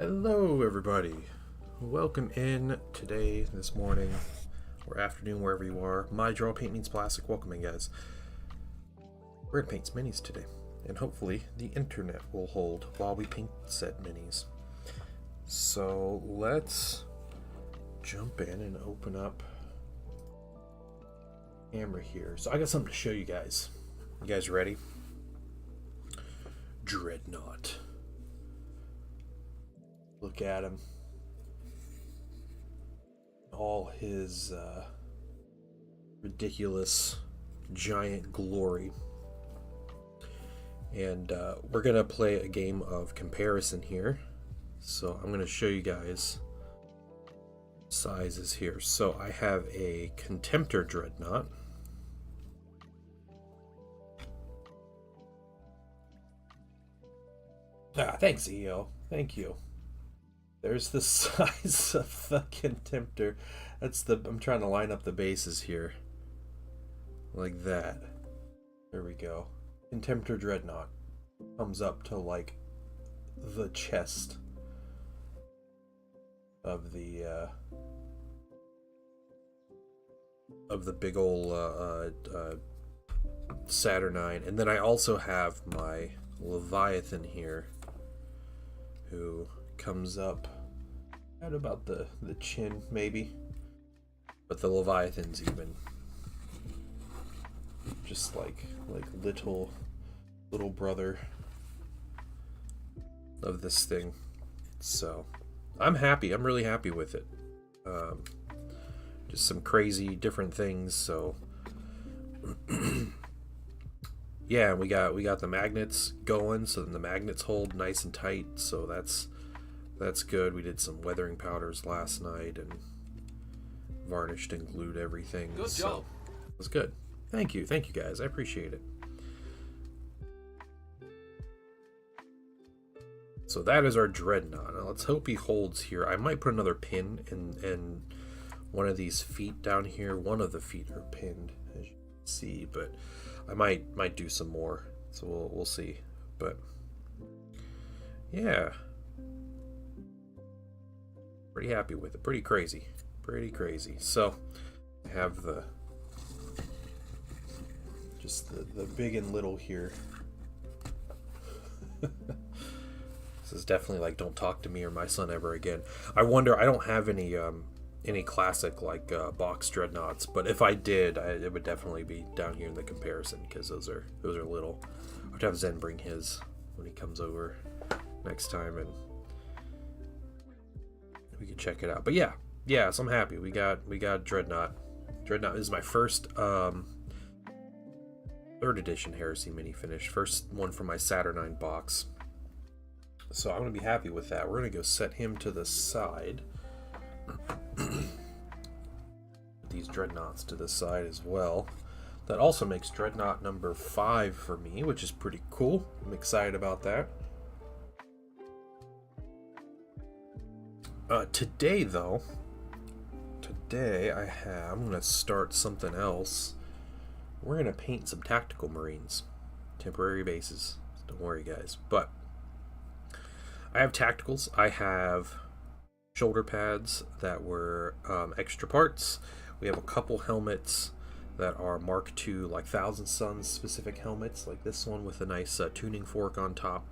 Hello everybody, welcome in today, this morning, or afternoon, wherever you are. My Draw Paint Means Plastic, welcome in guys. We're gonna paint some minis today, and hopefully the internet will hold while we paint said minis. So let's jump in and open up camera here. So I got something to show you guys. You guys ready? Dreadnought. Look at him. All his ridiculous giant glory. And we're going to play a game of comparison here. So I'm going to show you guys sizes here. So I have a Contemptor Dreadnought. Thanks, EO. Thank you. There's the size of the Contemptor. I'm trying to line up the bases here. Like that. There we go. Contemptor Dreadnought comes up to like the chest of the big ol' Saturnine. And then I also have my Leviathan here, who comes up at about the chin maybe, but the Leviathan's even just like little brother of this thing. So I'm happy. I'm really happy with it. Just some crazy different things. So yeah, we got the magnets going, so then the magnets hold nice and tight, so that's good. We did some weathering powders last night and varnished and glued everything. Good so job. It was good. Thank you guys, I appreciate it. So that is our Dreadnought. Now let's hope he holds here. I might put another pin in one of these feet down here. One of the feet are pinned, as you can see, but I might do some more, so we'll see. But yeah, pretty happy with it. Pretty crazy. So I have just the big and little here. This is definitely like Don't Talk to Me or My Son Ever Again. I wonder, I don't have any classic like box dreadnoughts, but if I did, it would definitely be down here in the comparison, because those are little. I'll have to have Zen bring his when he comes over next time, and we can check it out. But yeah, so I'm happy. We got Dreadnought. Dreadnought is my first 3rd edition Heresy mini finish. First one from my Saturnine box. So I'm gonna be happy with that. We're gonna go set him to the side. These Dreadnoughts to the side as well. That also makes Dreadnought number 5 for me, which is pretty cool. I'm excited about that. Today though, I'm gonna start something else. We're gonna paint some tactical Marines, temporary bases. Don't worry guys, but I have tacticals. I have shoulder pads that were extra parts. We have a couple helmets that are Mark II, like Thousand Suns specific helmets, like this one with a nice tuning fork on top,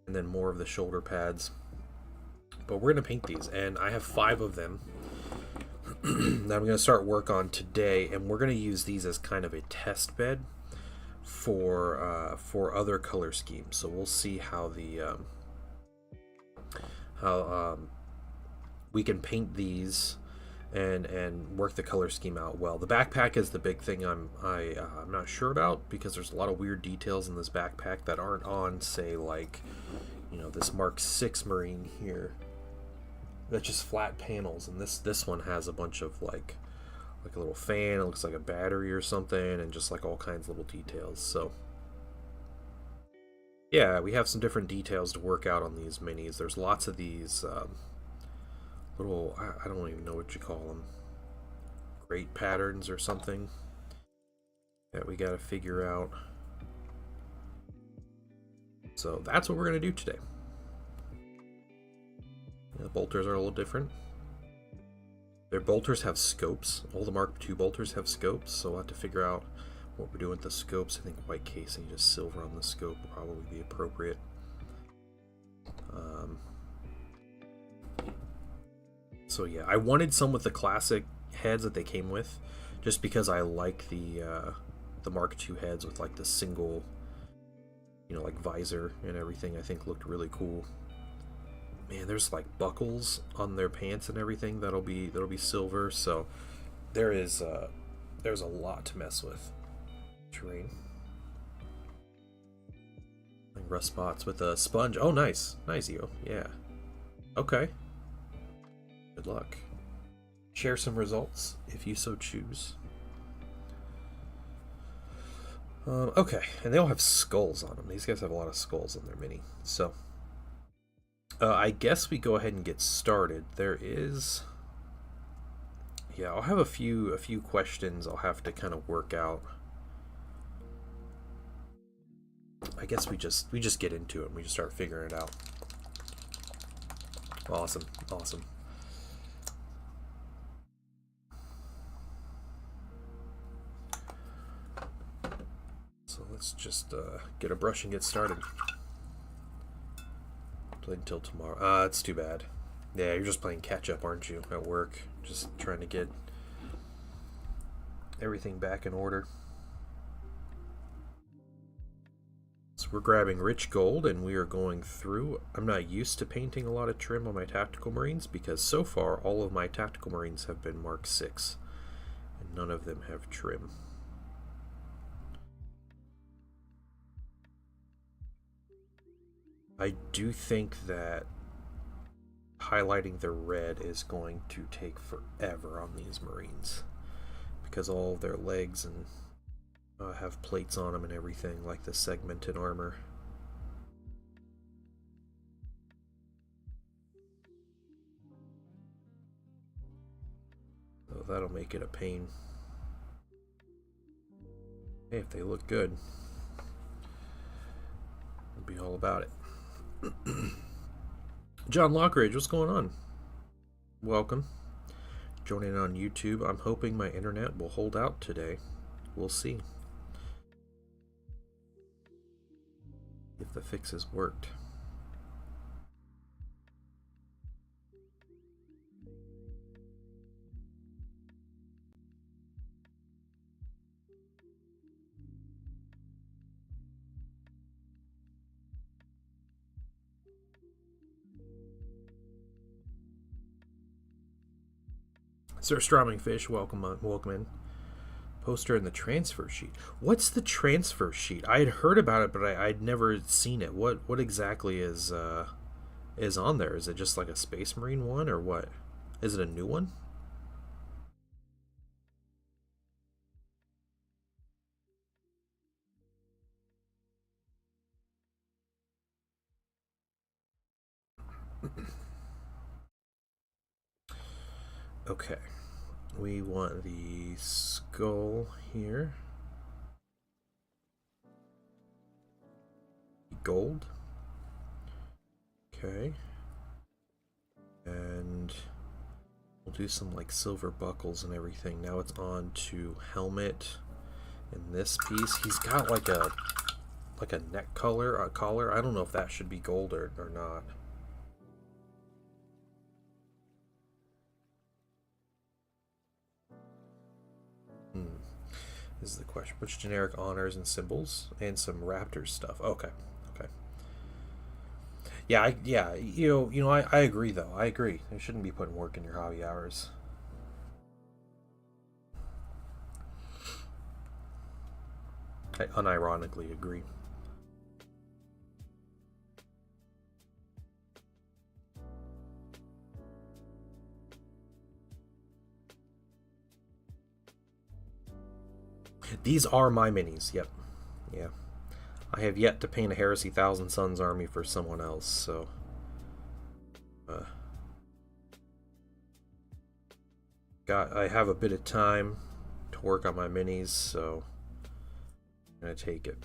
and then more of the shoulder pads. But we're going to paint these, and I have 5 of them that I'm going to start work on today, and we're going to use these as kind of a test bed for other color schemes. So we'll see how we can paint these and work the color scheme out well. The backpack is the big thing I'm not sure about, because there's a lot of weird details in this backpack that aren't on, say, like, you know, this Mark VI Marine here. That's just flat panels, and this one has a bunch of like a little fan. It looks like a battery or something, and just like all kinds of little details. So yeah, we have some different details to work out on these minis. There's lots of these little, I don't even know what you call them, great patterns or something that we got to figure out. So that's what we're going to do today. Yeah, the bolters are a little different. Their bolters have scopes. All the Mark II bolters have scopes, so we'll have to figure out what we're doing with the scopes. I think white casing, just silver on the scope will probably be appropriate. So yeah, I wanted some with the classic heads that they came with, just because I like the Mark II heads with like the single, like visor and everything. I think looked really cool. Man, there's like buckles on their pants and everything that'll be silver. So there's a lot to mess with. Terrain. Like rust spots with a sponge. Oh, nice, Io. Yeah. Okay. Good luck. Share some results if you so choose. Okay, and they all have skulls on them. These guys have a lot of skulls on their mini. So, I guess we go ahead and get started. There is, yeah, I'll have a few questions I'll have to kind of work out. I guess we just get into it and we just start figuring it out. Awesome. So let's just get a brush and get started. Play until tomorrow. It's too bad. Yeah, you're just playing catch up, aren't you, at work? Just trying to get everything back in order. So we're grabbing rich gold and we are going through. I'm not used to painting a lot of trim on my tactical marines because so far all of my tactical marines have been Mark 6 and none of them have trim. I do think that highlighting the red is going to take forever on these marines because all of their legs and have plates on them and everything, like the segmented armor. So that'll make it a pain. Hey, if they look good, it'll be all about it. John Lockridge, what's going on? Welcome. Joining on YouTube. I'm hoping my internet will hold out today. We'll see if the fixes worked. Sir Stroming Fish, welcome in. Poster in the transfer sheet. What's the transfer sheet? I had heard about it, but I'd never seen it. What exactly is on there? Is it just like a Space Marine one, or what? Is it a new one? Okay. We want the skull here. Gold. Okay. And we'll do some like silver buckles and everything. Now it's on to helmet and this piece. He's got like a neck collar. I don't know if that should be gold or not. This is the question. Which generic honors and symbols and some Raptors stuff. Okay. Yeah, I agree though. I agree. You shouldn't be putting work in your hobby hours. I unironically agree. These are my minis. Yep. Yeah. I have yet to paint a Heresy Thousand Suns army for someone else, so I have a bit of time to work on my minis, so I'm gonna take it.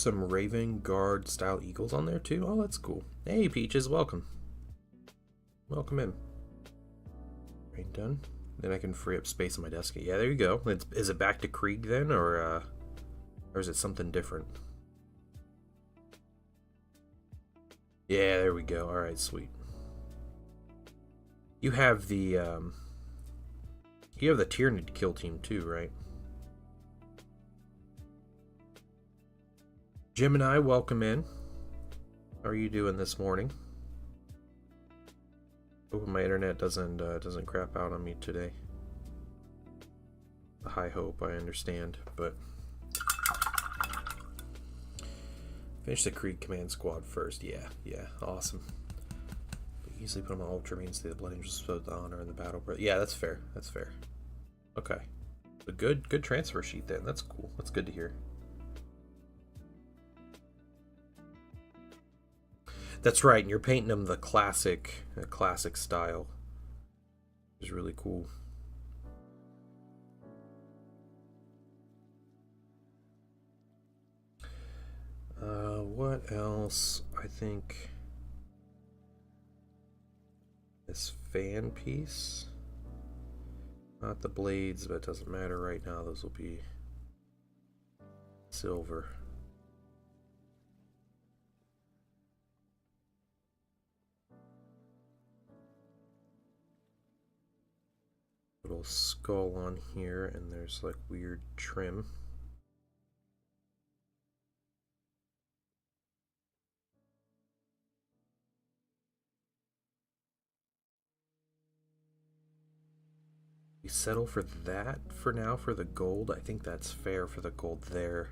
some Raven Guard style eagles on there too. Oh, that's cool. Hey, Peaches, welcome. Welcome in. Rain done. Then I can free up space on my desk. Yeah, there you go. Is it back to Krieg then, or is it something different? Yeah, there we go. All right, sweet. You have the Tyrannid kill team too, right? Gemini, welcome in. How are you doing this morning? Hoping my internet doesn't crap out on me today. A high hope, I understand, but finish the Krieg command squad first. Yeah, awesome. But easily put them on Ultramarines to the Blood Angels for the honor in the battle. Yeah, that's fair. That's fair. Okay, a good transfer sheet then. That's cool. That's good to hear. That's right, and you're painting them the classic style. It's really cool. What else? I think this fan piece. Not the blades, but it doesn't matter right now. Those will be silver. Little skull on here, and there's like weird trim. We settle for that for now for the gold. I think that's fair for the gold there.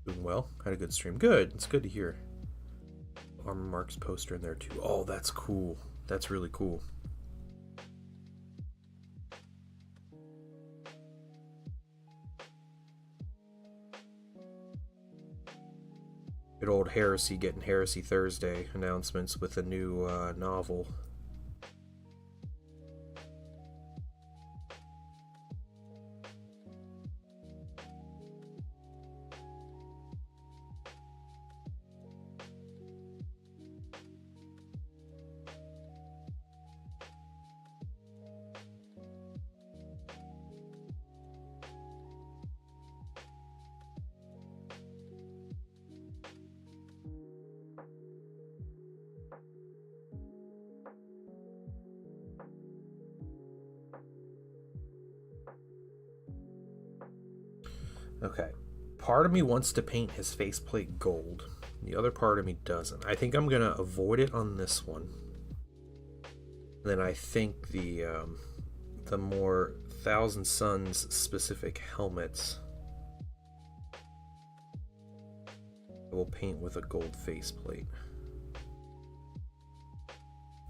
Doing well. Had a good stream. Good. It's good to hear. Armor Marks poster in there too. Oh, that's cool. That's really cool. Good old Heresy getting Heresy Thursday announcements with a new novel. Okay, part of me wants to paint his faceplate gold. The other part of me doesn't. I think I'm gonna avoid it on this one. Then I think the more Thousand Suns specific helmets I will paint with a gold faceplate.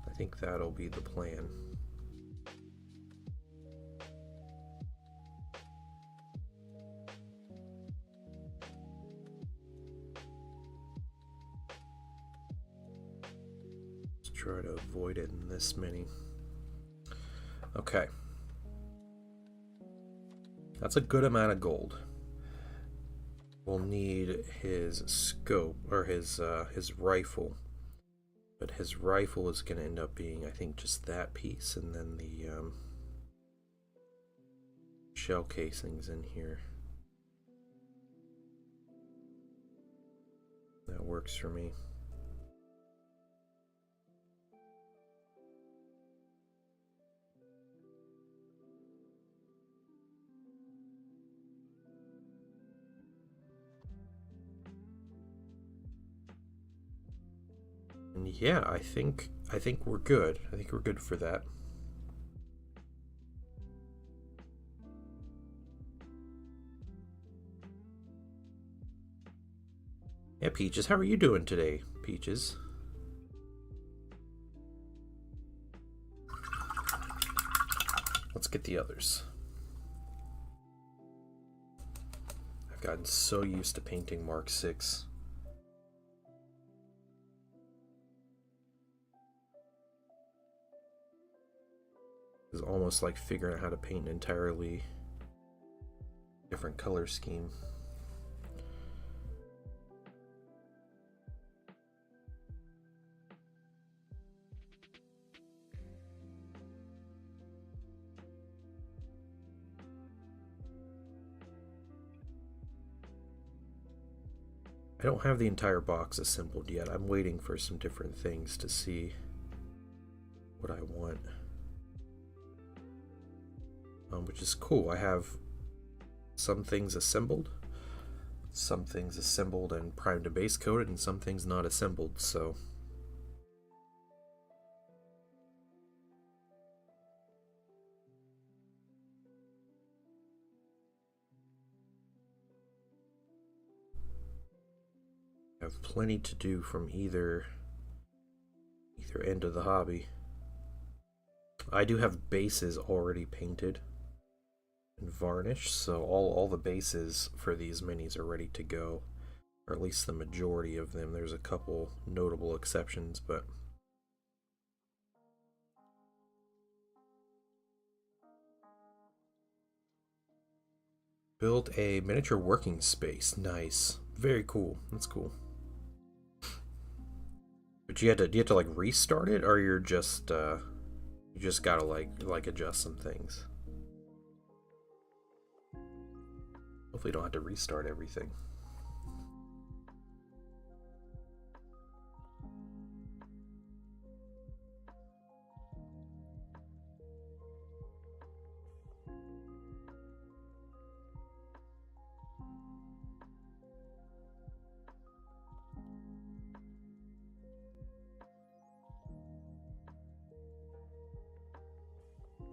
I think that'll be the plan. Try to avoid it in this many. Okay. That's a good amount of gold. We'll need his scope, or his rifle. But his rifle is going to end up being, I think, just that piece, and then the shell casings in here. That works for me. And yeah, I think we're good. I think we're good for that. Yeah, Peaches, how are you doing today, Peaches? Let's get the others. I've gotten so used to painting Mark 6. almost like figuring out how to paint an entirely different color scheme. I don't have the entire box assembled yet. I'm waiting for some different things to see what I want. Which is cool. I have some things assembled and primed and base coated, and some things not assembled, so I have plenty to do from either end of the hobby. I do have bases already painted and varnished, so all the bases for these minis are ready to go, or at least the majority of them. There's a couple notable exceptions, but build a miniature working space. Nice. Very cool. That's cool. But do you have to like restart it, or you're just you just gotta like adjust some things? Hopefully you don't have to restart everything.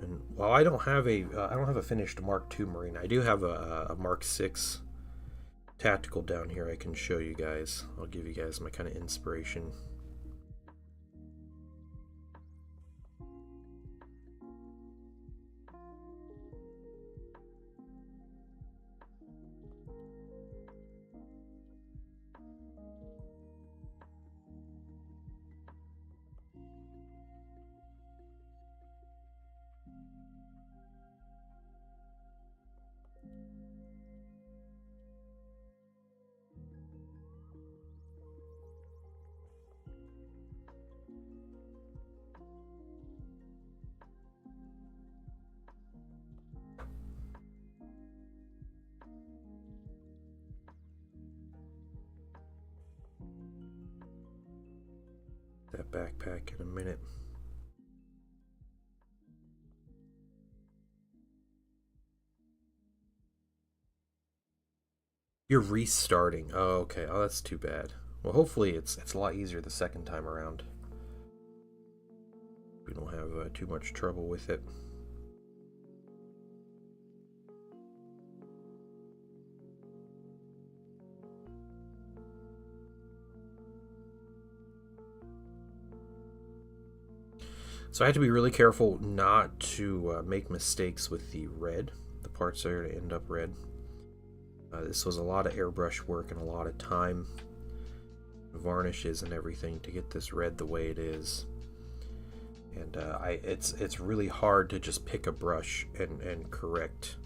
And while I don't have a finished Mark II Marine, I do have a Mark VI tactical down here I can show you guys. I'll give you guys my kind of inspiration. That backpack in a minute. You're restarting. Oh, okay. Oh, that's too bad. Well, hopefully it's a lot easier the second time around. We don't have too much trouble with it. So I have to be really careful not to make mistakes with the red. The parts are going to end up red. This was a lot of airbrush work and a lot of time, varnishes and everything to get this red the way it is. And it's really hard to just pick a brush and correct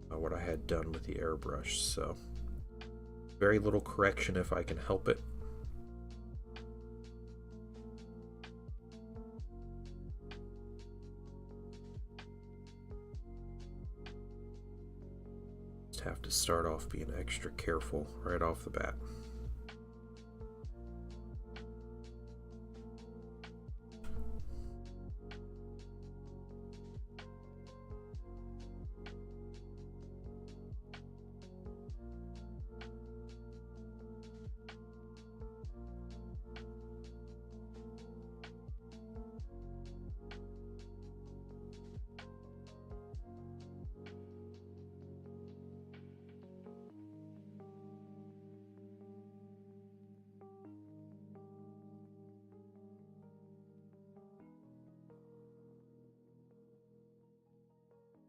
what I had done with the airbrush. So very little correction if I can help it. Have to start off being extra careful right off the bat.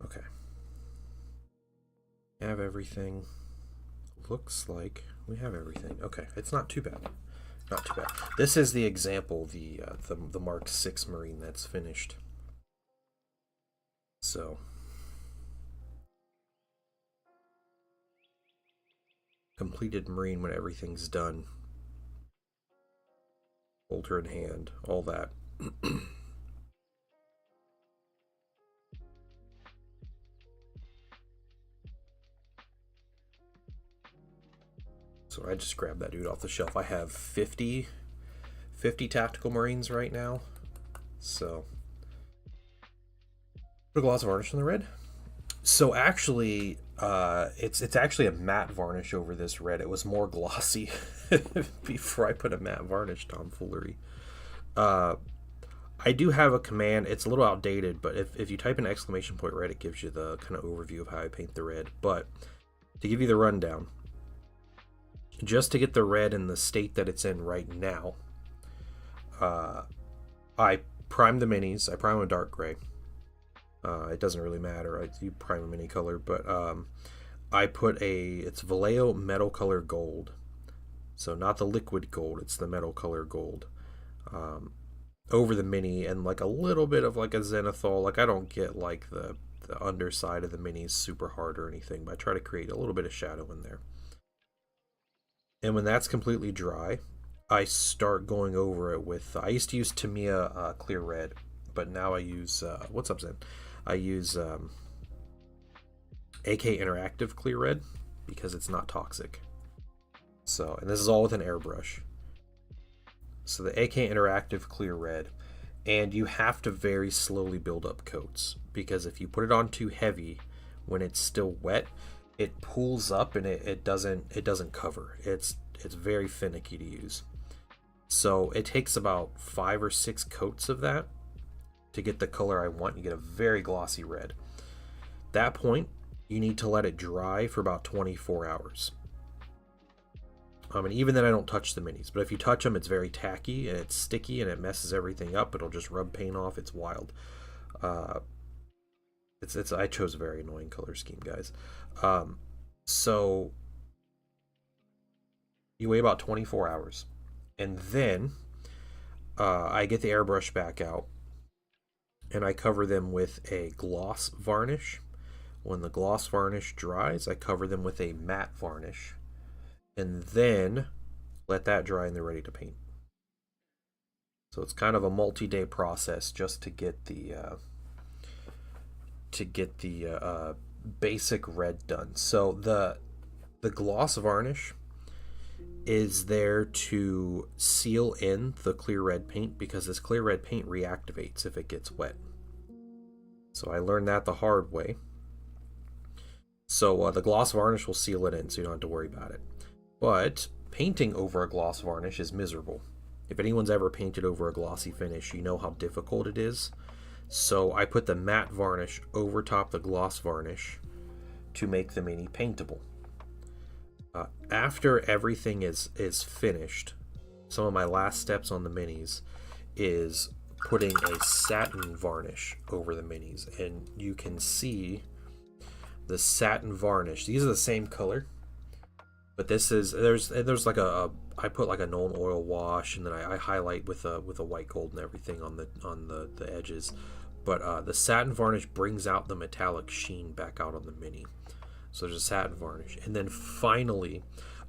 Okay. Have everything. Looks like we have everything. Okay, it's not too bad. Not too bad. This is the example, the Mark 6 Marine that's finished. So completed Marine when everything's done. Bolter in hand, all that. So I just grabbed that dude off the shelf. I have 50 tactical Marines right now. So put a gloss varnish on the red. So actually, it's actually a matte varnish over this red. It was more glossy before I put a matte varnish tomfoolery. I do have a command. It's a little outdated, but if you type in !red, it gives you the kind of overview of how I paint the red. But to give you the rundown, just to get the red in the state that it's in right now, I prime the minis. I prime a dark gray. It doesn't really matter. You prime them any color, but I put it's Vallejo metal color gold. So not the liquid gold, it's the metal color gold. Over the mini, and like a little bit of like a zenithal. Like I don't get like the underside of the minis super hard or anything, but I try to create a little bit of shadow in there. And when that's completely dry, I start going over it with, I used to use Tamiya clear red, but now I use, what's up Zen? I use AK Interactive clear red because it's not toxic. So, and this is all with an airbrush. So the AK Interactive clear red, and you have to very slowly build up coats, because if you put it on too heavy when it's still wet, it pulls up and it doesn't cover. It's very finicky to use. So it takes about 5 or 6 coats of that to get the color I want. You get a very glossy red. At that point, you need to let it dry for about 24 hours. And even then I don't touch the minis, but if you touch them, it's very tacky and it's sticky and it messes everything up. It'll just rub paint off. It's wild. I chose a very annoying color scheme, guys. So you wait about 24 hours, and then I get the airbrush back out and I cover them with a gloss varnish. When the gloss varnish dries, I cover them with a matte varnish, and then let that dry and they're ready to paint. So it's kind of a multi-day process just to get the basic red done. So the gloss varnish is there to seal in the clear red paint, because this clear red paint reactivates if it gets wet. So I learned that the hard way. So the gloss varnish will seal it in, so you don't have to worry about it. But painting over a gloss varnish is miserable. If anyone's ever painted over a glossy finish, you know how difficult it is. So I put the matte varnish over top the gloss varnish to make the mini paintable. After everything is finished, some of my last steps on the minis is putting a satin varnish over the minis, and you can see the satin varnish. These are the same color, but this is there's like I put like a Nuln oil wash, and then I highlight with a white gold and everything on the edges. But the satin varnish brings out the metallic sheen back out on the mini. So there's a satin varnish, and then finally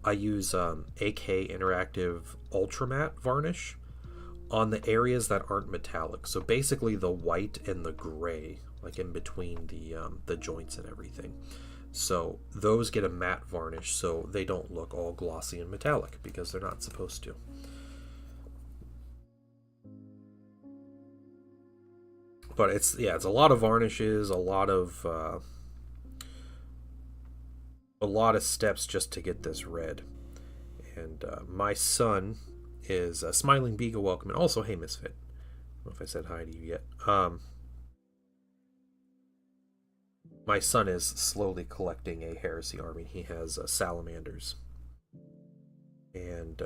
I use AK Interactive Ultra Matte varnish on the areas that aren't metallic. So basically the white and the gray, like in between the joints and everything. So those get a matte varnish, so they don't look all glossy and metallic, because they're not supposed to. But it's a lot of varnishes, a lot of steps just to get this red. And my son is Smiling Beagle, welcome, and also hey Misfit. I don't know if I said hi to you yet. My son is slowly collecting a Heresy army. He has salamanders, and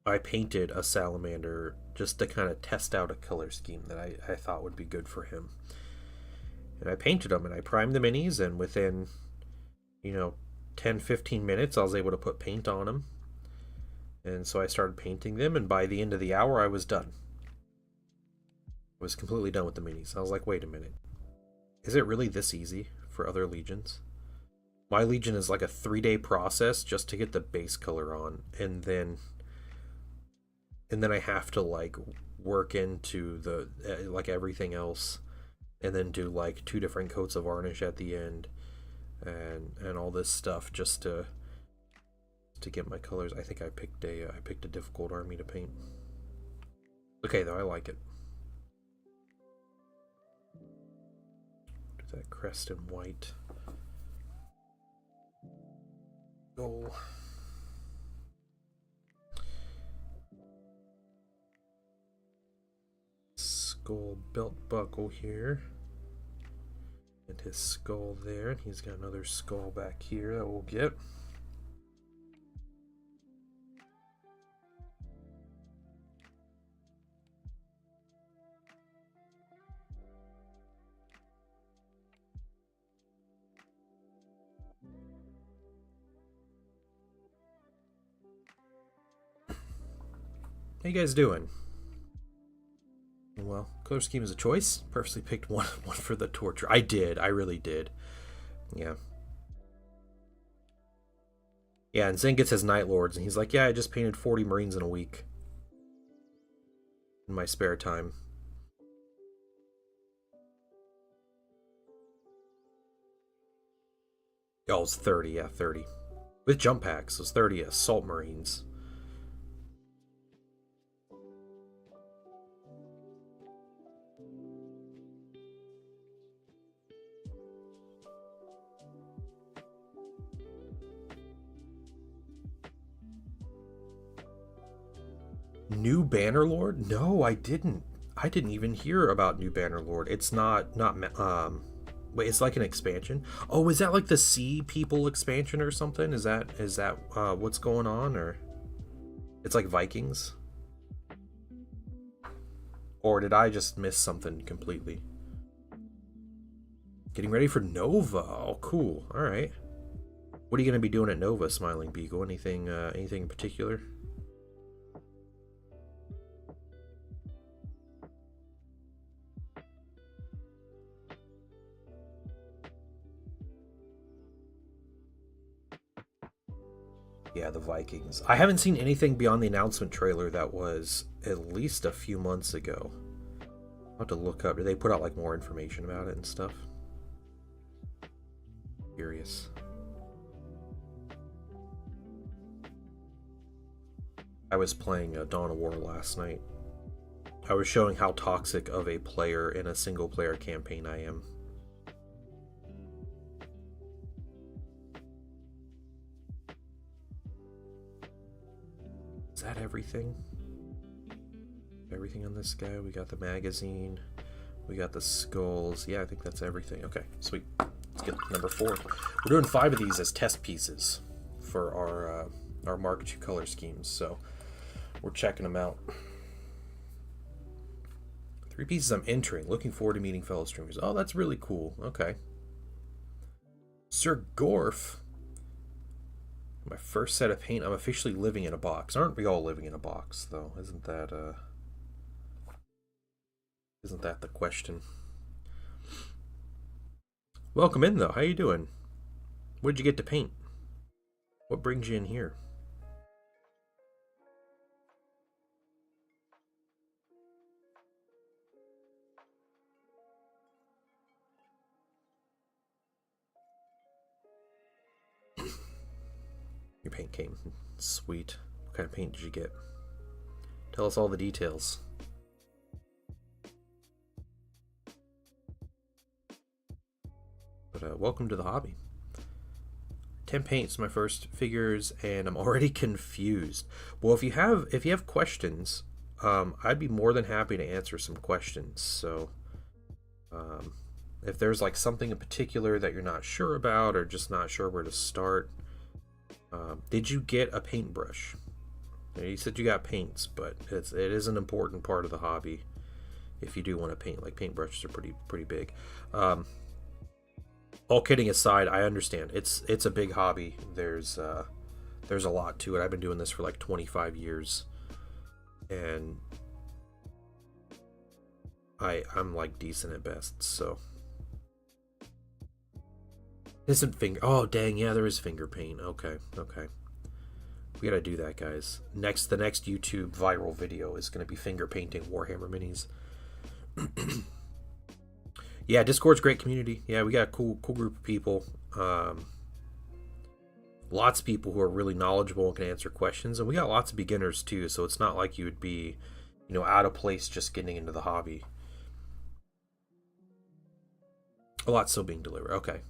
I painted a salamander just to kind of test out a color scheme that I thought would be good for him. And I painted them, and I primed the minis, and within 10-15 minutes I was able to put paint on them. And so I started painting them, and by the end of the hour, I was done. I was completely done with the minis. I was like, wait a minute. Is it really this easy for other legions? My legion is like a 3-day process just to get the base color on, and then I have to like work into the like everything else, and then do like 2 different coats of varnish at the end, and all this stuff just to get my colors. I think I picked a difficult army to paint. Okay though, I like it. Do that crest in white. Goal. Skull belt buckle here. And his skull there. And he's got another skull back here that we'll get. How you guys doing? Well, color scheme is a choice. Purposely picked one for the torture. I did. I really did. Yeah. Yeah, and Zen gets his Night Lords, and he's like, yeah, I just painted 40 Marines in a week. In my spare time. Oh, it's 30, yeah, 30. With jump packs, it's 30 Assault Marines. New Bannerlord? No, I didn't. I didn't even hear about New Bannerlord. It's not wait, it's like an expansion. Oh, is that like the Sea People expansion or something? Is that what's going on, or it's like Vikings? Or did I just miss something completely? Getting ready for Nova. Oh, cool. All right. What are you going to be doing at Nova, Smiling Beagle? Anything in particular? Yeah, the Vikings. I haven't seen anything beyond the announcement trailer that was at least a few months ago. I'll have to look up. Did they put out like more information about it and stuff? Curious. I was playing Dawn of War last night. I was showing how toxic of a player in a single player campaign I am. Is that everything? Everything on this guy? We got the magazine. We got the skulls. Yeah, I think that's everything. Okay, sweet. Let's get number 4. We're doing 5 of these as test pieces for our Mark II color schemes, so we're checking them out. 3 pieces I'm entering. Looking forward to meeting fellow streamers. Oh, that's really cool. Okay. Sir Gorf. My first set of paint. I'm officially living in a box. Aren't we all living in a box, though? Isn't that the question? Welcome in, though. How you doing? What did you get to paint? What brings you in here? Your paint came. Sweet. What kind of paint did you get? Tell us all the details. But welcome to the hobby. 10 paints, my first figures, and I'm already confused. Well, if you have questions, I'd be more than happy to answer some questions. So if there's like something in particular that you're not sure about, or just not sure where to start, did you get a paintbrush? You said you got paints, but it is an important part of the hobby. If you do want to paint, like paintbrushes are pretty big. All kidding aside, I understand it's a big hobby. There's There's a lot to it. I've been doing this for like 25 years, and I'm like decent at best, so. Isn't finger... Oh, dang, yeah, there is finger paint. Okay. We gotta do that, guys. The next YouTube viral video is gonna be finger painting Warhammer minis. Yeah, Discord's great community. Yeah, we got a cool group of people. Lots of people who are really knowledgeable and can answer questions, and we got lots of beginners too, so it's not like you would be, out of place just getting into the hobby. A lot still being delivered. Okay.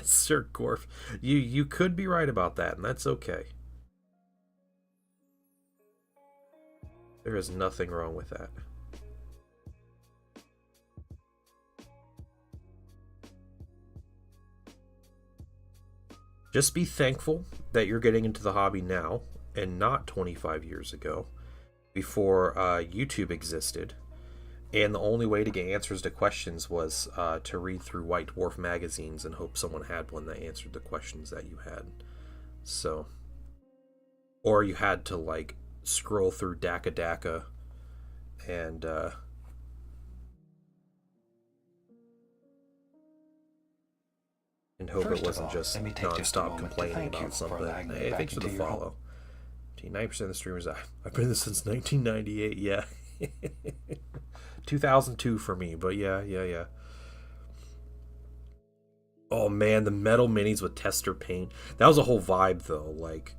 Sir Gorf, you could be right about that, and that's okay. There is nothing wrong with that. Just be thankful that you're getting into the hobby now and not 25 years ago, before YouTube existed. And the only way to get answers to questions was to read through White Dwarf magazines and hope someone had one that answered the questions that you had. So, or you had to like scroll through Daka and hope it wasn't just non-stop complaining about something. Hey, thanks for the follow. 90% of the streamers, I've been in this since 1998. Yeah. 2002 for me, but yeah. Oh man, the metal minis with tester paint. That was a whole vibe though. Like,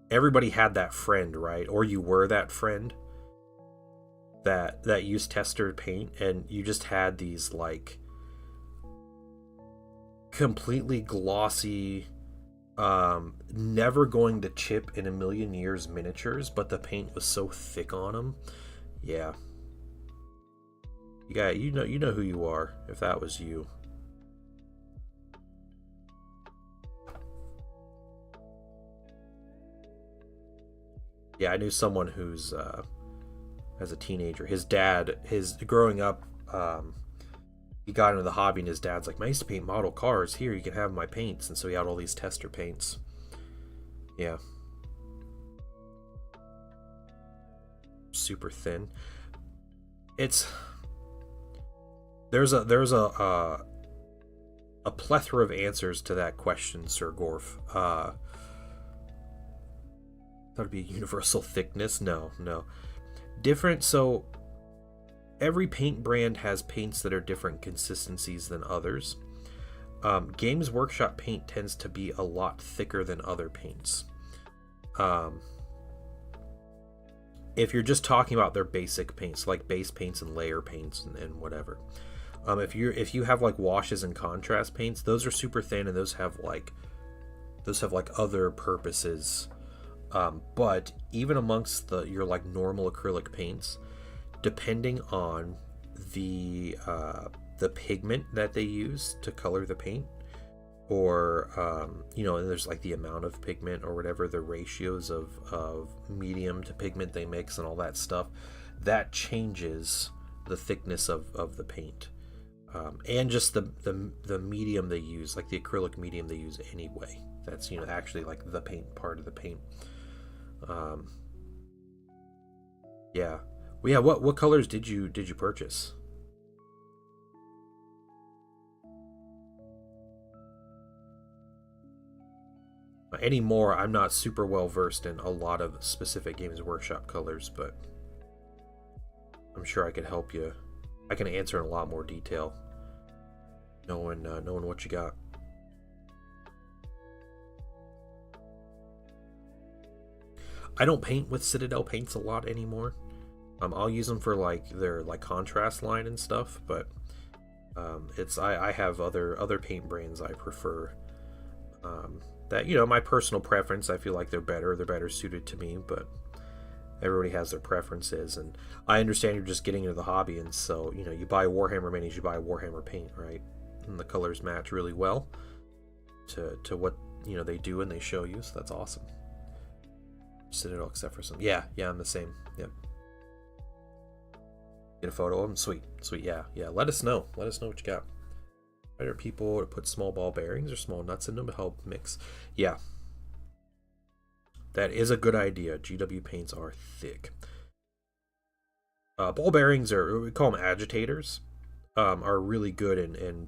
everybody had that friend, right? Or you were that friend that used tester paint, and you just had these like completely glossy, never going to chip in a million years miniatures, but the paint was so thick on them. Yeah. You know who you are if that was you. Yeah, I knew someone who's as a teenager, his growing up, he got into the hobby, and his dad's like, I used to paint model cars. Here, you can have my paints. And so he had all these tester paints. Yeah. Super thin. There's a plethora of answers to that question, Sir Gorf. Thought it'd be a universal thickness. No. Different. So every paint brand has paints that are different consistencies than others. Games Workshop paint tends to be a lot thicker than other paints. If you're just talking about their basic paints, like base paints and layer paints and whatever. If you have like washes and contrast paints, those are super thin, and those have like other purposes. But even amongst your like normal acrylic paints, depending on the pigment that they use to color the paint, or and there's like the amount of pigment or whatever, the ratios of medium to pigment they mix and all that stuff, that changes the thickness of the paint. And just the medium they use, like the acrylic medium they use anyway. That's actually like the paint part of the paint. Yeah. Well, yeah. What colors did you purchase? Anymore, I'm not super well versed in a lot of specific Games Workshop colors, but I'm sure I could help you. I can answer in a lot more detail, knowing what you got. I don't paint with Citadel paints a lot anymore. I'll use them for like their like contrast line and stuff, but I have other paint brands I prefer. That my personal preference, I feel like they're better suited to me, but everybody has their preferences, and I understand you're just getting into the hobby, and so you buy Warhammer minis, you buy Warhammer paint, right? And the colors match really well to what they do and they show you, so that's awesome. Citadel, except for some, yeah, I'm the same. Yep. Get a photo of them, sweet, yeah. Let us know what you got. Better people to put small ball bearings or small nuts in them to help mix. Yeah, that is a good idea. GW paints are thick. Ball bearings are, we call them agitators, are really good in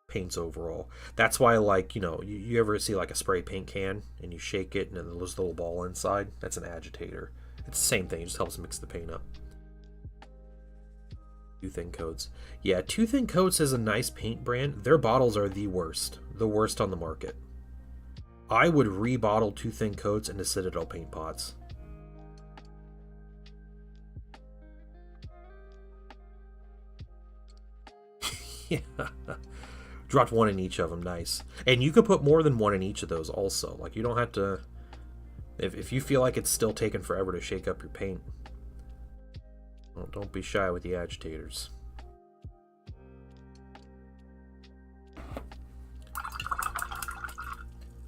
paints overall. That's why, like, you ever see like a spray paint can and you shake it and then there's a little ball inside? That's an agitator. It's the same thing, it just helps mix the paint up. Too Thin Coats. Yeah, Too Thin Coats is a nice paint brand. Their bottles are the worst on the market. I would rebottle Too Thin Coats into Citadel paint pots. Yeah. Dropped one in each of them, nice. And you could put more than one in each of those also. Like, you don't have to... If you feel like it's still taking forever to shake up your paint, well, don't be shy with the agitators.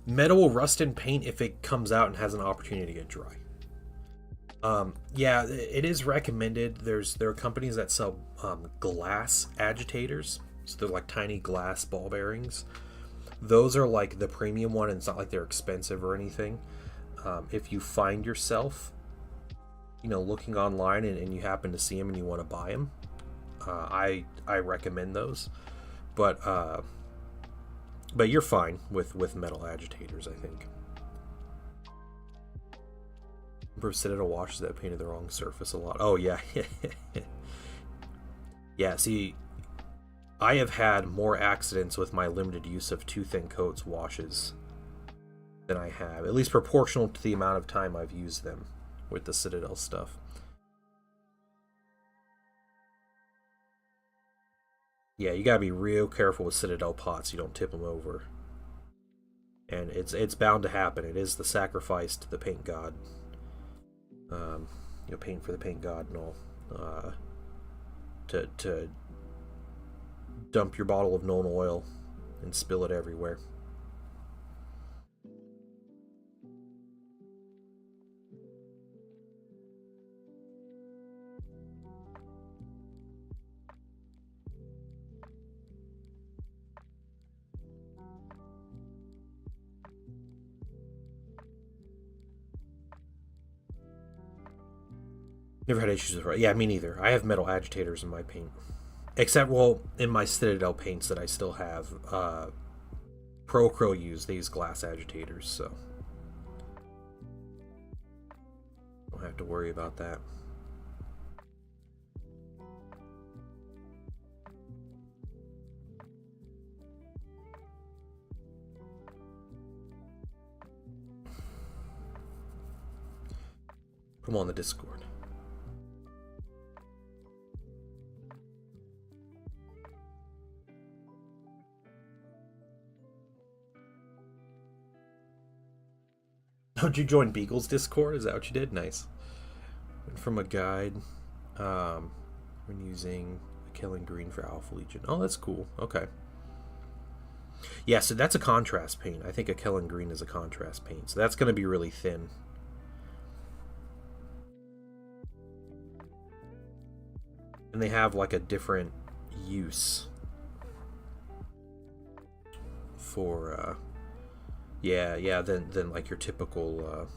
Metal will rust in paint if it comes out and has an opportunity to get dry. Yeah, it is recommended. There are companies that sell glass agitators. So they're like tiny glass ball bearings. Those are like the premium one, and it's not like they're expensive or anything. If you find yourself, looking online and you happen to see them and you want to buy them, I recommend those. But you're fine with metal agitators, I think. Remember Citadel washes that painted the wrong surface a lot. Oh yeah. Yeah, see, I have had more accidents with my limited use of Too Thin Coats washes than I have, at least proportional to the amount of time I've used them with the Citadel stuff. Yeah, you gotta be real careful with Citadel pots. You don't tip them over, and it's bound to happen. It is the sacrifice to the paint god. Paint for the paint god and all. To dump your bottle of known oil and spill it everywhere. Never had issues with it. Yeah, me neither. I have metal agitators in my paint. Except, well, in my Citadel paints that I still have, Pro Crow use these glass agitators, so don't have to worry about that. Put them on the Discord. Did you join Beagle's Discord? Is that what you did? Nice. Went from a guide when using Killing Green for Alpha Legion. Oh, that's cool. Okay. Yeah, so that's a contrast paint. I think a Killing Green is a contrast paint. So that's going to be really thin. And they have like a different use for yeah, than like your typical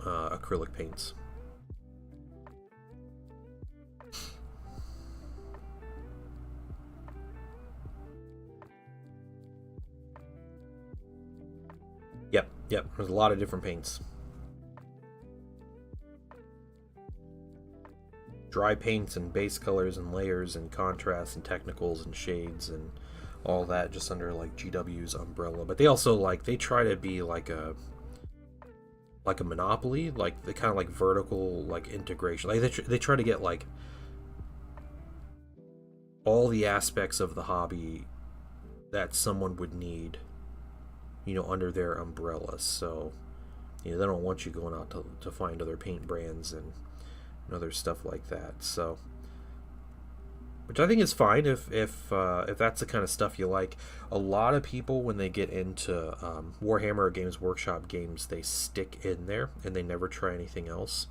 acrylic paints. Yep. There's a lot of different paints. Dry paints and base colors and layers and contrasts and technicals and shades and all that just under like GW's umbrella. But they also they try to be like a monopoly, like the kind of like vertical integration. Like they try to get like all the aspects of the hobby that someone would need, under their umbrella. So they don't want you going out to find other paint brands and other stuff like that. So, which I think is fine if that's the kind of stuff you like. A lot of people, when they get into Warhammer or Games Workshop games, they stick in there and they never try anything else.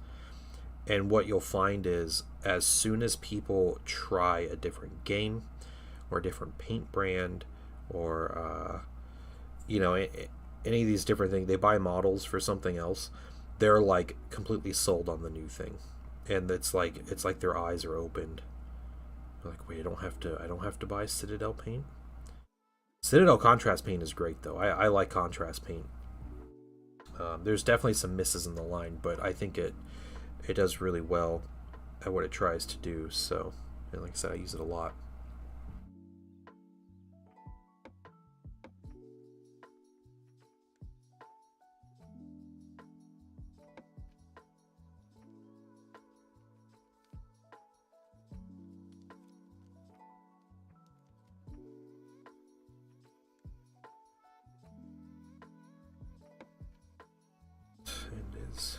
And what you'll find is, as soon as people try a different game or a different paint brand, or you know, any of these different things. They buy models for something else. They're like completely sold on the new thing, and it's like their eyes are opened. They're like, wait, I don't have to buy Citadel paint. Citadel contrast paint is great though. I like contrast paint. There's definitely some misses in the line, but I think it does really well at what it tries to do. So, and like I said, I use it a lot. It is.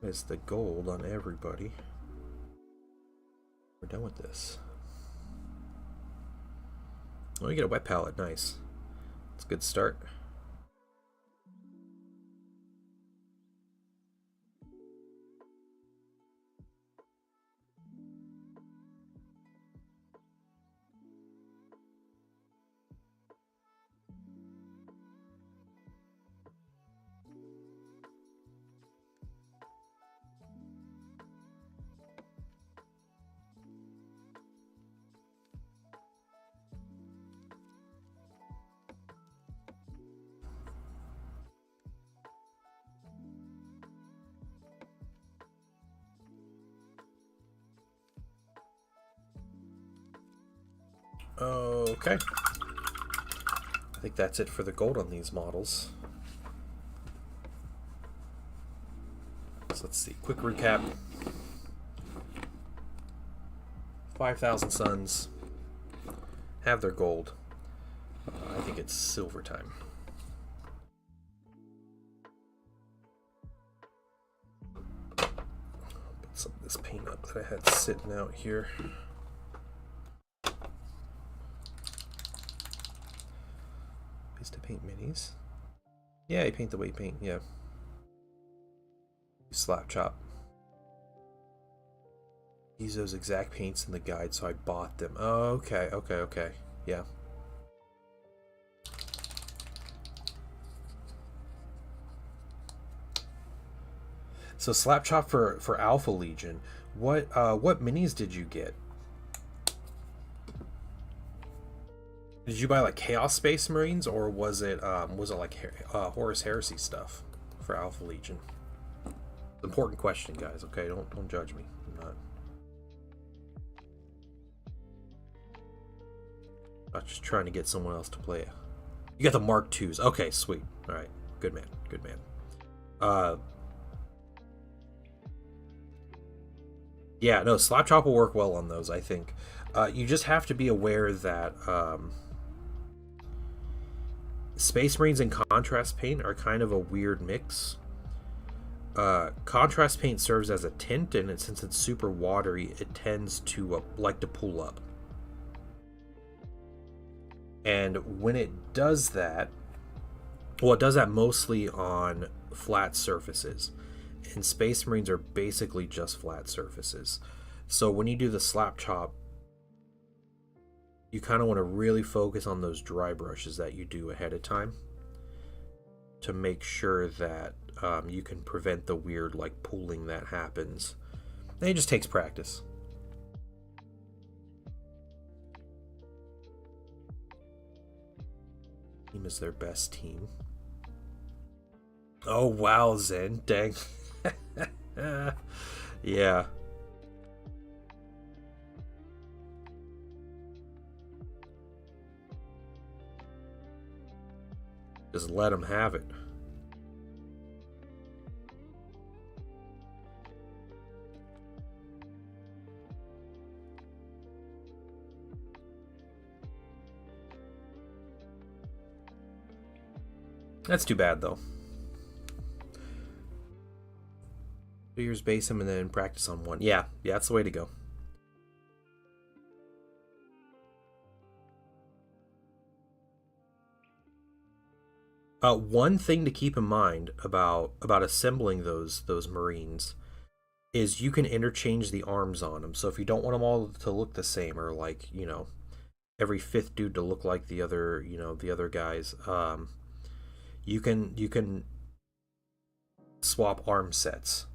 Is the gold on everybody. We're done with this. Oh, you get a wet palette. Nice. It's a good start. Okay. I think that's it for the gold on these models. So let's see. Quick recap. 5,000 Suns have their gold. I think it's silver time. Put some of this paint up that I had sitting out here. To paint minis. Yeah, you paint the way you paint, yeah. Slap chop. Use those exact paints in the guide, so I bought them. Oh, okay. Yeah. So slap chop for Alpha Legion. What minis did you get? Did you buy like Chaos Space Marines, or was it like Horus Heresy stuff for Alpha Legion? Important question, guys. Okay, don't judge me. I'm not just trying to get someone else to play it. You got the Mark IIs. Okay, sweet. All right, good man. Yeah, no, slap chop will work well on those. I think you just have to be aware that. Space Marines and contrast paint are kind of a weird mix. Contrast paint serves as a tint, and since it's super watery, it tends to like to pull up. And when it does that, well, it does that mostly on flat surfaces. And Space Marines are basically just flat surfaces. So when you do the slap chop, you kind of want to really focus on those dry brushes that you do ahead of time to make sure that you can prevent the weird like pooling that happens. And it just takes practice. Team is their best team. Oh wow, Zen, dang. Yeah. Just let them have it. That's too bad, though. 2 years base him and then practice on one. Yeah, that's the way to go. One thing to keep in mind about assembling those Marines is you can interchange the arms on them. So if you don't want them all to look the same, or like, you know, every fifth dude to look like the other, you know, the other guys, you can swap arm sets.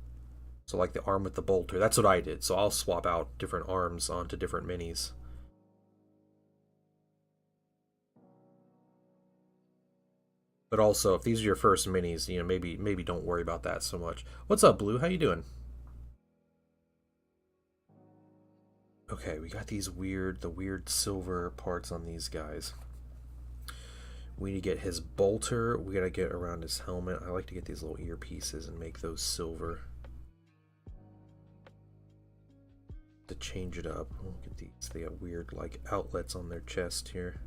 So like the arm with the bolter. That's what I did. So I'll swap out different arms onto different minis. But also, if these are your first minis, you know, maybe don't worry about that so much. What's up, Blue? How you doing? Okay, we got the weird silver parts on these guys. We need to get his bolter. We gotta get around his helmet. I like to get these little earpieces and make those silver. To change it up. Look at these. They got weird like outlets on their chest here.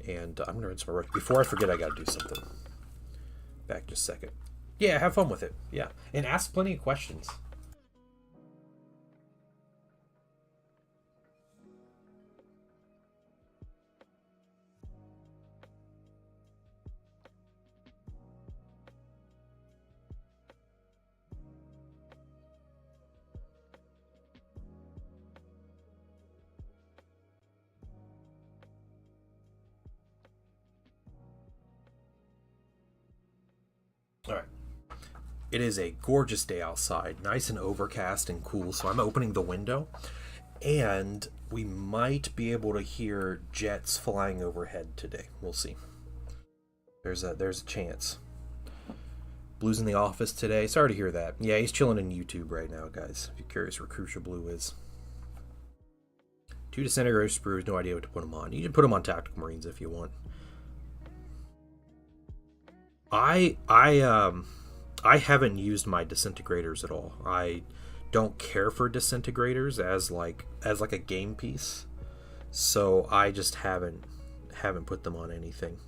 And I'm gonna rinse my brush. Before I forget, I gotta do something. Back just a second. Yeah, have fun with it. Yeah, and ask plenty of questions. All right. It is a gorgeous day outside, nice and overcast and cool. So I'm opening the window, and we might be able to hear jets flying overhead today. We'll see. There's a chance. Blue's in the office today. Sorry to hear that. Yeah, he's chilling in YouTube right now, guys. If you're curious where Crucial Blue is. 2 disintegrator sprues, no idea what to put them on. You can put them on Tactical Marines if you want. I haven't used my disintegrators at all. I don't care for disintegrators as like a game piece, so I just haven't put them on anything.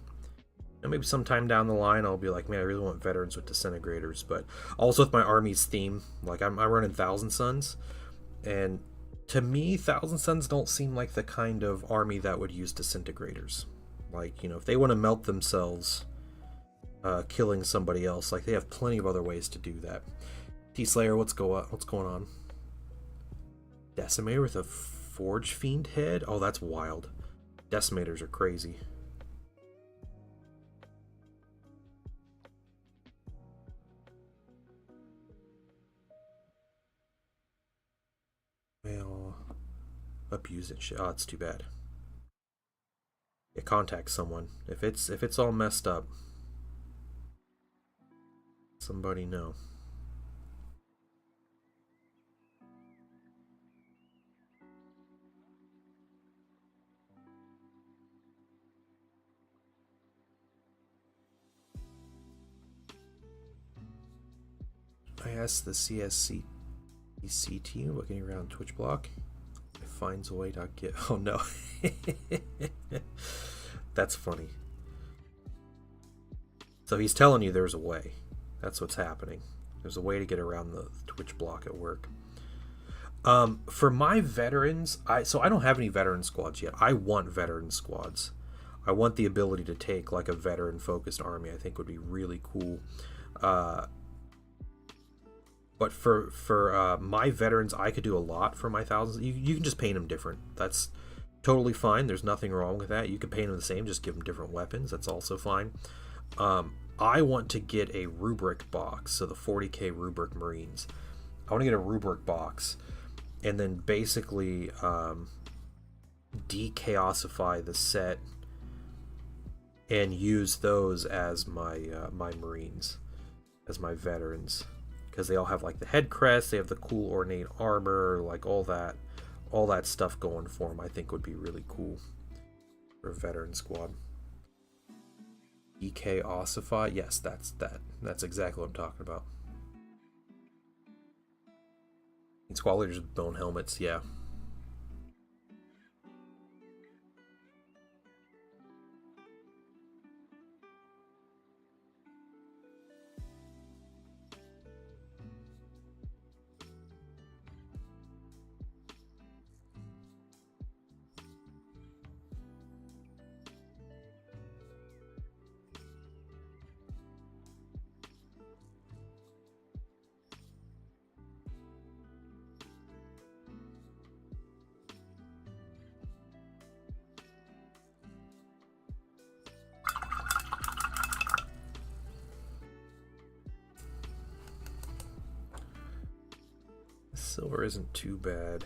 And maybe sometime down the line I'll be like, man, I really want veterans with disintegrators. But also with my army's theme, like I'm running Thousand Suns, and to me, Thousand Suns don't seem like the kind of army that would use disintegrators. Like, you know, if they want to melt themselves, killing somebody else, like they have plenty of other ways to do that. T-Slayer, what's going on? Decimator with a Forge Fiend head? Oh, that's wild. Decimators are crazy. Well, abuse it. Shit. Oh, it's too bad. Yeah, contact someone. If it's all messed up, somebody know. I asked the CSCT team looking around Twitch block. It finds a way to get. Oh no. That's funny. So he's telling you there's a way. That's what's happening. There's a way to get around the Twitch block at work. For my veterans, I don't have any veteran squads yet. I want veteran squads. I want the ability to take like a veteran focused army. I think would be really cool. But for my veterans, I could do a lot for my thousands. You can just paint them different. That's totally fine. There's nothing wrong with that. You can paint them the same, just give them different weapons. That's also fine. I want to get a rubric box, so the 40k rubric Marines. I want to get a rubric box, and then basically de-chaosify the set and use those as my my Marines, as my veterans, because they all have like the head crest, they have the cool ornate armor, like all that stuff going for them. I think would be really cool for a veteran squad. EK ossify, yes, that's exactly what I'm talking about. Squad leaders with bone helmets, yeah. Silver isn't too bad.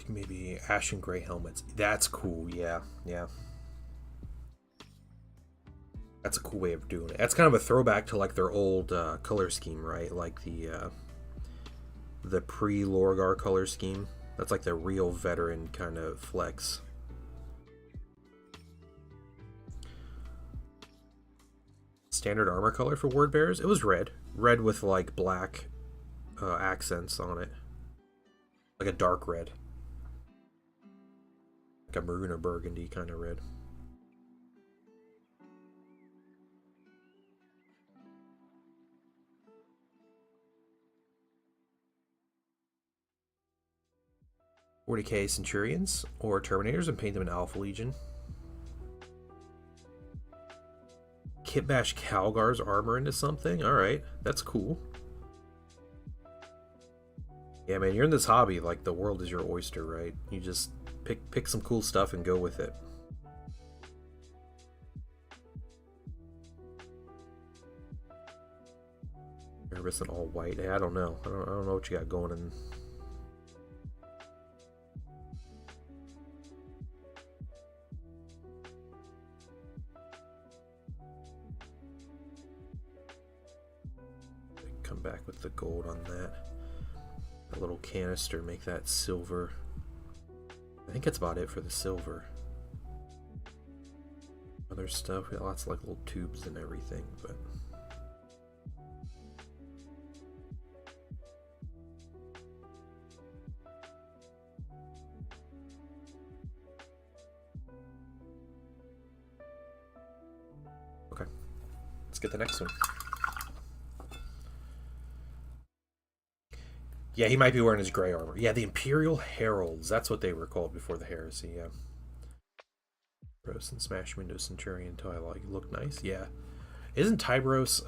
Maybe ash and gray helmets. That's cool. Yeah, yeah. That's a cool way of doing it. That's kind of a throwback to like their old color scheme, right? Like the pre-Lorgar color scheme. That's like the real veteran kind of flex. Standard armor color for word bearers. It was red. Red with like black accents on it. Like a dark red. Like a maroon or burgundy kind of red. $40k Centurions or Terminators and paint them in Alpha Legion. Kitbash Calgar's armor into something? Alright, that's cool. Yeah, man, you're in this hobby, like, the world is your oyster, right? You just pick some cool stuff and go with it. Nervous and all white. Hey, I don't know. I don't know what you got going in. Come back with the gold on that. A little canister, make that silver. I think that's about it for the silver. Other stuff, we got lots of like little tubes and everything, but okay. Let's get the next one. Yeah, he might be wearing his gray armor. Yeah, the Imperial Heralds. That's what they were called before the Heresy, yeah. Tybros and smash him into a Centurion until I like look nice. Yeah. Isn't Tybros, is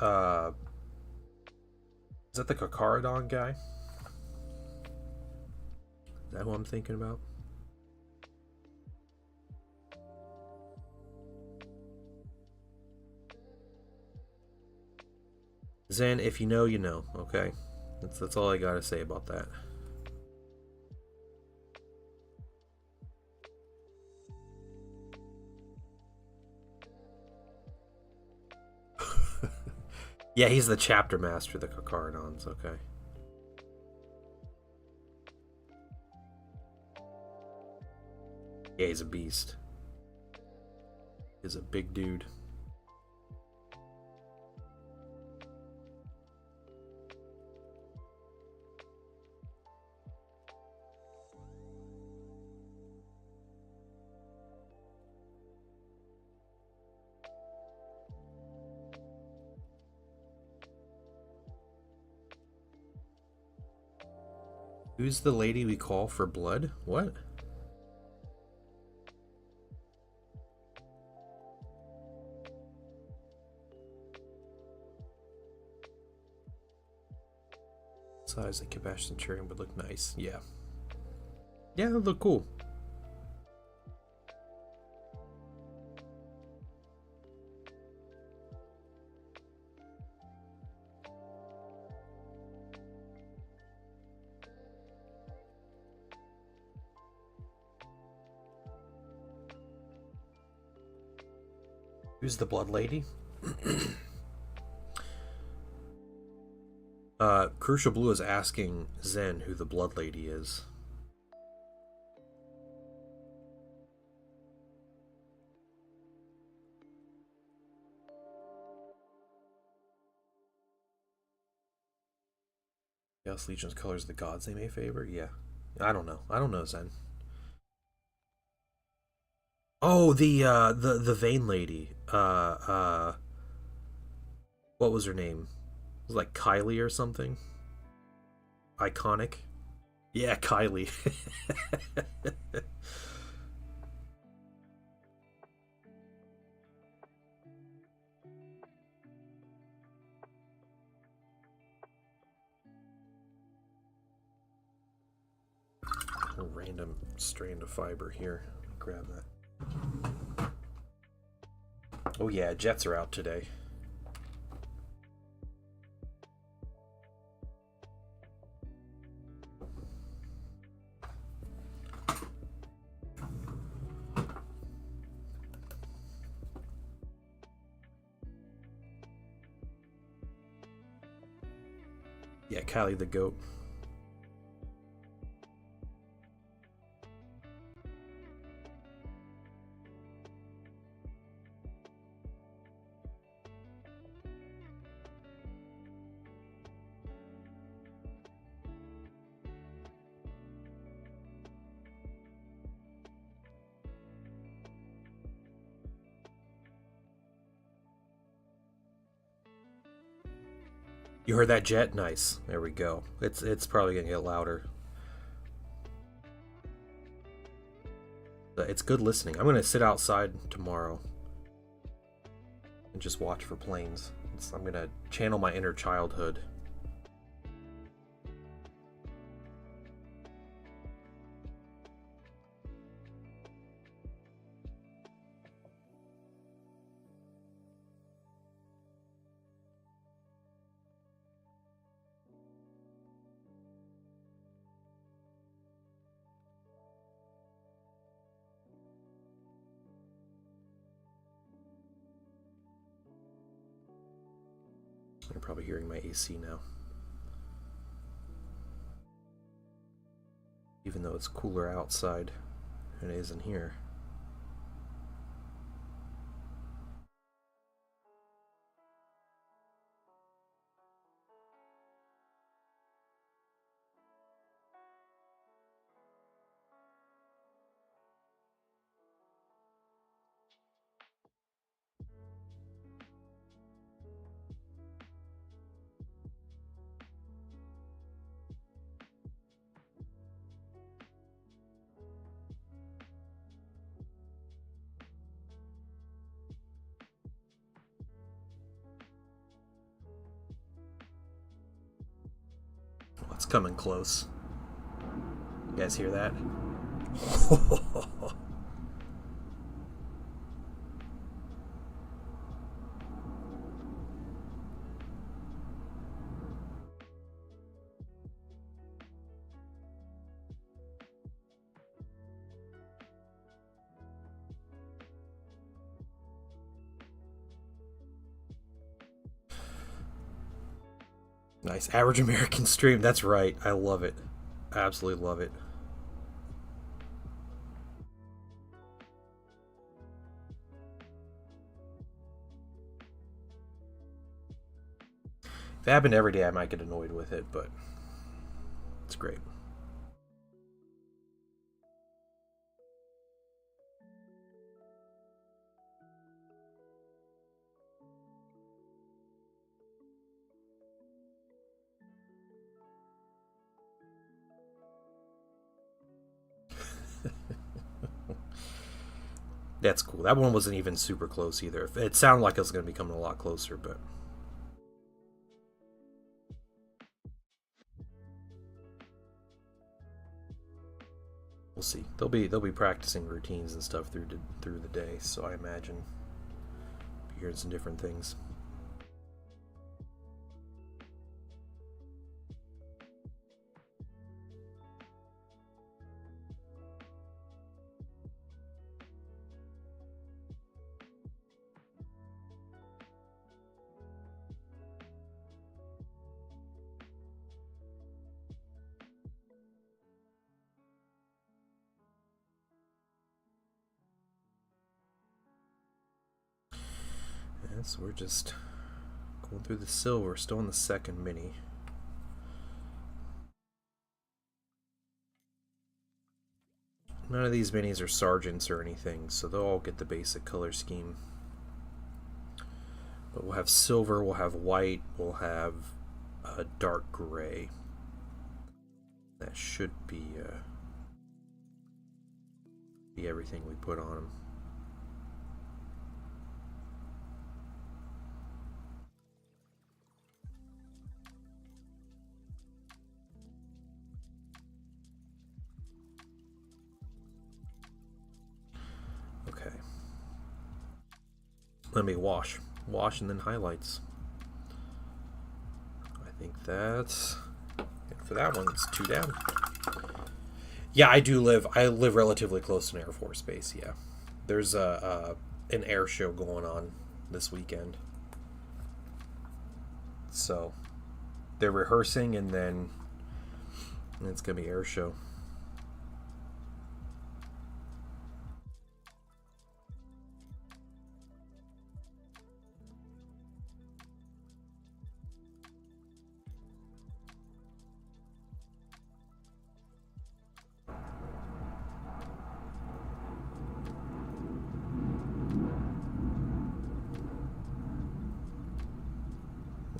that the Kakaradon guy? Is that who I'm thinking about? Zen, if you know, you know, okay? That's all I gotta say about that. Yeah, he's the chapter master of the Kakaradons, okay. Yeah, he's a beast. He's a big dude. Who's the lady we call for blood? What? Size like Kitbash Centurion would look nice. Yeah. Yeah, it would look cool. Who's the blood lady? Crucial Blue is asking Zen who the blood lady is. Chaos Legion's colors the gods they may favor? Yeah. I don't know. I don't know, Zen. Oh, the Vein lady. What was her name? It was like Kylie or something. Iconic. Yeah, Kylie. Random strand of fiber here. Grab that. Oh yeah, jets are out today. Yeah, Callie the goat. You heard that jet? Nice. There we go. It's probably gonna get louder. But it's good listening. I'm gonna sit outside tomorrow and just watch for planes. I'm gonna channel my inner childhood. You're probably hearing my AC now. Even though it's cooler outside than it is in here. It's coming close. You guys hear that? Nice. Average American stream. That's right. I love it. I absolutely love it. If it happened every day, I might get annoyed with it, but it's great. That's cool. That one wasn't even super close either. It sounded like it was going to be coming a lot closer, but we'll see. They'll be practicing routines and stuff through the day, so I imagine be hearing some different things. So we're just going through the silver, still in the second mini. None of these minis are sergeants or anything, so they'll all get the basic color scheme. But we'll have silver, we'll have white, we'll have a dark gray. That should be everything we put on them. Let me wash and then highlights. I think that's it for that one. It's 2 down. Yeah, I live relatively close to an Air Force base. Yeah, there's an air show going on this weekend, so they're rehearsing, and then it's gonna be air show.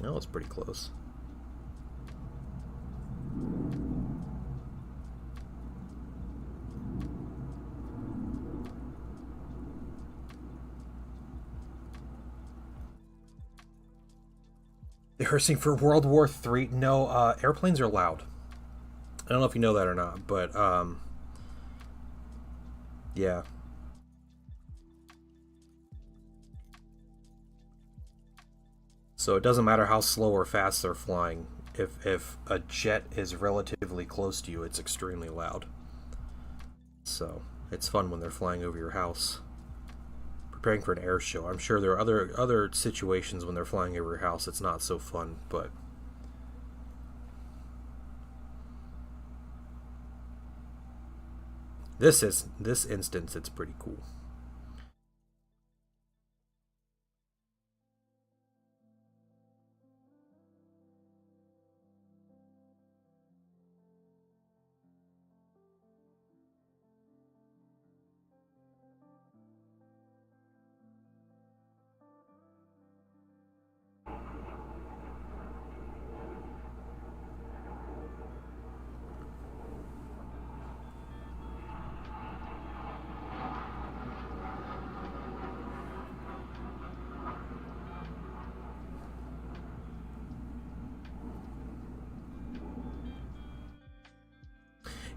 No, it's pretty close. Rehearsing for World War III? No, airplanes are loud. I don't know if you know that or not, but yeah. So it doesn't matter how slow or fast they're flying. If a jet is relatively close to you, it's extremely loud. So it's fun when they're flying over your house. Preparing for an air show. I'm sure there are other situations when they're flying over your house it's not so fun, but this instance it's pretty cool.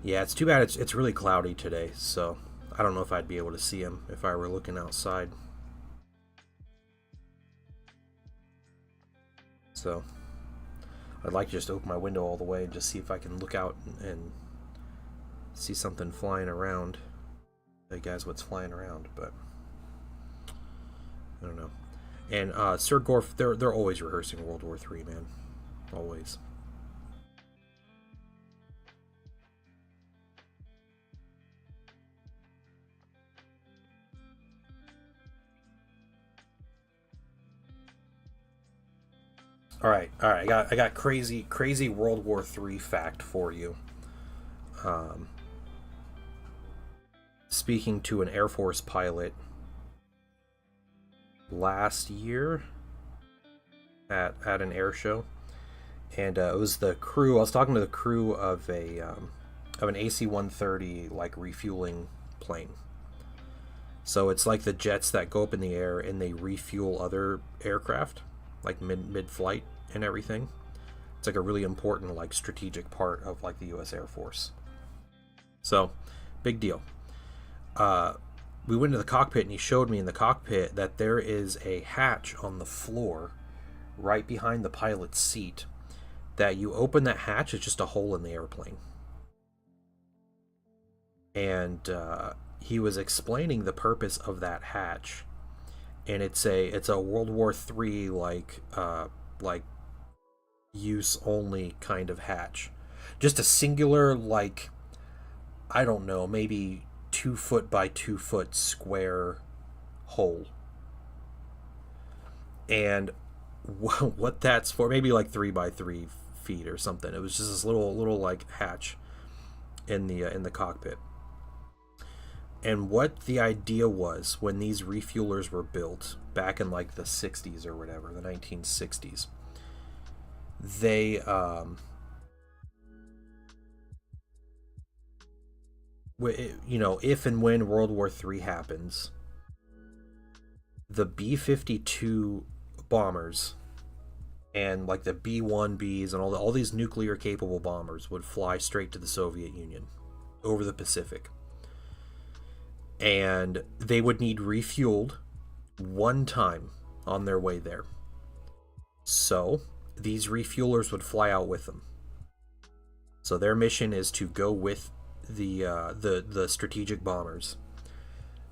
Yeah, it's too bad it's really cloudy today, so I don't know if I'd be able to see him if I were looking outside. So I'd like to just open my window all the way and just see if I can look out and see something flying around. Hey guys, what's flying around? But I don't know. And Sir Gorf, they're always rehearsing World War III, man, always. All right. I got crazy World War III fact for you. Um, Speaking to an Air Force pilot last year at an air show, and it was the crew. I was talking to the crew of an AC-130 like refueling plane. So it's like the jets that go up in the air and they refuel other aircraft, like mid flight and everything. It's like a really important like strategic part of like the U.S. Air Force. So, big deal. We went to the cockpit and he showed me in the cockpit that there is a hatch on the floor right behind the pilot's seat. That you open that hatch, it's just a hole in the airplane. And he was explaining the purpose of that hatch, and it's a World War III like use only kind of hatch, just a singular like I don't know, maybe 2 foot by 2 foot square hole, and what that's for, maybe like 3 by 3 feet or something. It was just this little like hatch in the cockpit. And what the idea was when these refuelers were built back in like the 60s or whatever, the 1960s, they if and when World War III happens, the B-52 bombers and like the B-1Bs and all these nuclear capable bombers would fly straight to the Soviet Union over the Pacific. And they would need refueled one time on their way there. So these refuelers would fly out with them. So their mission is to go with the strategic bombers,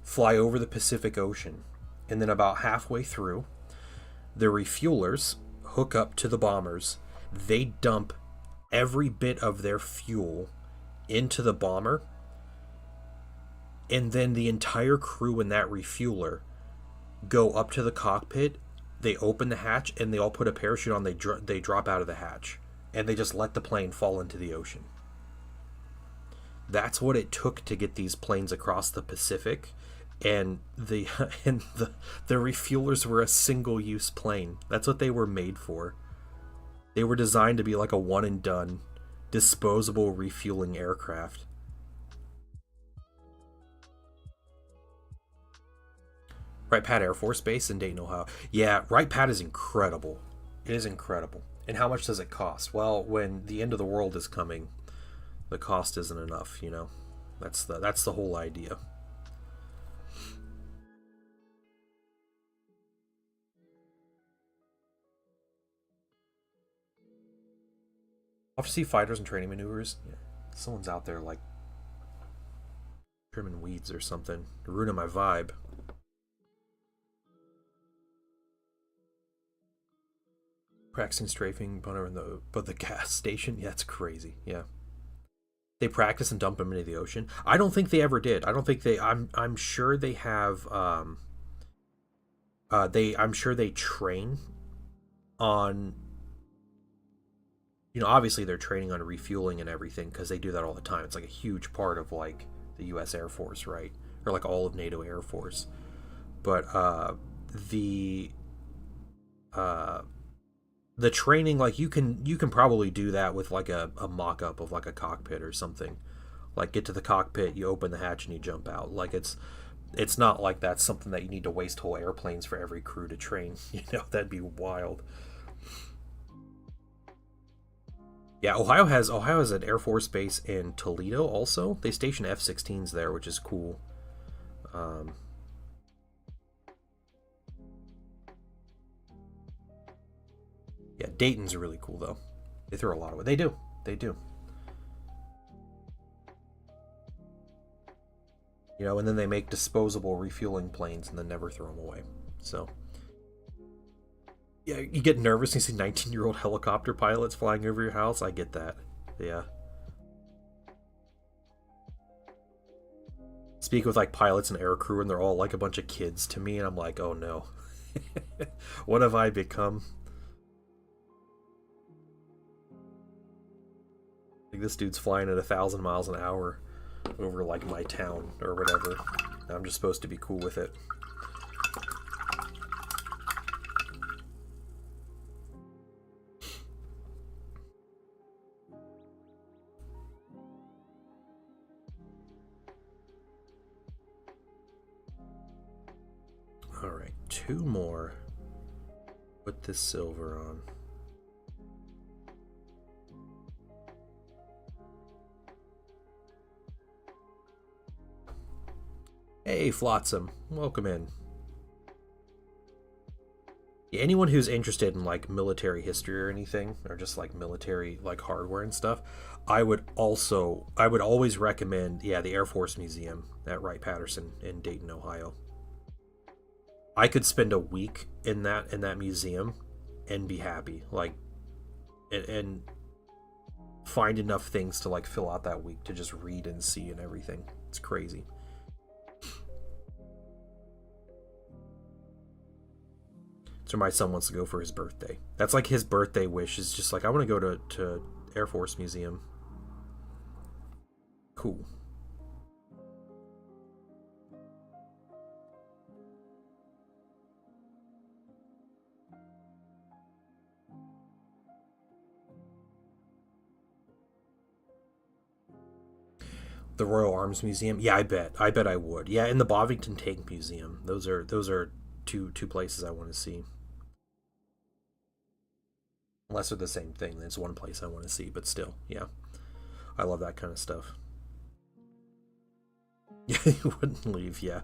fly over the Pacific Ocean, and then about halfway through, the refuelers hook up to the bombers. They dump every bit of their fuel into the bomber, and then the entire crew in that refueler go up to the cockpit. They open the hatch and they all put a parachute on. They drop out of the hatch and they just let the plane fall into the ocean. That's what it took to get these planes across the Pacific, and the refuelers were a single-use plane. That's what they were made for. They were designed to be like a one and done, disposable refueling aircraft. Wright Pat Air Force Base in Dayton, Ohio. Yeah, Wright Pat is incredible. It is incredible. And how much does it cost? Well, when the end of the world is coming, the cost isn't enough, you know. That's the whole idea. I'll have to see fighters and training maneuvers. Yeah. Someone's out there like trimming weeds or something, ruining my vibe. Practicing strafing boner in the gas station. Yeah, it's crazy. Yeah, they practice and dump them into the ocean. I don't think they ever did. I don't think they. I'm sure they have. I'm sure they train on. You know, obviously they're training on refueling and everything because they do that all the time. It's like a huge part of like the U.S. Air Force, right? Or like all of NATO Air Force. But the training, like you can probably do that with like a mock-up of like a cockpit or something. Like get to the cockpit, you open the hatch and you jump out. Like it's not like that's something that you need to waste whole airplanes for every crew to train. You know, that'd be wild. Yeah, Ohio has an Air Force base in Toledo also. They station F-16s there, which is cool. Yeah, Dayton's really cool though. They throw a lot away. They do. You know, and then they make disposable refueling planes and then never throw them away. So, yeah, you get nervous when you see 19-year-old helicopter pilots flying over your house. I get that. Yeah. Speak with like pilots and air crew, and they're all like a bunch of kids to me, and I'm like, oh no, what have I become? Like this dude's flying at 1,000 miles an hour over like my town or whatever. I'm just supposed to be cool with it. All right, 2 more. Put this silver on. Hey, Flotsam, welcome in. Yeah, anyone who's interested in like military history or anything, or just like military like hardware and stuff, I would always recommend, yeah, the Air Force Museum at Wright-Patterson in Dayton, Ohio. I could spend a week in that museum and be happy, like, and find enough things to like fill out that week to just read and see and everything. It's crazy. So my son wants to go for his birthday. That's like his birthday wish is just like, I want to go to Air Force Museum. Cool. The Royal Arms Museum. Yeah, I bet I would. Yeah, and the Bovington Tank Museum. Those are two places I want to see. Unless they're the same thing, then it's one place I want to see, but still, yeah. I love that kind of stuff. Yeah, you wouldn't leave, yeah.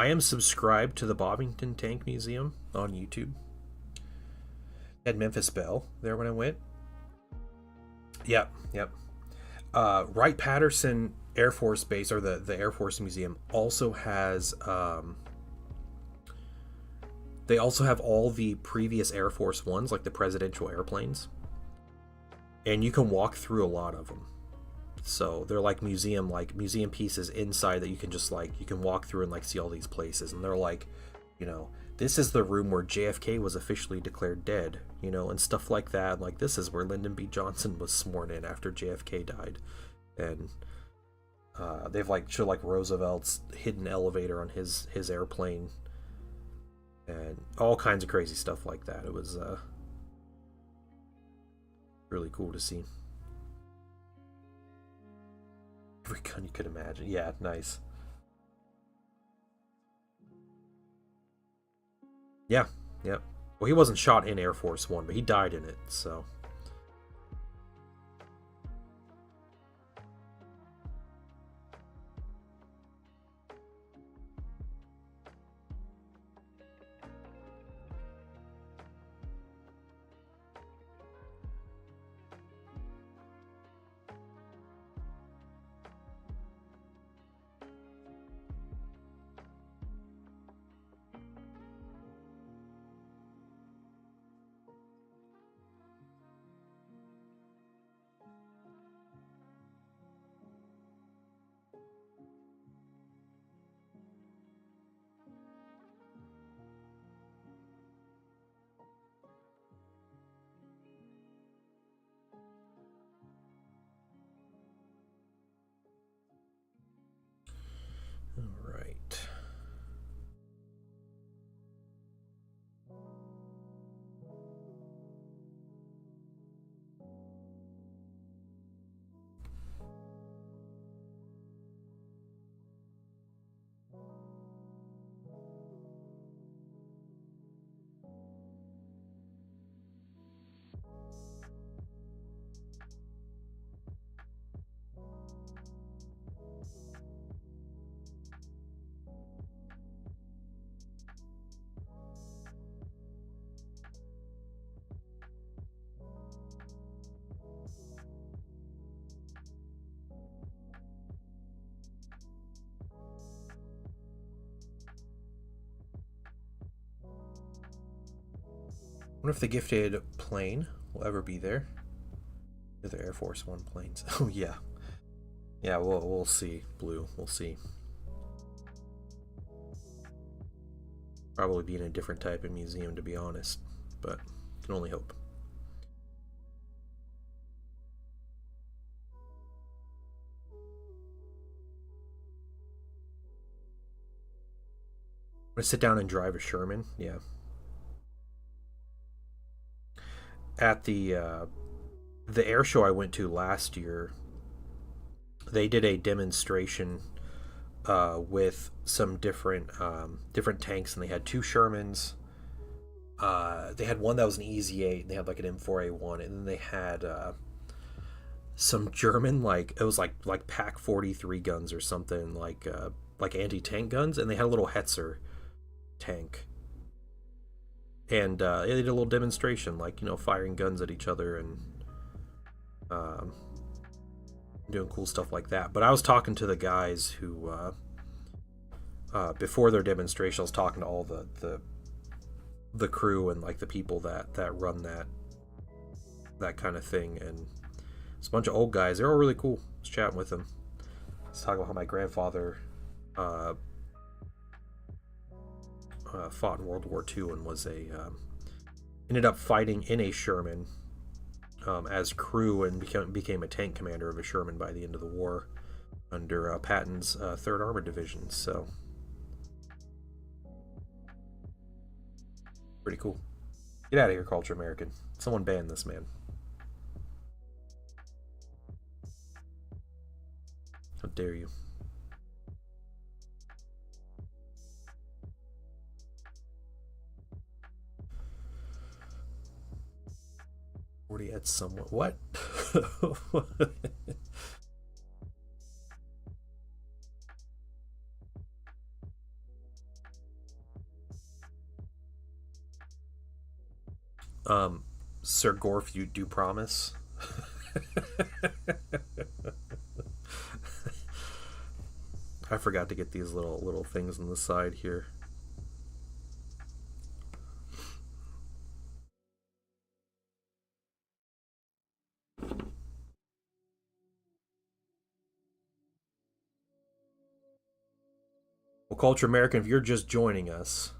I am subscribed to the Bovington Tank Museum on YouTube. At Memphis Belle there when I went. Yep, yep. Wright-Patterson Air Force Base, or the Air Force Museum, also has they also have all the previous Air Force Ones, like the presidential airplanes, and you can walk through a lot of them. So they're like museum pieces inside that you can just you can walk through and see all these places, and they're this is the room where JFK was officially declared dead, and stuff like that. Like, this is where Lyndon B. Johnson was sworn in after JFK died, and they've show Roosevelt's hidden elevator on his airplane, and all kinds of crazy stuff like that. It was really cool to see. Every gun you could imagine. Yeah, nice. Yeah, yep. Well, he wasn't shot in Air Force One, but he died in it, so. All right. I wonder if the gifted plane will ever be there. The Air Force One planes. Oh yeah, yeah. We'll see. Blue. We'll see. Probably be in a different type of museum, to be honest, but can only hope. I'm gonna sit down and drive a Sherman. Yeah. At the air show I went to last year, they did a demonstration with some different tanks, and they had two Shermans. They had one that was an EZ-8, and they had an M4A1, and then they had some German, it was like Pak 43 guns or something, like anti-tank guns, and they had a little Hetzer tank. And they did a little demonstration, firing guns at each other and doing cool stuff like that. But I was talking to the guys who, before their demonstration, I was talking to all the crew and the people that run that kind of thing. And it's a bunch of old guys. They're all really cool. I was chatting with them. I was talking about how my grandfather fought in World War II and was ended up fighting in a Sherman as crew, and became a tank commander of a Sherman by the end of the war under Patton's 3rd Armored Division. So pretty cool. Get out of here, Culture American. Someone ban this man. How dare you? Already had somewhat. What? Sir Gorf, you do promise? I forgot to get these little things on the side here. Well, Culture American, if you're just joining us,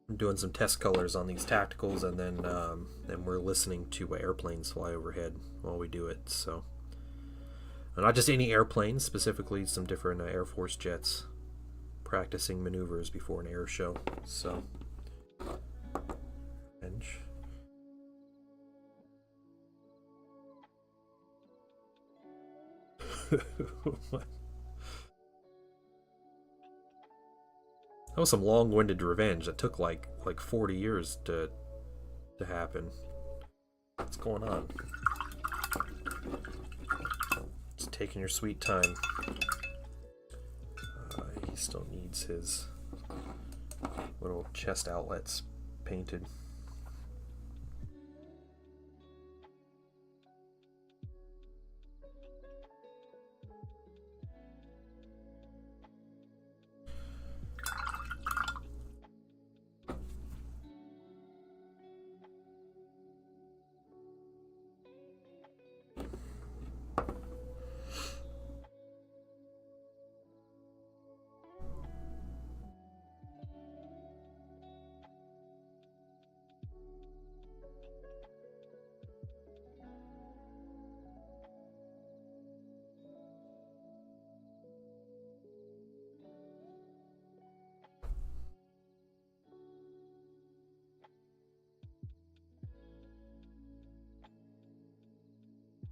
I'm doing some test colors on these tacticals, and then we're listening to airplanes fly overhead while we do it. So, and not just any airplanes, specifically some different Air Force jets practicing maneuvers before an air show. So, bench. That was some long-winded revenge that took like 40 years to happen. What's going on? Just taking your sweet time. He still needs his little chest outlets painted.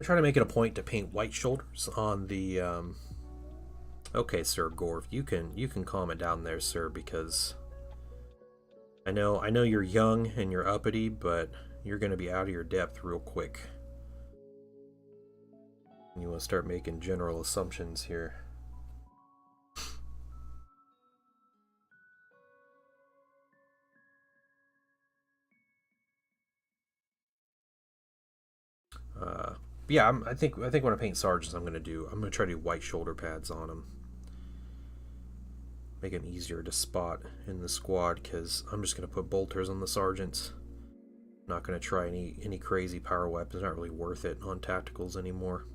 I try to make it a point to paint white shoulders on the. Okay, Sir Gorv, you can calm it down there, sir, because I know you're young and you're uppity, but you're gonna be out of your depth real quick. And you want to start making general assumptions here. Yeah, I think when I paint sergeants, I'm gonna try to do white shoulder pads on them, make them easier to spot in the squad. Because I'm just gonna put bolters on the sergeants. I'm not gonna try any crazy power weapons. Not really worth it on tacticals anymore.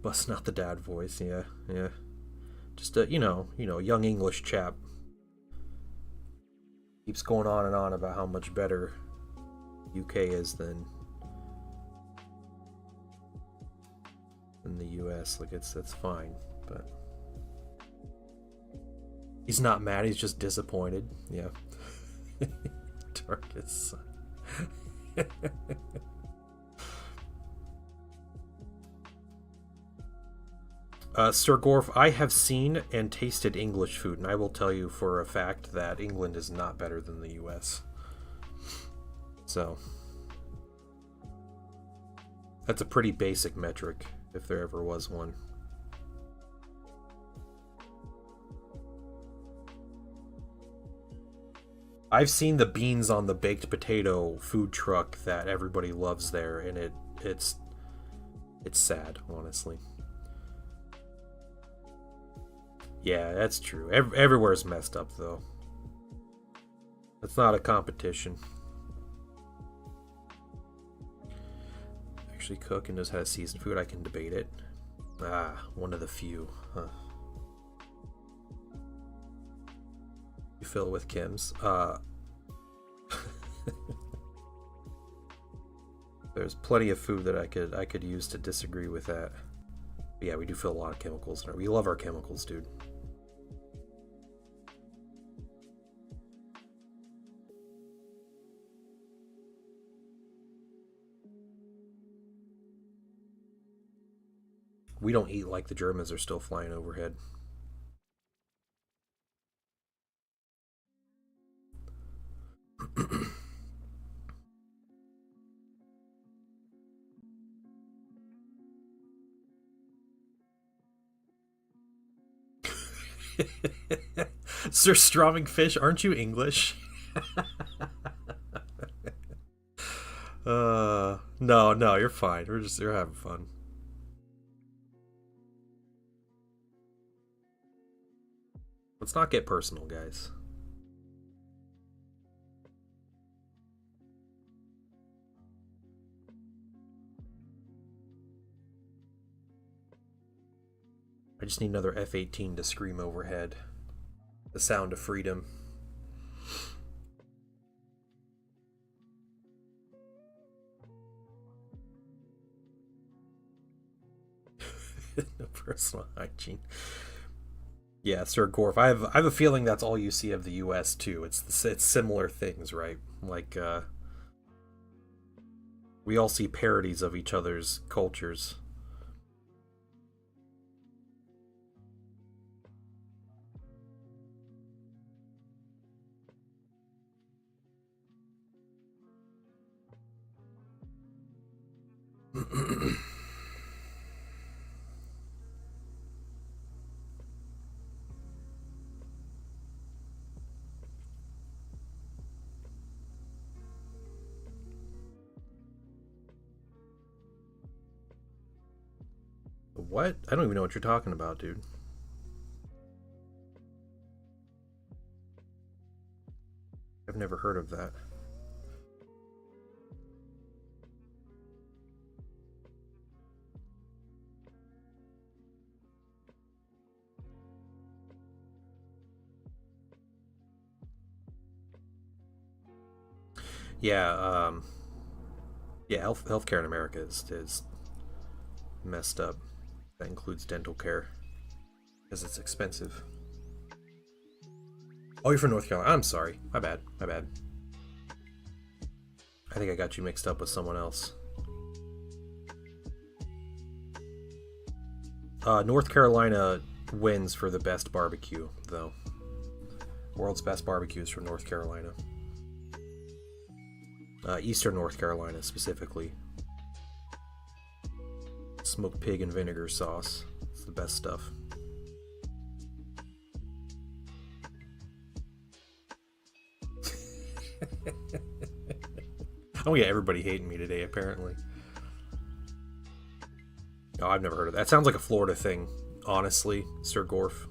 Busting out the dad voice, yeah. Just a young English chap. Keeps going on and on about how much better UK is than the US. Like it's fine, but he's not mad. He's just disappointed. Yeah. Darkest. Sir Gorf, I have seen and tasted English food, and I will tell you for a fact that England is not better than the US. So, that's a pretty basic metric, if there ever was one. I've seen the beans on the baked potato food truck that everybody loves there, and it's sad, honestly. Yeah, that's true. Everywhere's messed up, though. It's not a competition. Actually, cook and knows how to season food. I can debate it. One of the few. Huh. You fill it with Kim's. There's plenty of food that I could use to disagree with that. But yeah, we do fill a lot of chemicals in our. We love our chemicals, dude. We don't eat like the Germans are still flying overhead. Sir Stroming Fish, aren't you English? No, you're fine. You're having fun. Let's not get personal, guys. I just need another F-18 to scream overhead. The sound of freedom. No personal hygiene. Yeah, Sir Gorf. I have a feeling that's all you see of the U.S. too. It's similar things, right? Like we all see parodies of each other's cultures. What? I don't even know what you're talking about, dude. I've never heard of that. Yeah, yeah, healthcare in America is messed up. That includes dental care because it's expensive. Oh, you're from North Carolina. I'm sorry. My bad. My bad. I think I got you mixed up with someone else. North Carolina wins for the best barbecue, though. World's best barbecue is from North Carolina. Eastern North Carolina, specifically. Smoked pig and vinegar sauce. It's the best stuff. Oh yeah, everybody hating me today, apparently. Oh, I've never heard of that. That sounds like a Florida thing, honestly, Sir Gorf.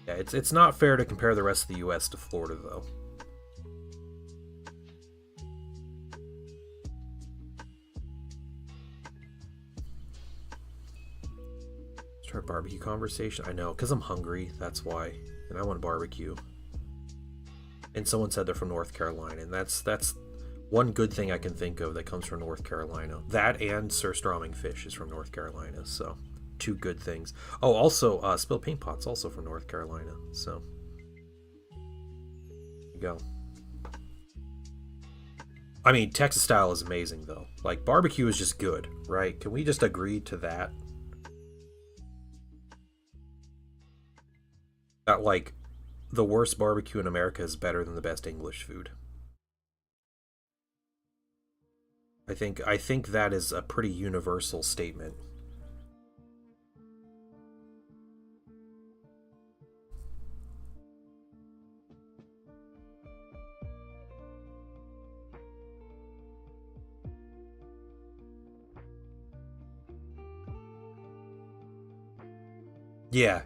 Yeah, it's not fair to compare the rest of the U.S. to Florida, though. Start barbecue conversation. I know, because I'm hungry. That's why, and I want barbecue. And someone said they're from North Carolina, and that's one good thing I can think of that comes from North Carolina. That and Sir Stroming Fish is from North Carolina, so. Two good things. Oh, also, Spill Paint Pot's also from North Carolina, so there you go. I mean, Texas style is amazing, though. Like, barbecue is just good, right? Can we just agree to that? That, like, the worst barbecue in America is better than the best English food. I think that is a pretty universal statement.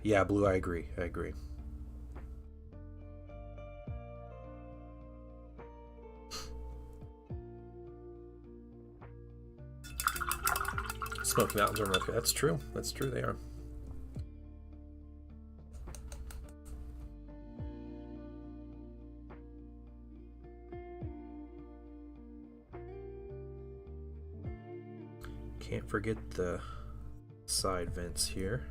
Yeah, Blue, I agree. Smoky Mountains are North Carolina. That's true, they are. Can't forget the side vents here.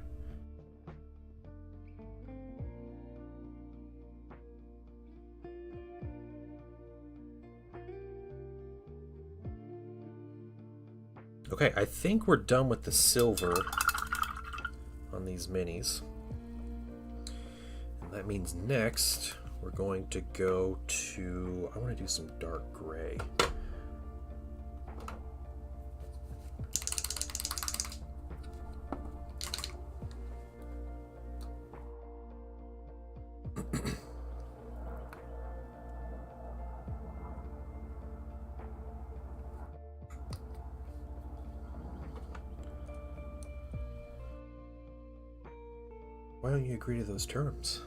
Okay, I think we're done with the silver on these minis. And that means next we're going to go to, I want to do some dark gray. Why don't you agree to those terms?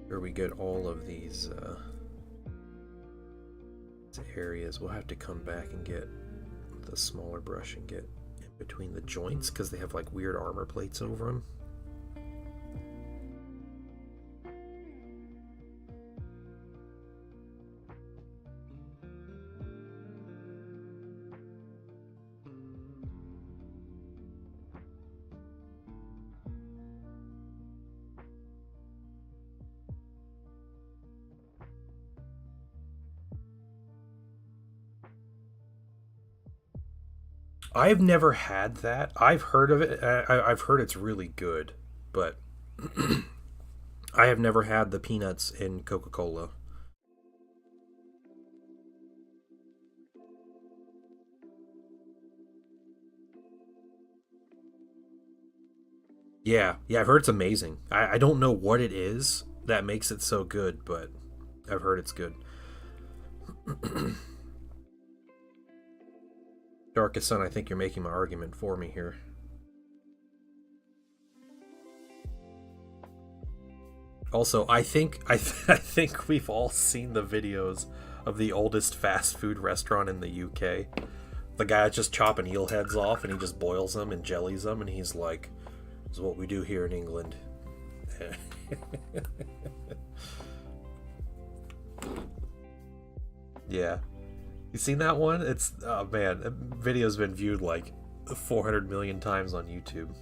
Where we get all of these areas, we'll have to come back and get the smaller brush and get in between the joints because they have like weird armor plates over them. I've never had that. I've heard of it. I've heard it's really good, but I have never had the peanuts in Coca-Cola. Yeah, yeah, I've heard it's amazing. I don't know what it is that makes it so good, but I've heard it's good. Darkest Sun, I think you're making my argument for me here. Also, I think I think we've all seen the videos of the oldest fast food restaurant in the UK. The guy's just chopping eel heads off and he just boils them and jellies them and he's like, "This is what we do here in England." Yeah. You seen that one? It's, oh man, that video's been viewed like 400 million times on YouTube.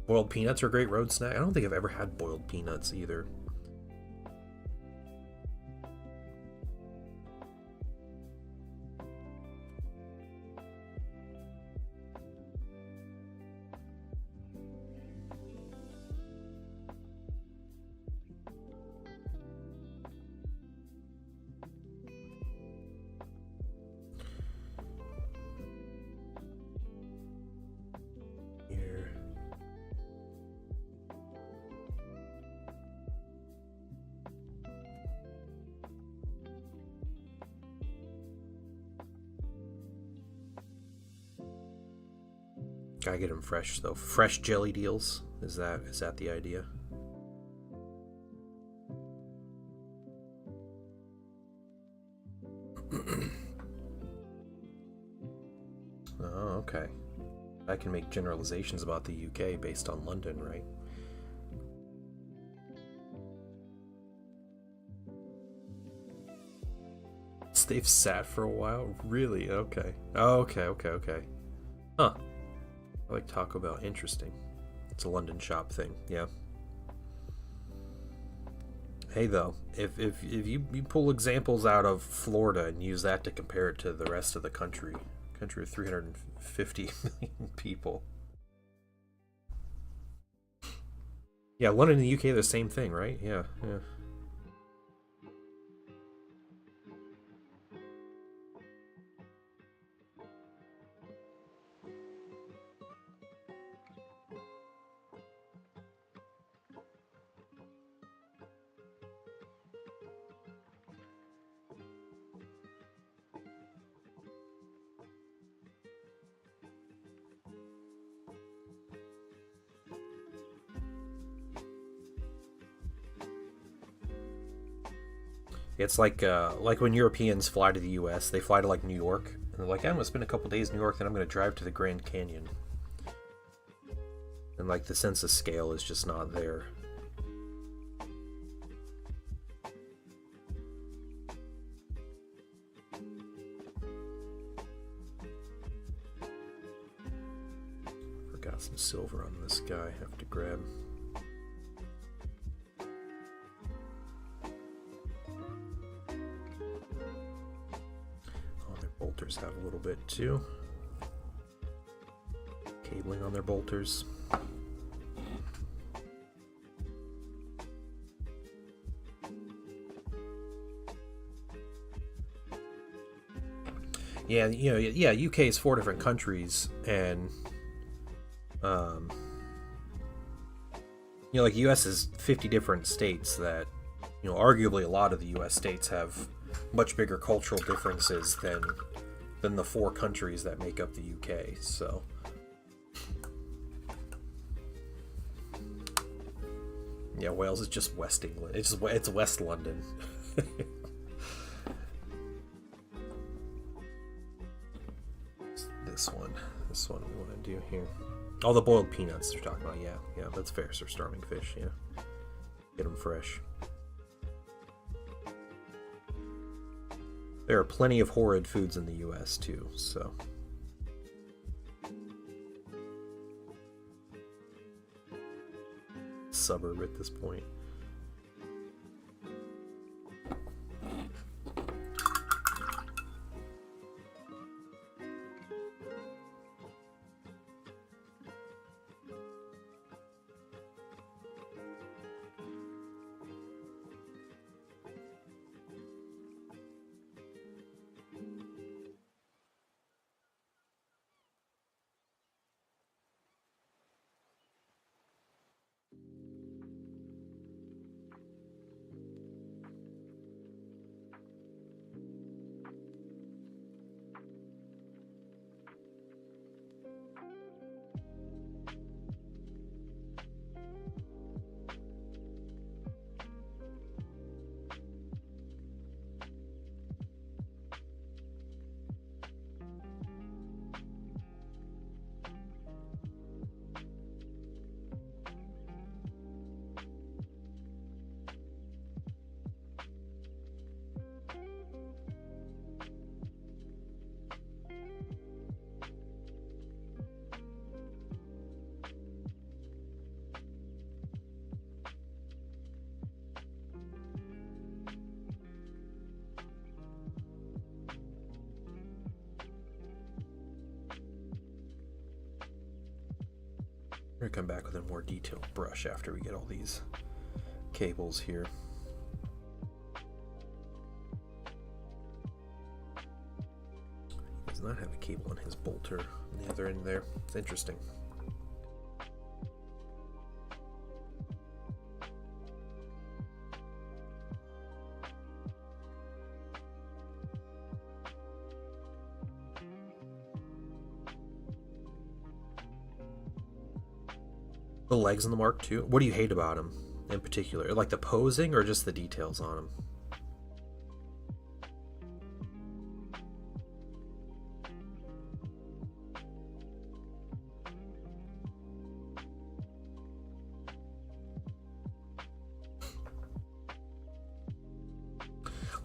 Boiled peanuts are a great road snack. I don't think I've ever had boiled peanuts either. Here. Gotta get them fresh though. Fresh jelly deals. Is that the idea? Oh, okay. I can make generalizations about the UK based on London, right? They've sat for a while? Really? Okay. Oh, okay. Huh. I like Taco Bell. Interesting. It's a London shop thing, yeah. Hey though, if you pull examples out of Florida and use that to compare it to the rest of the country of 350 million people. Yeah, London and the UK are the same thing, right? Yeah. It's like when Europeans fly to the U.S., they fly to like New York, and they're like, I'm gonna spend a couple days in New York, then I'm gonna drive to the Grand Canyon, and like the sense of scale is just not there. Got some silver on this guy. Have to grab. Oh, their bolters have a little bit too. Cabling on their bolters. Yeah, you know, yeah, UK is 4 different countries, and you know, like US is 50 different states that, you know, arguably a lot of the US states have much bigger cultural differences than the 4 countries that make up the UK. So yeah, Wales is just West England. It's West London. This one we want to do here. All the boiled peanuts they're talking about. Yeah, that's fair. So starving fish. Yeah, get them fresh. There are plenty of horrid foods in the U.S. too. So. Suburb at this point. We're gonna come back with a more detailed brush after we get all these cables here. He does not have a cable on his bolter on the other end there. It's interesting. The legs on the Mark II. What do you hate about him in particular? Like the posing or just the details on him?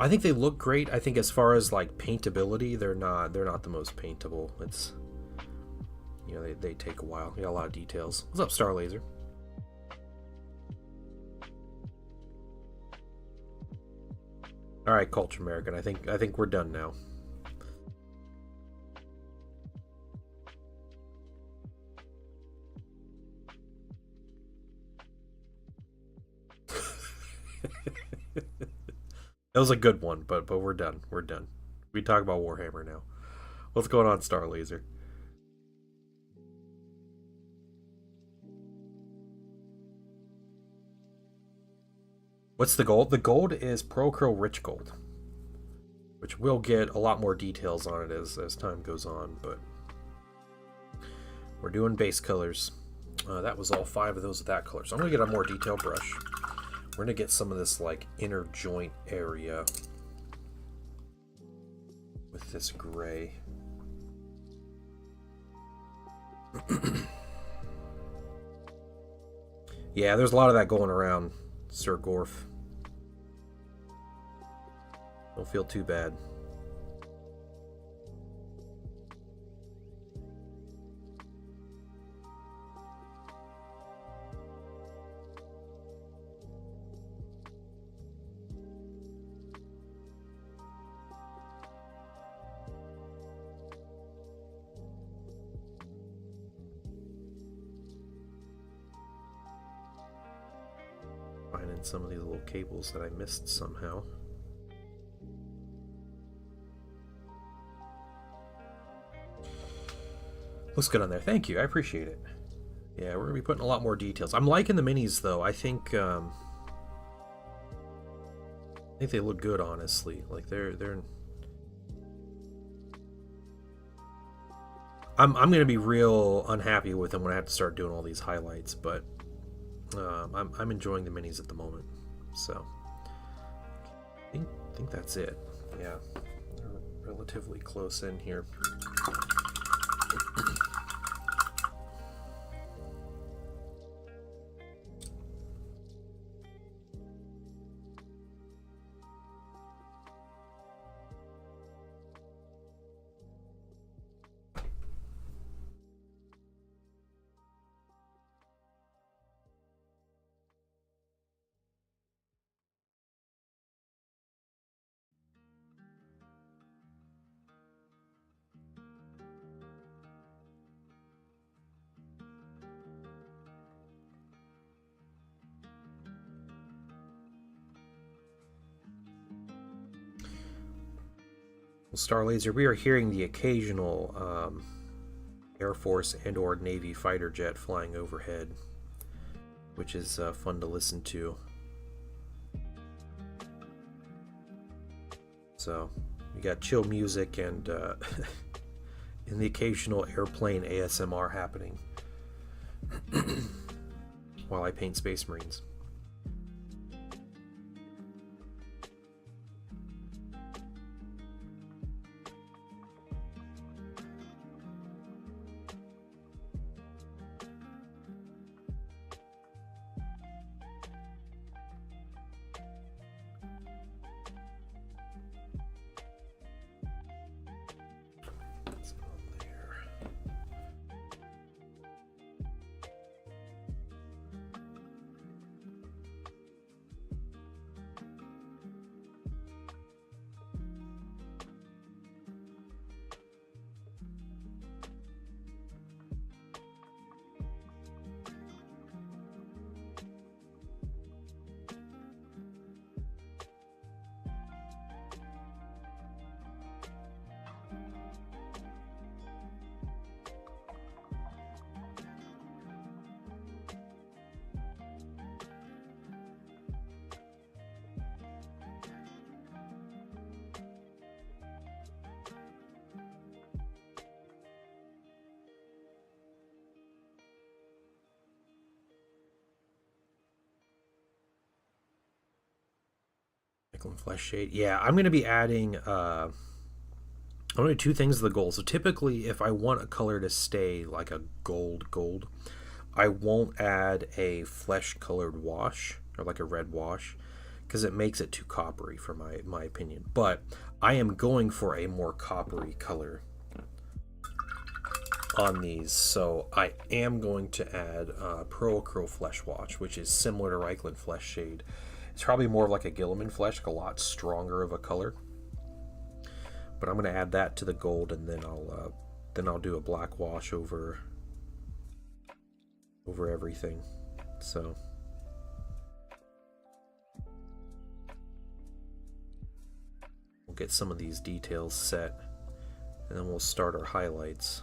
I think they look great. I think as far as like paintability, they're not the most paintable. It's, you know, they take a while. They got a lot of details. What's up, Star Laser? All right, Culture American. I think we're done now. That was a good one, but we're done. We're done. We talk about Warhammer now. What's going on, Star Laser? What's the gold? The gold is Procro Rich Gold, which we'll get a lot more details on it as time goes on, but we're doing base colors. That was all 5 of those with that color. So I'm going to get a more detailed brush. We're going to get some of this like inner joint area with this gray. Yeah, there's a lot of that going around, Sir Gorf. Don't feel too bad. Finding some of these little cables that I missed somehow. Looks good on there. Thank you. I appreciate it. Yeah, we're gonna be putting a lot more details. I'm liking the minis though. I think they look good, honestly. Like they're. I'm gonna be real unhappy with them when I have to start doing all these highlights, but I'm enjoying the minis at the moment. So I think that's it. Yeah, they're relatively close in here. Star Laser, we are hearing the occasional Air Force and or Navy fighter jet flying overhead, which is fun to listen to. So we got chill music and and the occasional airplane ASMR happening while I paint Space Marines. Flesh shade. Yeah, I'm going to be adding I'm going to do two things to the gold. So typically if I want a color to stay like a gold, I won't add a flesh colored wash or like a red wash because it makes it too coppery for my opinion. But I am going for a more coppery color on these, so I am going to add Pearl Curl Flesh Wash, which is similar to Reikland Flesh Shade. It's probably more of like a Gilliman flesh, like a lot stronger of a color. But I'm going to add that to the gold, and then I'll do a black wash over everything. So we'll get some of these details set, and then we'll start our highlights.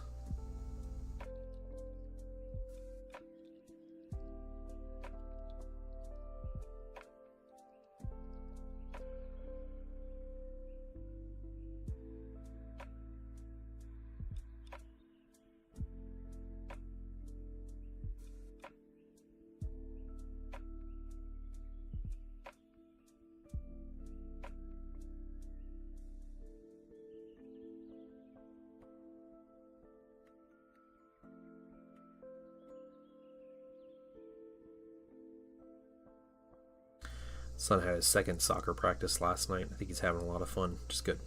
Son had his second soccer practice last night. I think he's having a lot of fun. Just good.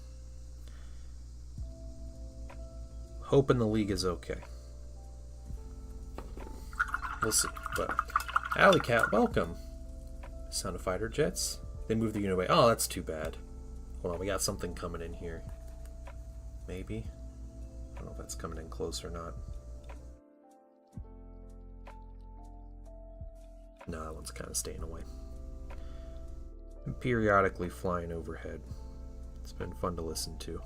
Hoping the league is okay. We'll see. But Alley Cat, welcome. Sound of fighter jets. They moved the unit away. Oh, that's too bad. Hold on, we got something coming in here. Maybe. I don't know if that's coming in close or not. No, that one's kind of staying away. and periodically flying overhead. It's been fun to listen to.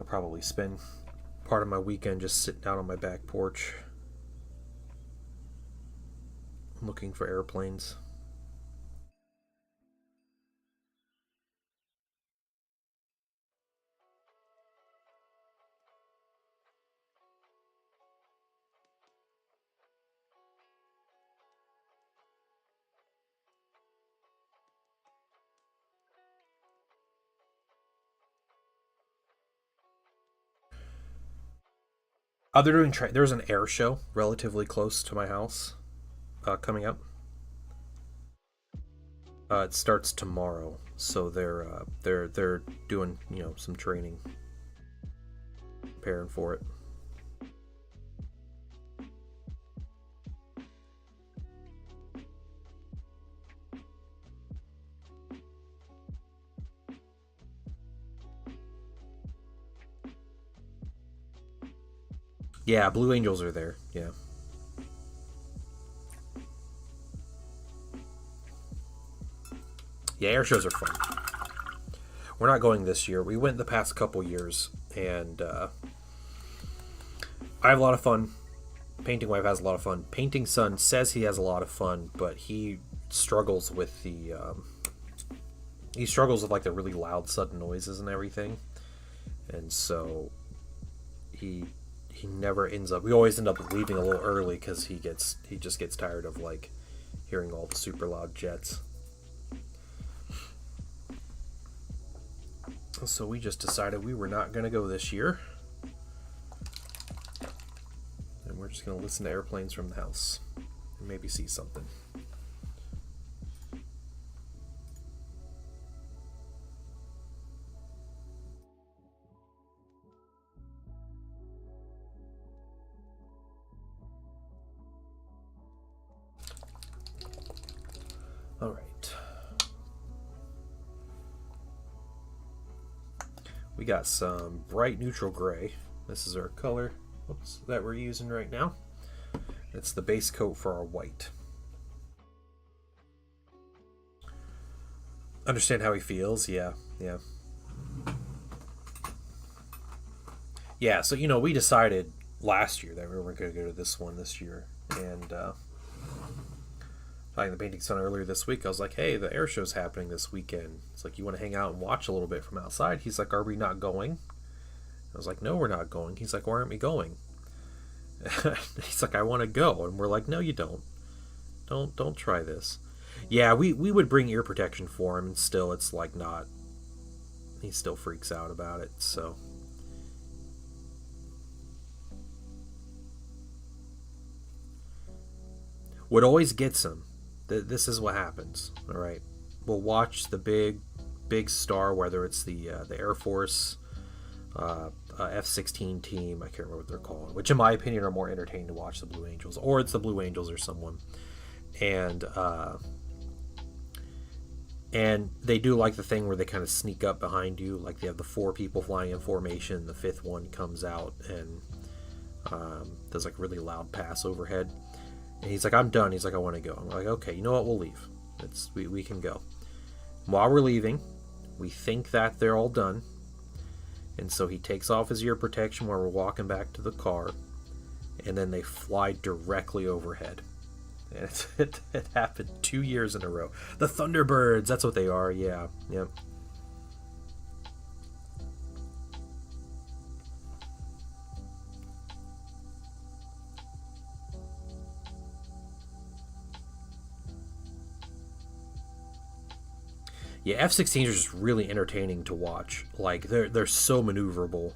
I'll probably spend part of my weekend just sitting out on my back porch looking for airplanes. They're doing there's an air show relatively close to my house coming up. It starts tomorrow, so they're doing some training, preparing for it. Yeah, Blue Angels are there. Yeah. Yeah, air shows are fun. We're not going this year. We went the past couple years, and I have a lot of fun. Painting Wife has a lot of fun. Painting Son says he has a lot of fun, but he struggles with like the really loud sudden noises and everything, and so he never ends up. We always end up leaving a little early because he just gets tired of like hearing all the super loud jets. So we just decided we were not going to go this year, and we're just going to listen to airplanes from the house and maybe see something. All right. We got some bright neutral gray. This is our color that we're using right now. It's the base coat for our white. Understand how he feels? Yeah. Yeah, so we decided last year that we were going to go to this one this year, and talking to the Painting Son earlier this week, I was like, hey, the air show's happening this weekend. It's like, you want to hang out and watch a little bit from outside? He's like, are we not going? I was like, no, we're not going. He's like, why aren't we going? He's like, I want to go. And we're like, no, you don't. Don't try this. Yeah, we would bring ear protection for him, and still it's like not. He still freaks out about it, so. What always gets him, this is what happens, all right? We'll watch the big star, whether it's the Air Force F-16 team, I can't remember what they're called, which in my opinion are more entertaining to watch, the Blue Angels, or it's the Blue Angels or someone, and they do like the thing where they kind of sneak up behind you, like they have the 4 people flying in formation, the 5th one comes out and does like really loud pass overhead. And he's like, I'm done. He's like, I want to go. I'm like, okay, you know what? We'll leave. We can go. While we're leaving, we think that they're all done. And so he takes off his ear protection while we're walking back to the car. And then they fly directly overhead. And it happened 2 years in a row. The Thunderbirds, that's what they are. Yeah. Yep. Yeah, F-16s are just really entertaining to watch. Like, they're so maneuverable.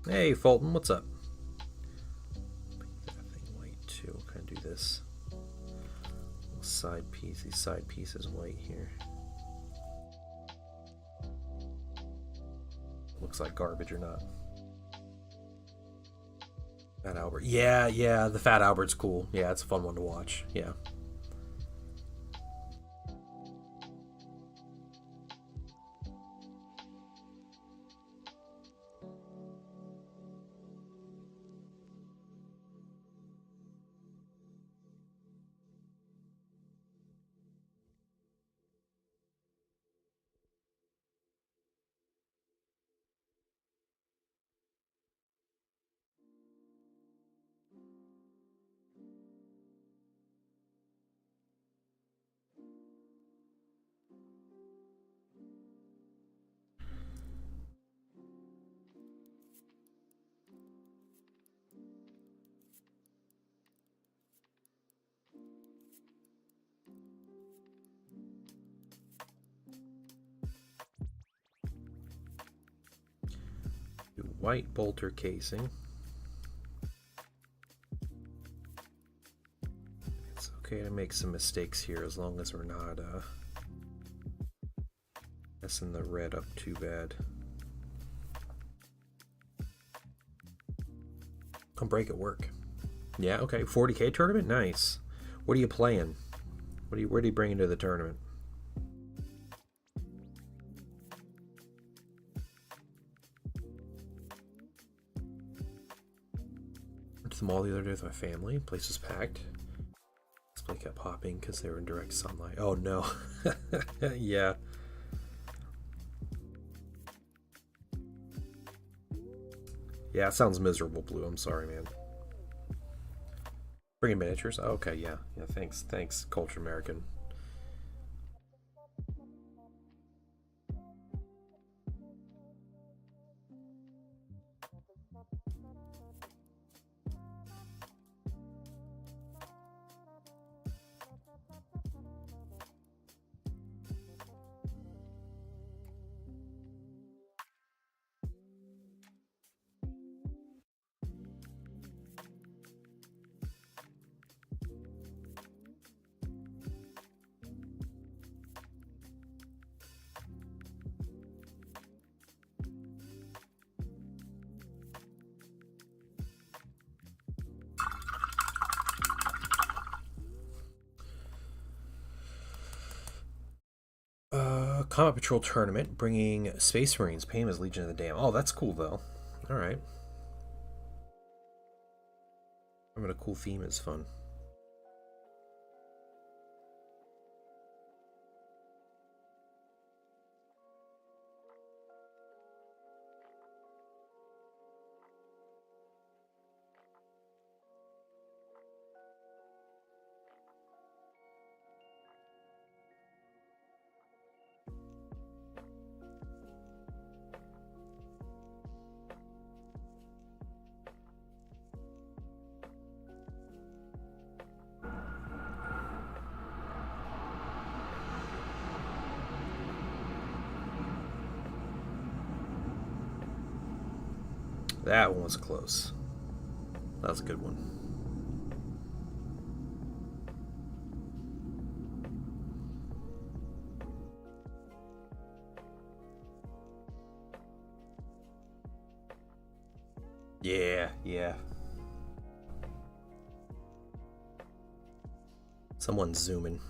Hey, Fulton, what's up? Make that thing white too. Can I do this? Side piece. These side pieces white here. Looks like garbage or not. Fat Albert. Yeah, the Fat Albert's cool. Yeah, it's a fun one to watch. Yeah. white bolter casing. It's okay to make some mistakes here as long as we're not messing the red up too bad. Come break at work. Yeah, okay. 40K tournament? Nice. What are you playing? Where do you bring into the tournament? Went to the mall the other day with my family. Place was packed. Display kept popping because they were in direct sunlight. Oh no. Yeah. Yeah, it sounds miserable, Blue. I'm sorry, man. Bringing miniatures? Oh, okay, yeah. Yeah, thanks, Culture American. Combat Patrol Tournament, bringing Space Marines, pay him as Legion of the Dam. Oh, that's cool, though. Alright. Having a cool theme is fun. That one was close. That was a good one. Yeah. Someone's zooming.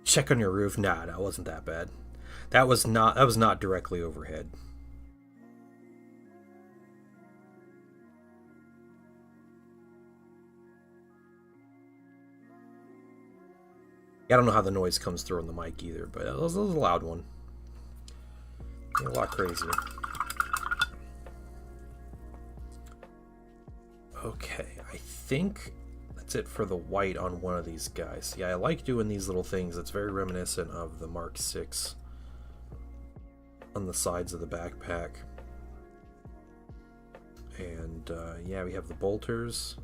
Check on your roof. Nah, that wasn't that bad. That was not directly overhead. I don't know how the noise comes through on the mic either, but it was a loud one. A lot crazier. Okay, I think that's it for the white on one of these guys. Yeah, I like doing these little things. It's very reminiscent of the Mark 6 on the sides of the backpack. And yeah, we have the bolters.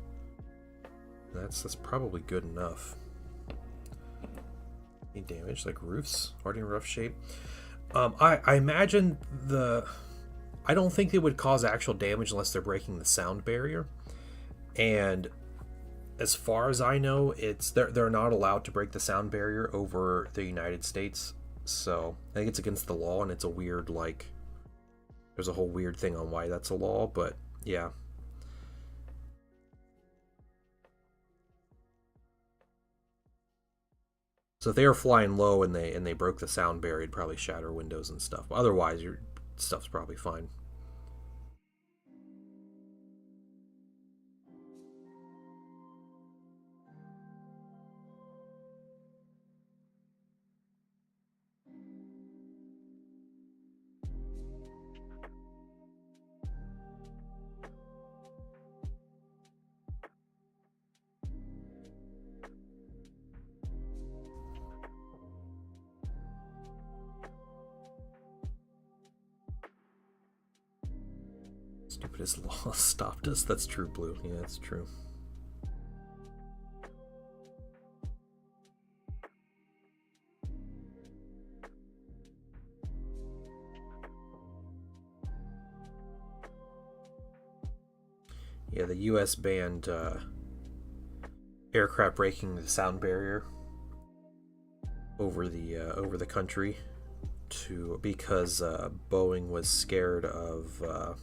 That's probably good enough. Any damage, like roofs, already in rough shape. I imagine I don't think they would cause actual damage unless they're breaking the sound barrier. And as far as I know, they're not allowed to break the sound barrier over the United States. So I think it's against the law, and it's a weird, like, there's a whole weird thing on why that's a law, but yeah. So if they were flying low and they broke the sound barrier, it'd probably shatter windows and stuff. But otherwise, your stuff's probably fine. Stupidest law stopped us. That's true, Blue. Yeah, that's true. Yeah, the U.S. banned aircraft breaking the sound barrier over the country because Boeing was scared of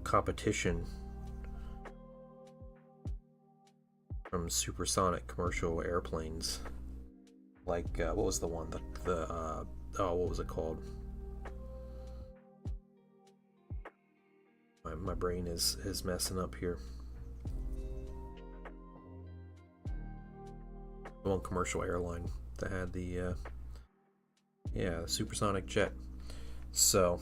competition from supersonic commercial airplanes. Like what was the one? What was it called? My brain is messing up here. The one commercial airline that had the supersonic jet. So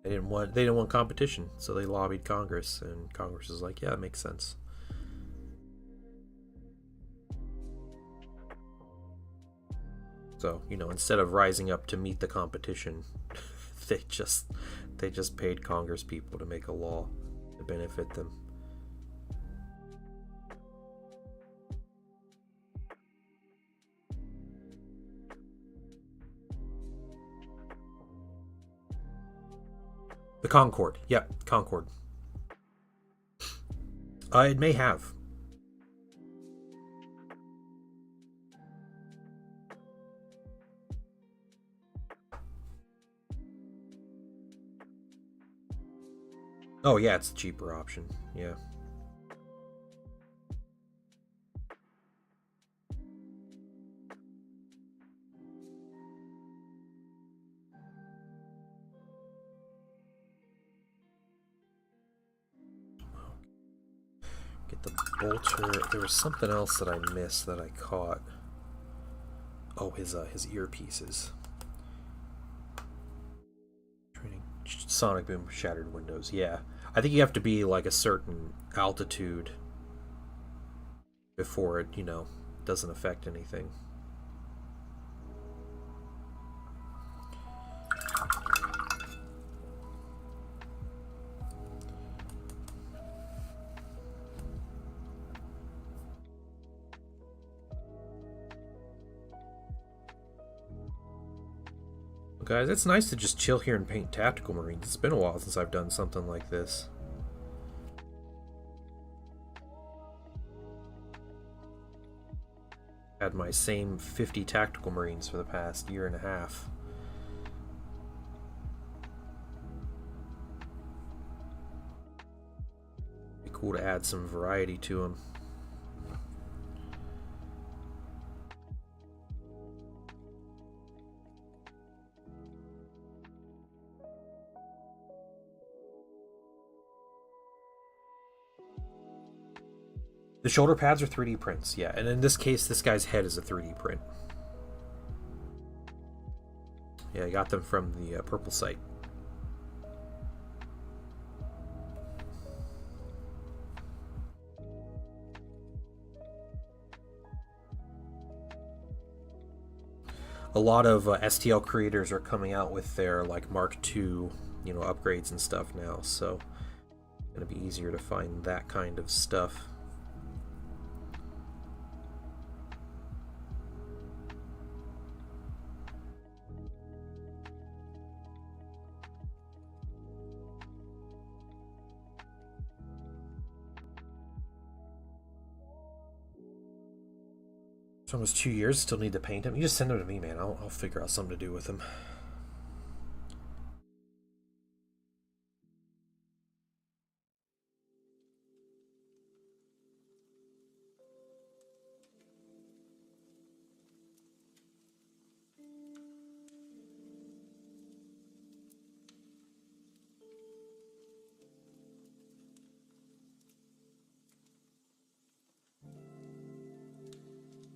they didn't want competition, so they lobbied Congress, and Congress is like, yeah, it makes sense. So, instead of rising up to meet the competition, they just paid Congress people to make a law to benefit them. The Concorde. Yep, Concorde. It may have. Oh, yeah, it's the cheaper option. Yeah. Get the bolter. There was something else that I missed that I caught. Oh, his earpieces. Training. Sonic boom, shattered windows. Yeah, I think you have to be like a certain altitude before it, doesn't affect anything. Guys, it's nice to just chill here and paint Tactical Marines. It's been a while since I've done something like this. Had my same 50 Tactical Marines for the past year and a half. Be cool to add some variety to them. The shoulder pads are 3D prints, yeah, and in this case, this guy's head is a 3D print. Yeah, I got them from the purple site. A lot of STL creators are coming out with their like Mark II, upgrades and stuff now, so it's gonna be easier to find that kind of stuff. It's almost 2 years, still need to paint him. You just send him to me, man. I'll figure out something to do with him.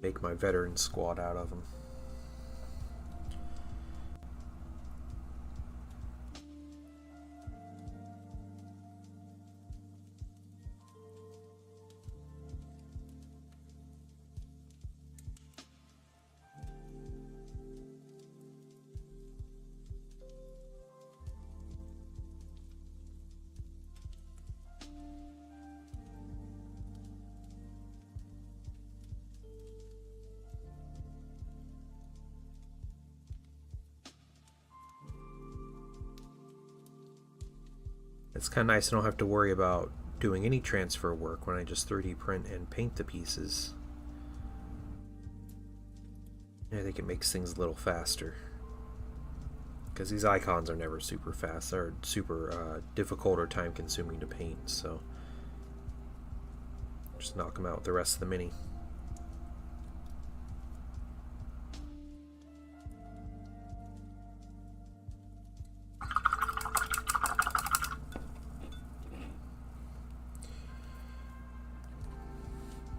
Make my veteran squad out of him. It's kind of nice I don't have to worry about doing any transfer work when I just 3D print and paint the pieces. I think it makes things a little faster. Because these icons are never super fast. They're super difficult or time consuming to paint, so just knock them out with the rest of the mini.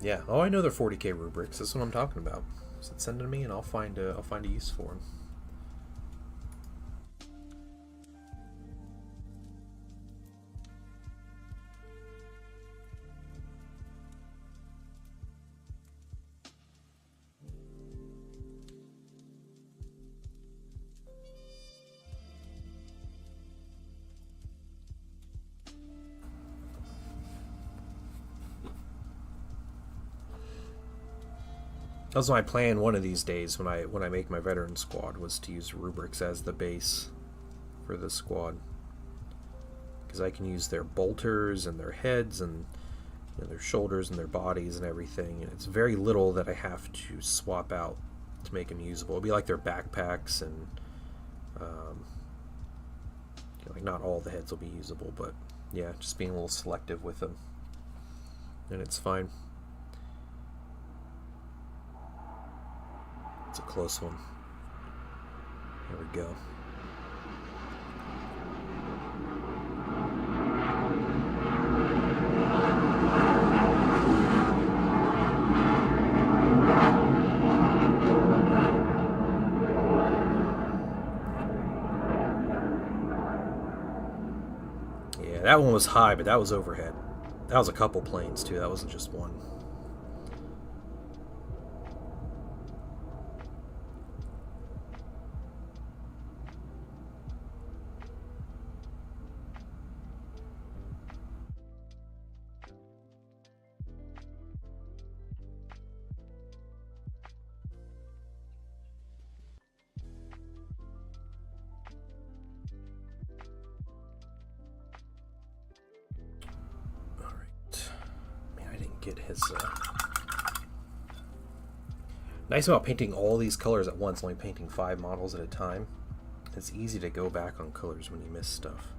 Yeah. Oh, I know they're 40K rubrics. That's what I'm talking about. So send them to me, and I'll find a use for them. That was my plan one of these days when I make my veteran squad, was to use rubrics as the base for the squad, because I can use their bolters and their heads and their shoulders and their bodies and everything, and it's very little that I have to swap out to make them usable. It'll be like their backpacks, and like not all the heads will be usable, but yeah, just being a little selective with them, and it's fine. It's a close one. There we go. Yeah, that one was high, but that was overhead. That was a couple planes too. That wasn't just one. Get his nice about painting all these colors at once, only painting 5 models at a time. It's easy to go back on colors when you miss stuff.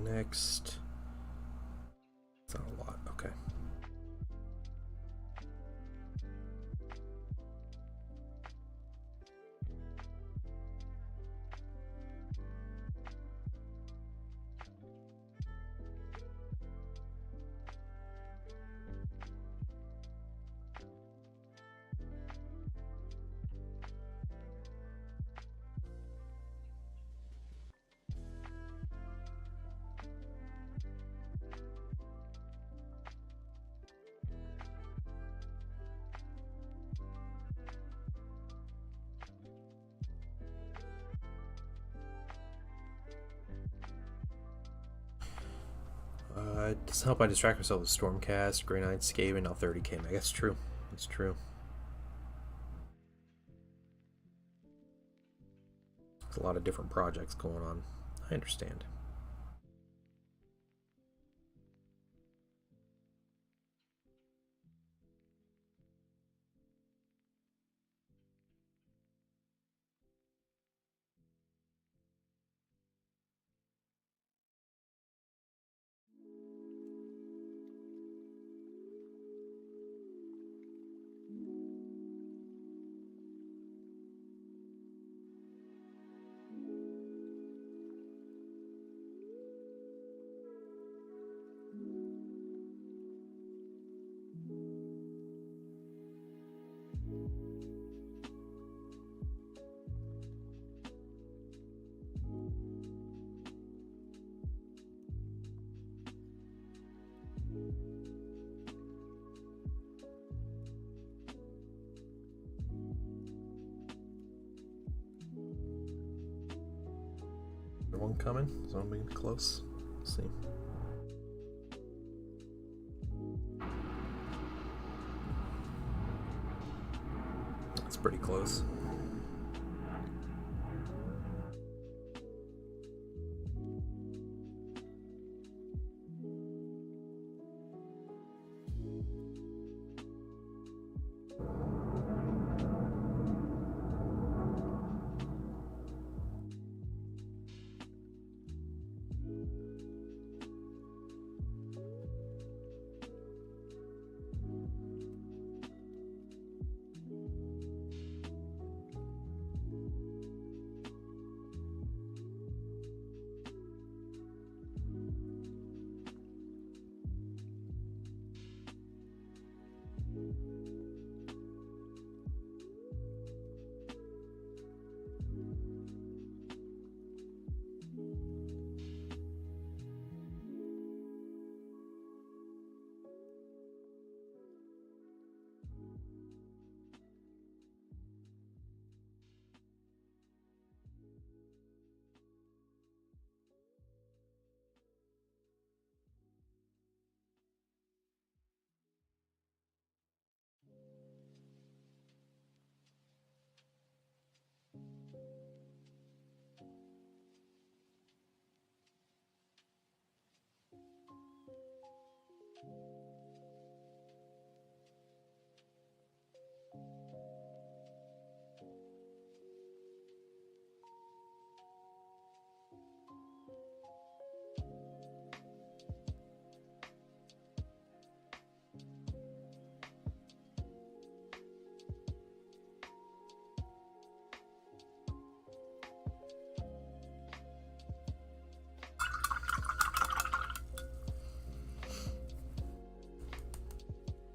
Next. It's not a lot. Okay. It doesn't help I distract myself with Stormcast, Grey Knight, Skaven, now 30k. That's true. That's true. There's a lot of different projects going on. I understand. one coming? Is one being close? Let's see. That's pretty close.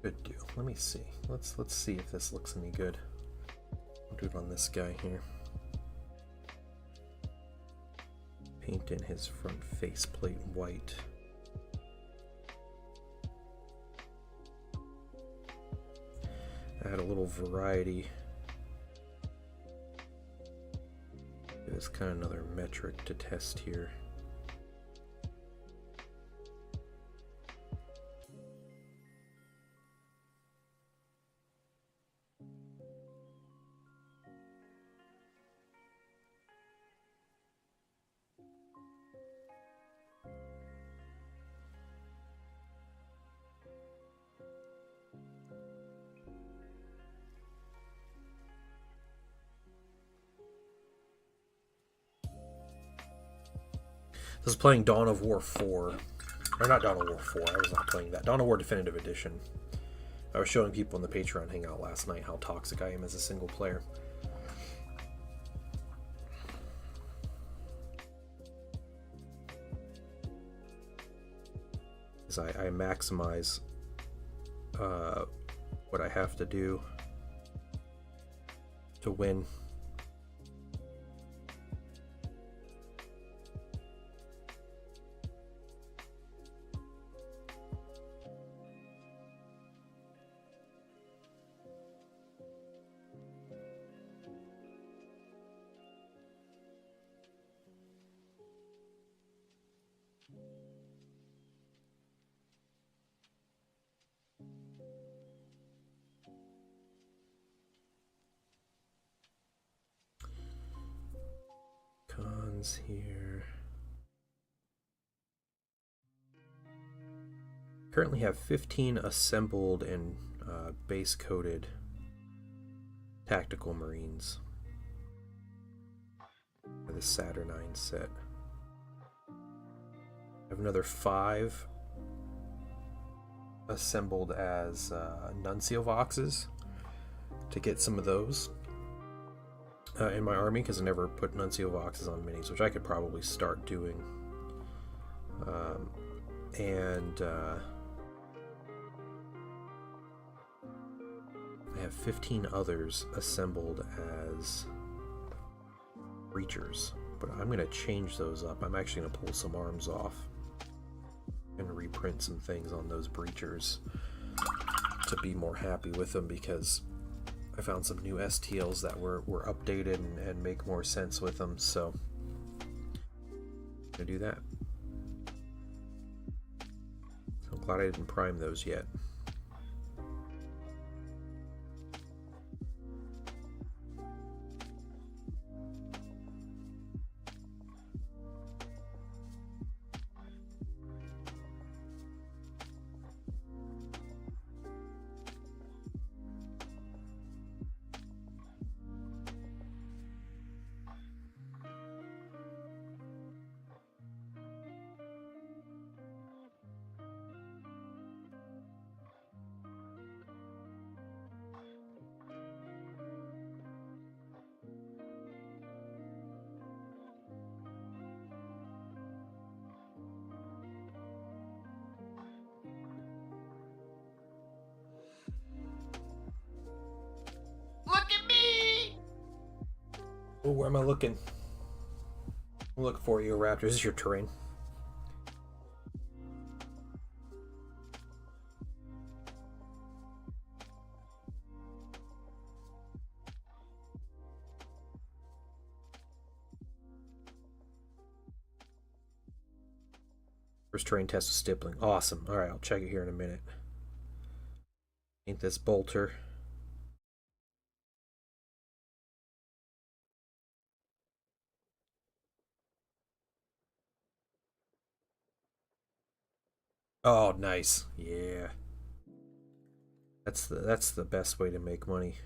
Good deal. Let me see. Let's see if this looks any good. I'll do it on this guy here. Paint in his front faceplate white. Add a little variety. It's kind of another metric to test here. I was playing Dawn of War 4. Or not Dawn of War 4, I was not playing that. Dawn of War Definitive Edition. I was showing people in the Patreon hangout last night how toxic I am as a single player. Because I maximize what I have to do to win. Here. Currently have 15 assembled and base coated tactical marines for the Saturnine set. I have another 5 assembled as Nuncio Voxes to get some of those in my army, because I never put Nuncio Voxes on minis, which I could probably start doing. I have 15 others assembled as Breachers, but I'm going to change those up. I'm actually going to pull some arms off and reprint some things on those Breachers to be more happy with them, because I found some new STLs that were updated and make more sense with them. So gonna do that. So I'm glad I didn't prime those yet. Oh, where am I looking? I'm looking for you, Raptor. This is your terrain. First terrain test of stippling. Awesome. All right, I'll check it here in a minute. Ain't this bolter? Oh, nice. Yeah. That's the best way to make money.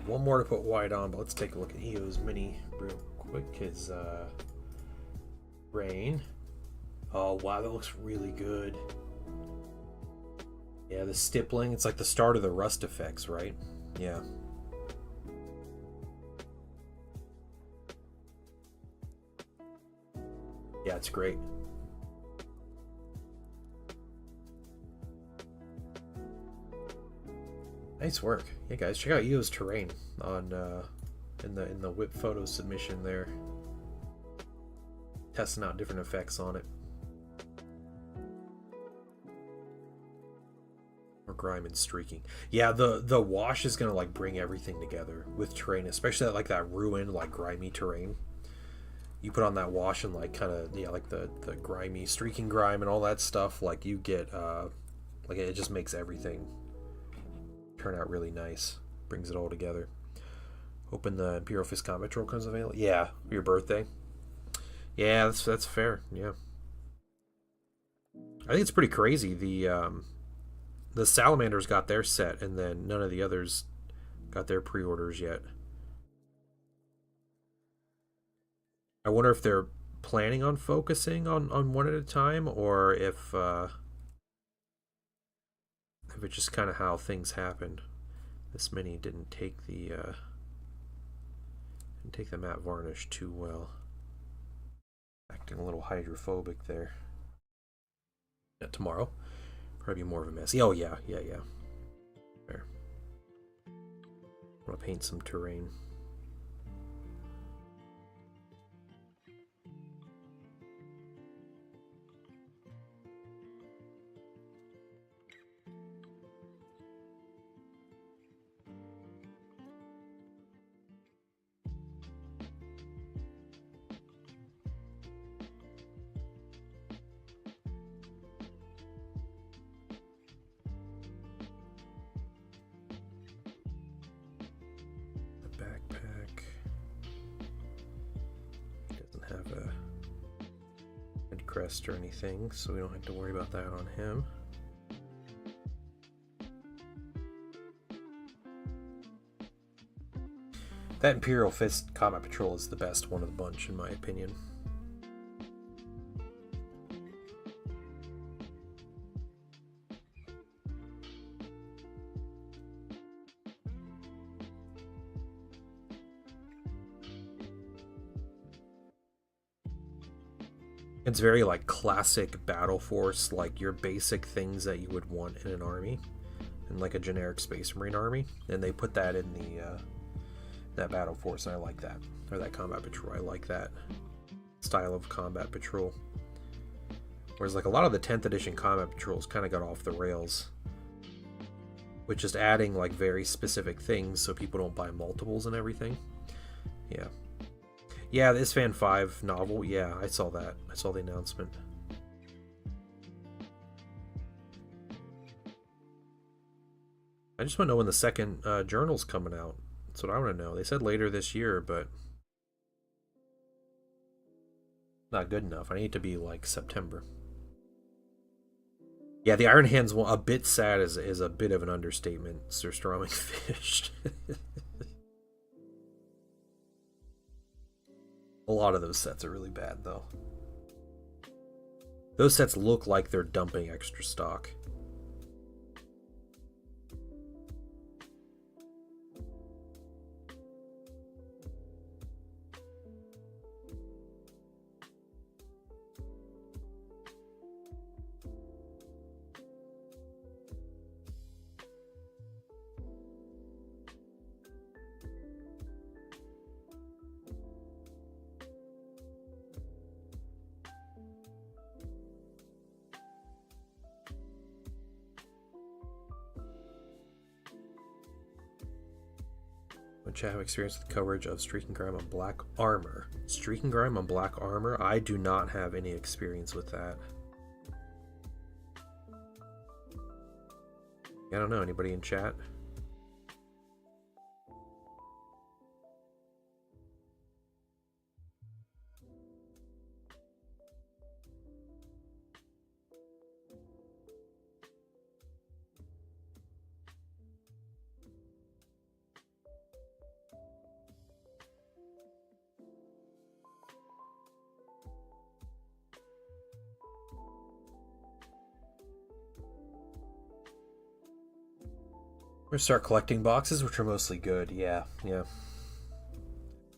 One more to put white on, but let's take a look at EO's mini real quick. His rain. Oh wow, that looks really good. Yeah, the stippling. It's like the start of the rust effects, right? Yeah. Yeah, it's great. Nice work. Yeah, guys, check out EO's terrain on in the whip photo submission there. Testing out different effects on it. More grime and streaking. Yeah, the wash is gonna like bring everything together with terrain, especially that ruined like grimy terrain. You put on that wash and like kind of like the grimy streaking grime and all that stuff. Like you get like it just makes everything turn out really nice. Brings it all together. Hoping the Imperial Fist Combat Troll comes available. Yeah, for your birthday. Yeah, that's fair. Yeah, I think it's pretty crazy. The Salamanders got their set, and then none of the others got their pre-orders yet. I wonder if they're planning on focusing on one at a time, or if it's just kind of how things happened. This mini didn't take the matte varnish too well. Acting a little hydrophobic there. Yeah, tomorrow. Probably more of a mess. Oh, yeah. There. I want to paint some terrain. Crest or anything, so we don't have to worry about that on him. That Imperial Fist Combat Patrol is the best one of the bunch, in my opinion. It's very like classic Battle Force, like your basic things that you would want in an army, in like a generic Space Marine army, and they put that in the that Battle Force, and I like that, or that Combat Patrol. I like that style of Combat Patrol. Whereas like a lot of the 10th edition Combat Patrols kind of got off the rails, with just adding like very specific things so people don't buy multiples and everything. Yeah. Yeah, the Isfan 5 novel, yeah, I saw that. I saw the announcement. I just want to know when the second journal's coming out. That's what I want to know. They said later this year, but not good enough. I need it to be like September. Yeah, the Iron Hands one, a bit sad is a bit of an understatement. Sir Stroming fished. A lot of those sets are really bad, though. Those sets look like they're dumping extra stock. Which I have experience with coverage of Streak and Grime on Black Armor. Streak and Grime on Black Armor? I do not have any experience with that. I don't know. Anybody in chat? We're gonna start collecting boxes, which are mostly good. Yeah.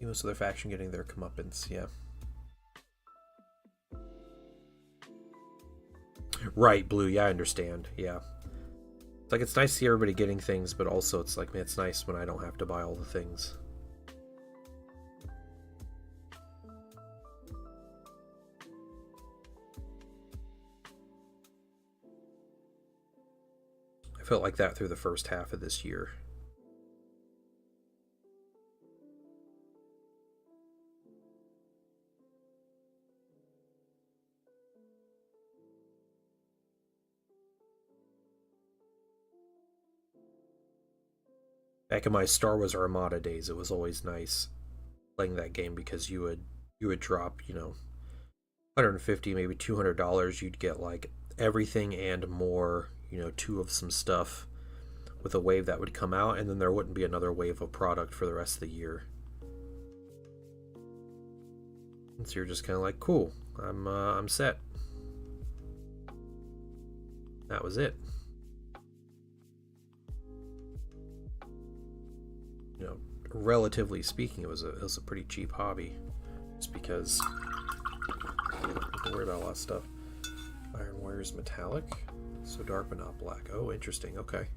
Most of their faction getting their comeuppance. Yeah. Right, Blue. Yeah, I understand. Yeah. It's like it's nice to see everybody getting things, but also it's like, man, it's nice when I don't have to buy all the things. Felt like that through the first half of this year. Back in my Star Wars Armada days, it was always nice playing that game because you would drop, $150, maybe $200. You'd get like everything and more, 2 of some stuff with a wave that would come out, and then there wouldn't be another wave of product for the rest of the year. And so you're just kind of like, cool, I'm set. That was it. Relatively speaking, it was a pretty cheap hobby, just because you don't have to worry about a lot of stuff. Iron Wire's metallic. So dark but not black. Oh, interesting. Okay.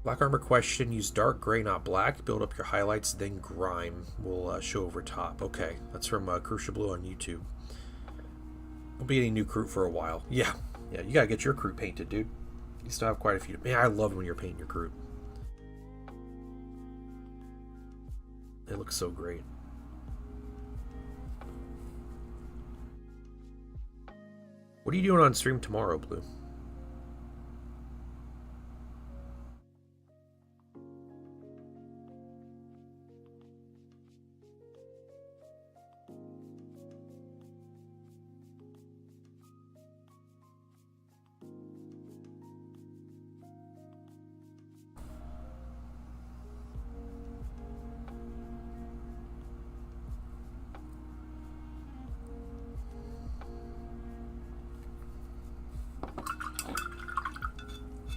Black Armor question, use dark gray, not black. Build up your highlights, then grime will show over top. Okay, that's from Crucial Blue on YouTube. Won't be any new crew for a while. Yeah, you gotta get your crew painted, dude. You still have quite a few. Man, I love when you're painting your crew. It looks so great. What are you doing on stream tomorrow, Blue?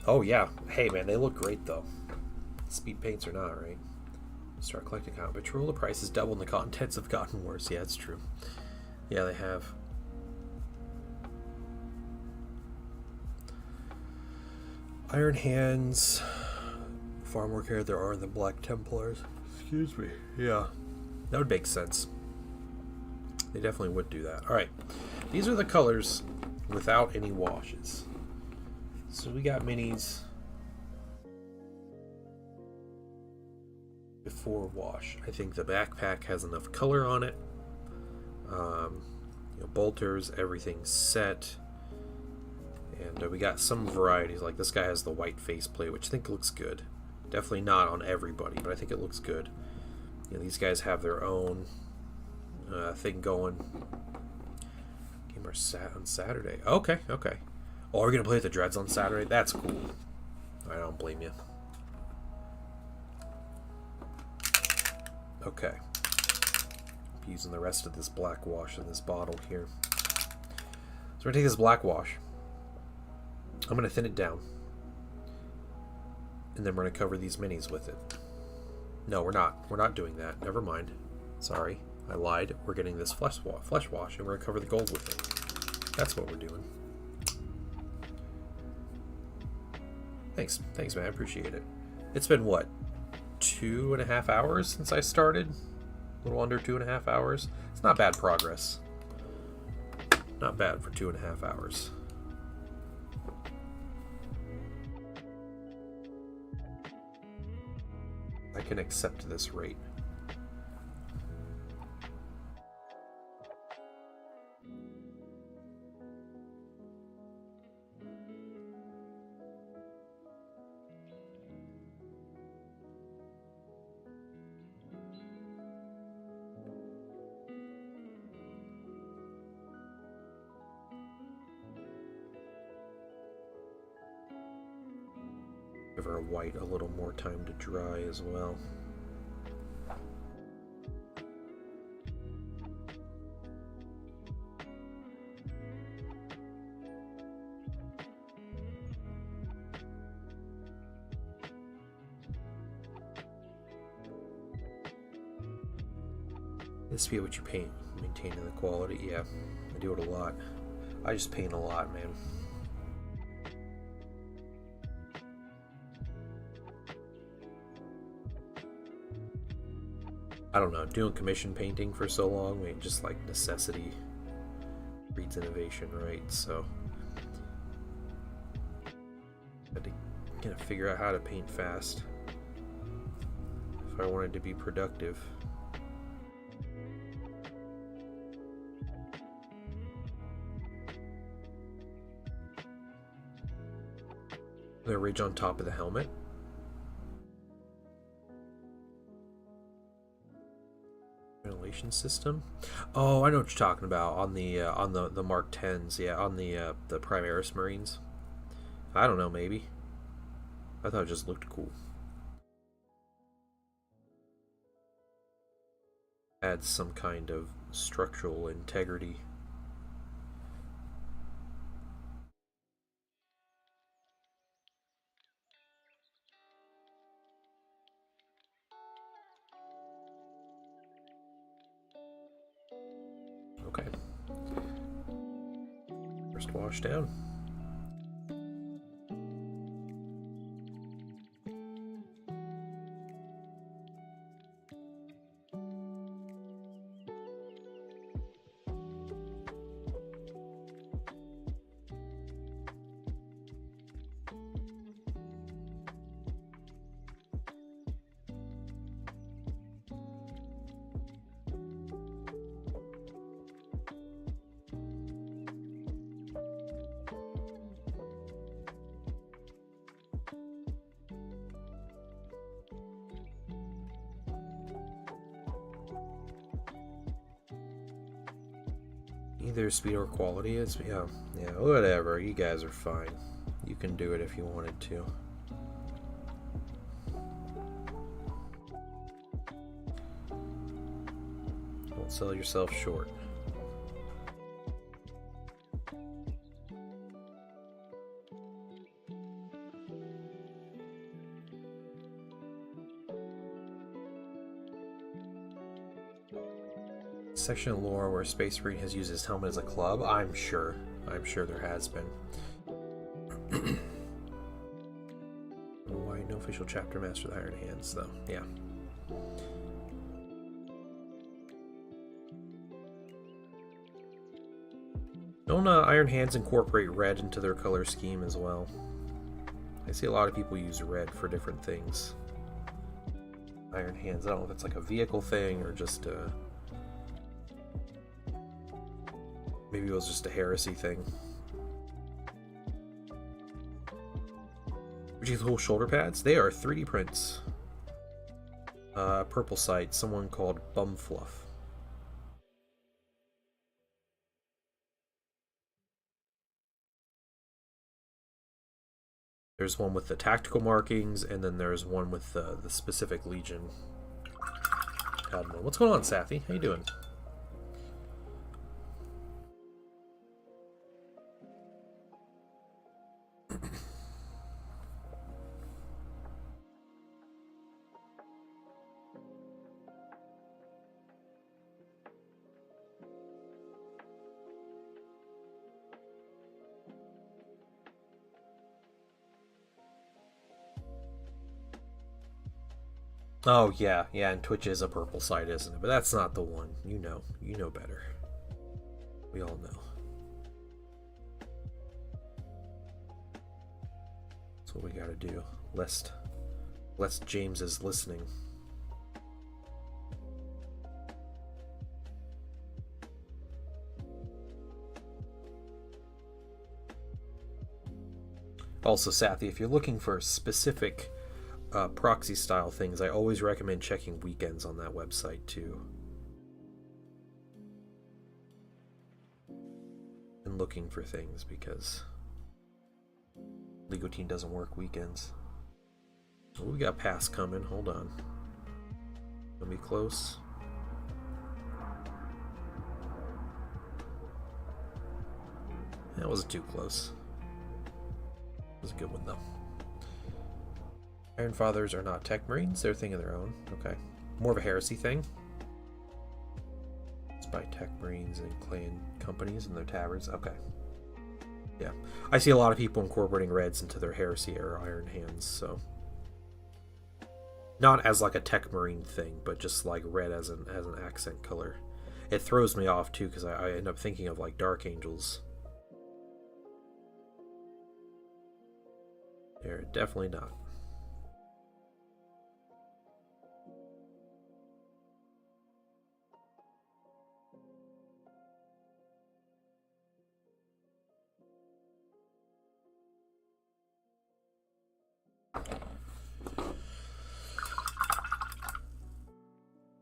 Oh yeah. Hey man, they look great though. Speed paints or not, right? Start collecting cotton patrol. The price is double and the contents have gotten worse. Yeah, it's true. Yeah, they have. Iron Hands. Far more care there are than Black Templars. Excuse me. Yeah. That would make sense. They definitely would do that. Alright. These are the colors without any washes. So we got minis before wash. I think the backpack has enough color on it. Bolters, everything's set. And we got some varieties, like this guy has the white faceplate, which I think looks good. Definitely not on everybody, but I think it looks good. These guys have their own thing going. Game are on Saturday. Okay. Oh, we're gonna play with the Dreads on Saturday? That's cool. I don't blame you. Okay. I'm using the rest of this black wash in this bottle here. So we're gonna take this black wash. I'm gonna thin it down. And then we're gonna cover these minis with it. No, we're not. We're not doing that. Never mind. Sorry. I lied. We're getting this flesh wash and we're gonna cover the gold with it. That's what we're doing. Thanks, man. I appreciate it. It's been, what, 2.5 hours since I started? A little under 2.5 hours. It's not bad progress. Not bad for 2.5 hours. I can accept this rate. Give our white a little more time to dry as well. This be what you paint, maintaining the quality. Yeah, I do it a lot. I just paint a lot, man. I don't know, doing commission painting for so long, I mean, just like necessity breeds innovation, right? So I had to kind of figure out how to paint fast if I wanted to be productive. The ridge on top of the helmet. Ventilation system. Oh, I know what you're talking about on the Mark 10s. Yeah, on the Primaris Marines. I don't know, maybe. I thought it just looked cool. Adds some kind of structural integrity. Wash down. Either speed or quality. It's yeah, whatever. You guys are fine. You can do it if you wanted to. Don't sell yourself short. Section of lore where Space Marine has used his helmet as a club? I'm sure there has been. Why no official chapter master of the Iron Hands, though? Yeah. Don't Iron Hands incorporate red into their color scheme as well? I see a lot of people use red for different things. Iron Hands, I don't know if it's like a vehicle thing or just a... Maybe it was just a Heresy thing. These whole shoulder pads, they are 3D prints. Purple site, someone called Bumfluff. There's one with the tactical markings, and then there's one with the specific Legion. What's going on, Safi? How you doing? Oh, yeah, and Twitch is a purple site, isn't it? But that's not the one. You know better. We all know. That's what we gotta do. Lest James is listening. Also, Sathi, if you're looking for specific proxy style things, I always recommend checking weekends on that website too, and looking for things, because Lego Team doesn't work weekends. Oh, we got pass coming. Hold on, gonna be close. That wasn't too close. It was a good one though. Iron Fathers are not tech marines, they're a thing of their own. Okay. More of a heresy thing. It's by tech marines and clan companies and their tabards. Okay. Yeah. I see a lot of people incorporating reds into their heresy era Iron Hands, so. Not as like a tech marine thing, but just like red as an accent color. It throws me off too, because I end up thinking of like Dark Angels. They're definitely not.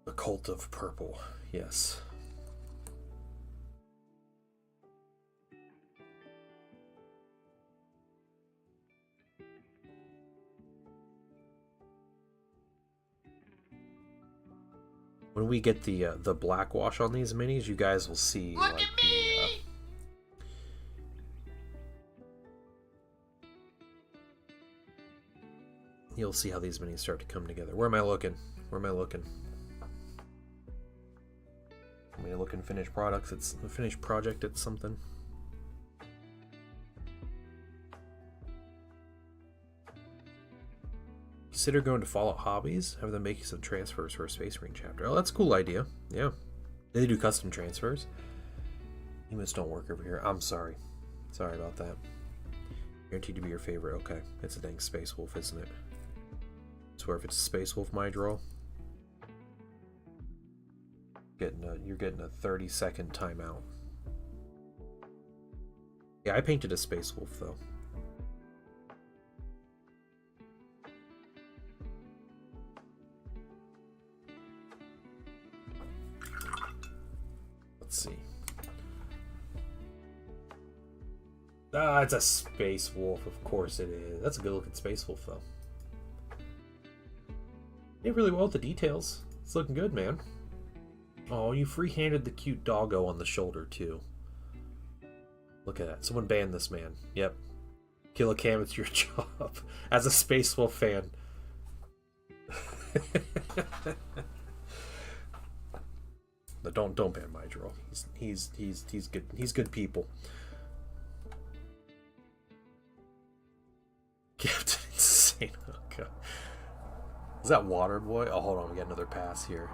The Cult of Purple, yes. When we get the black wash on these minis, you guys will see. Look like, at me! You'll see how these minis start to come together. Where am I looking? Where am I looking? Am I looking finished products? It's a finished project. It's something. Consider going to Fallout Hobbies. Have them make you some transfers for a Space Marine chapter. Oh, that's a cool idea. Yeah. They do custom transfers. Emotes don't work over here. I'm sorry. Sorry about that. Guaranteed to be your favorite. Okay. It's a dang Space Wolf, isn't it? I swear if it's a Space Wolf, my draw. You're getting a 30-second timeout. Yeah, I painted a Space Wolf, though. Let's see. Ah, it's a Space Wolf. Of course it is. That's a good-looking Space Wolf, though. Did really well with the details. It's looking good, man. Oh, you free-handed the cute doggo on the shoulder, too. Look at that. Someone banned this man. Yep. Killicam, it's your job. As a Space Wolf fan. But don't ban Mydro. He's good. He's good people. Captain Insane. Oh, God. Is that Water Boy? Oh, hold on. We got another pass here.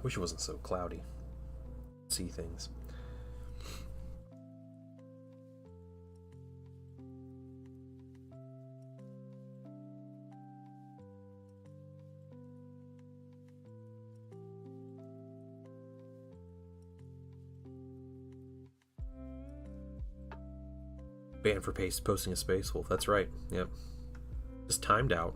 Wish it wasn't so cloudy. See things. Banned for posting a Space Wolf. That's right. Yep. Just timed out.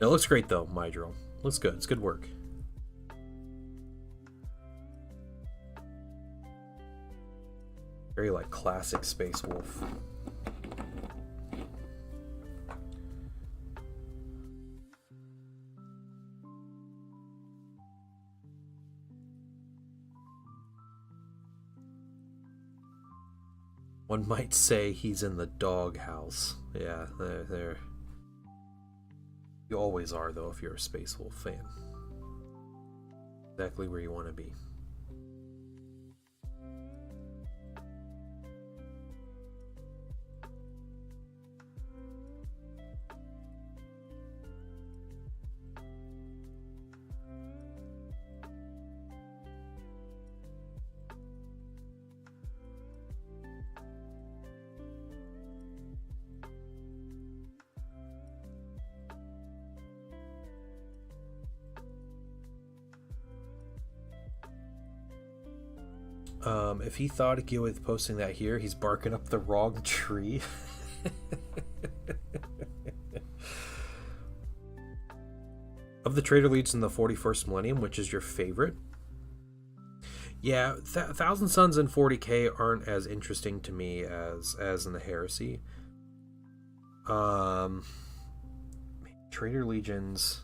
It looks great though, Mydro. Looks good. It's good work. Very like classic Space Wolf. One might say he's in the doghouse. Yeah, there. You always are, though, if you're a Space Wolf fan. Exactly where you want to be. If he thought he'd get with posting that here, he's barking up the wrong tree. Of the Trader Legions in the 41st Millennium, which is your favorite? Yeah, Thousand Suns and 40k aren't as interesting to me as in the Heresy. Trader Legions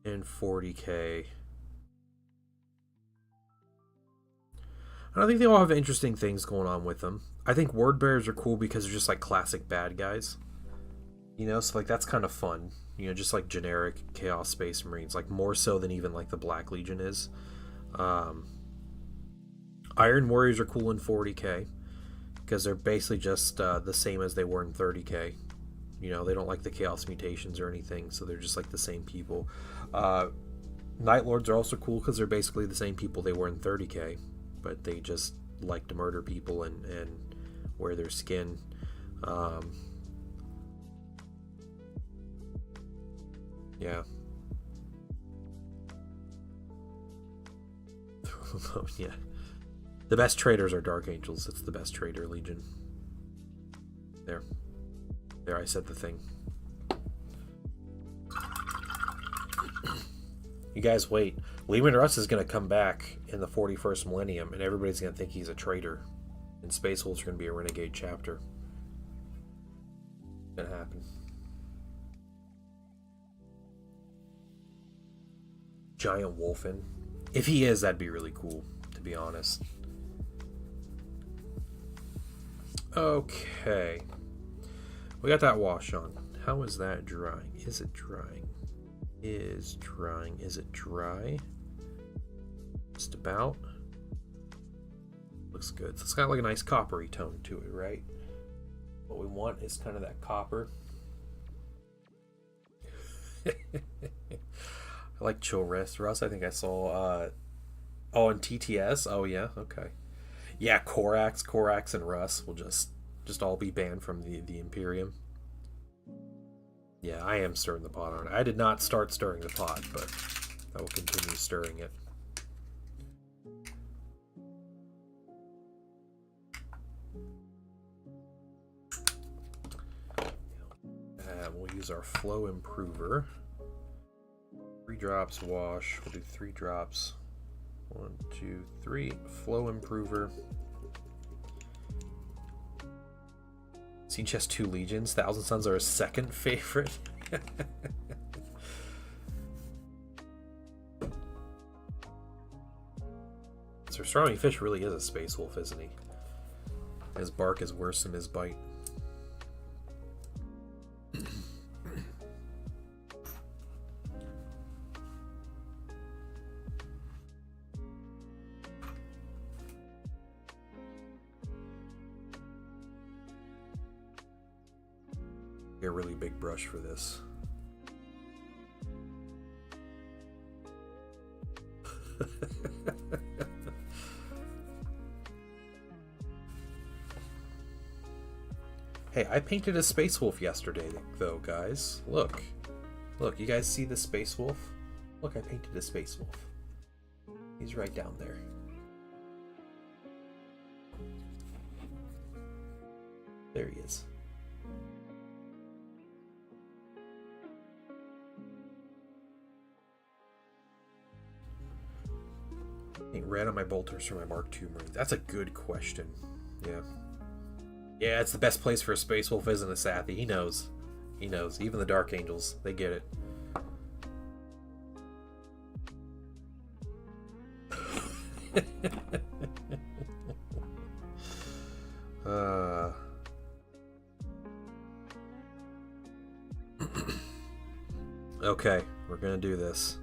in 40k. I don't think they all have interesting things going on with them. I think Word Bearers are cool because they're just like classic bad guys. You know, so like that's kind of fun. You know, just like generic Chaos Space Marines, like more so than even like the Black Legion is. Iron Warriors are cool in 40k because they're basically just the same as they were in 30k. You know, they don't like the Chaos mutations or anything, so they're just like the same people. Night Lords are also cool because they're basically the same people they were in 30k. But they just like to murder people and wear their skin. Yeah. Yeah. The best traders are Dark Angels. It's the best Trader Legion. There, I said the thing. You guys wait. Lehman Russ is going to come back in the 41st Millennium, and everybody's going to think he's a traitor. And Space Wolves are going to be a renegade chapter. It's going to happen. Giant Wolfen. If he is, that'd be really cool to be honest. Okay. We got that wash on. How is that drying? Is it drying? Is drying. Is it dry? Just about. Looks good. So it's got like a nice coppery tone to it, right? What we want is kind of that copper. I like Chill Rest Russ. I think I saw oh, and TTS. Oh yeah, okay. Yeah, Korax and Russ will just all be banned from the Imperium. Yeah, I am stirring the pot on it. I did not start stirring the pot, but I will continue stirring it. We'll use our flow improver. 3 drops wash. We'll do 3 drops. 1, 2, 3. Flow improver. Siege has 2 legions. Thousand Suns are his second favorite. So Stormy Fish really is a space wolf, isn't he? His bark is worse than his bite. A really big brush for this. Hey, I painted a space wolf yesterday, though, guys. Look. Look, you guys see the space wolf? Look, I painted a space wolf. He's right down there. There he is. Paint red on my bolters for my Mark II Marine. That's a good question. Yeah. Yeah, it's the best place for a Space Wolf, isn't it, Sathy? He knows. He knows. Even the Dark Angels, they get it. Okay, we're gonna do this.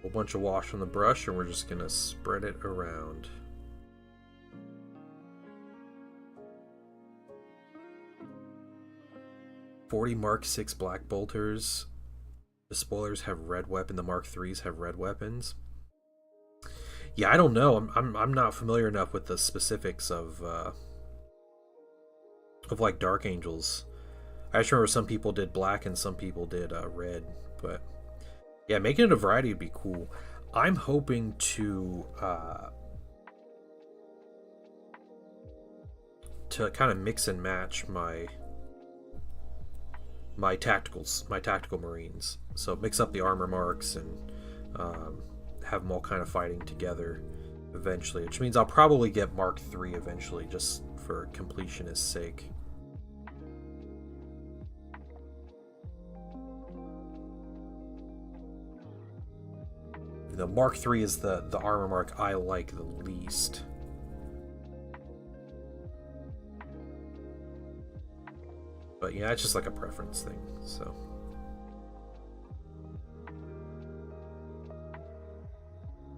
A bunch of wash on the brush, and we're just gonna spread it around. "40 Mark VI black bolters. The spoilers have red weapon. The Mark IIIs have red weapons." Yeah, I don't know. I'm not familiar enough with the specifics of like Dark Angels. I just remember some people did black and some people did red, but yeah, making it a variety would be cool. I'm hoping to kind of mix and match my tactical Marines. So mix up the armor marks and have them all kind of fighting together eventually, which means I'll probably get Mark III eventually, just for completionist's sake. The Mark III is the armor mark I like the least. But yeah, it's just like a preference thing, so.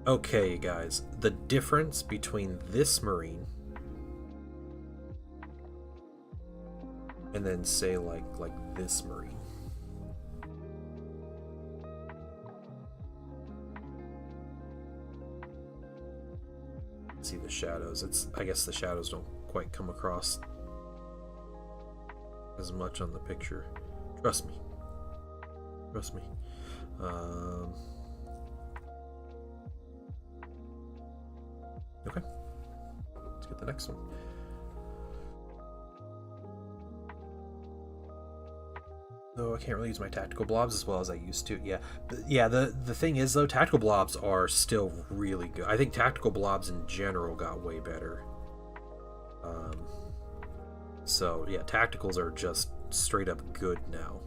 Okay, guys, the difference between this Marine and then say like this Marine. See the shadows. I guess the shadows don't quite come across as much on the picture. Trust me. Trust me. Okay. Let's get the next one. Though I can't really use my tactical blobs as well as I used to. Yeah, but yeah. The thing is, though, tactical blobs are still really good. I think tactical blobs in general got way better. So yeah, tacticals are just straight up good now.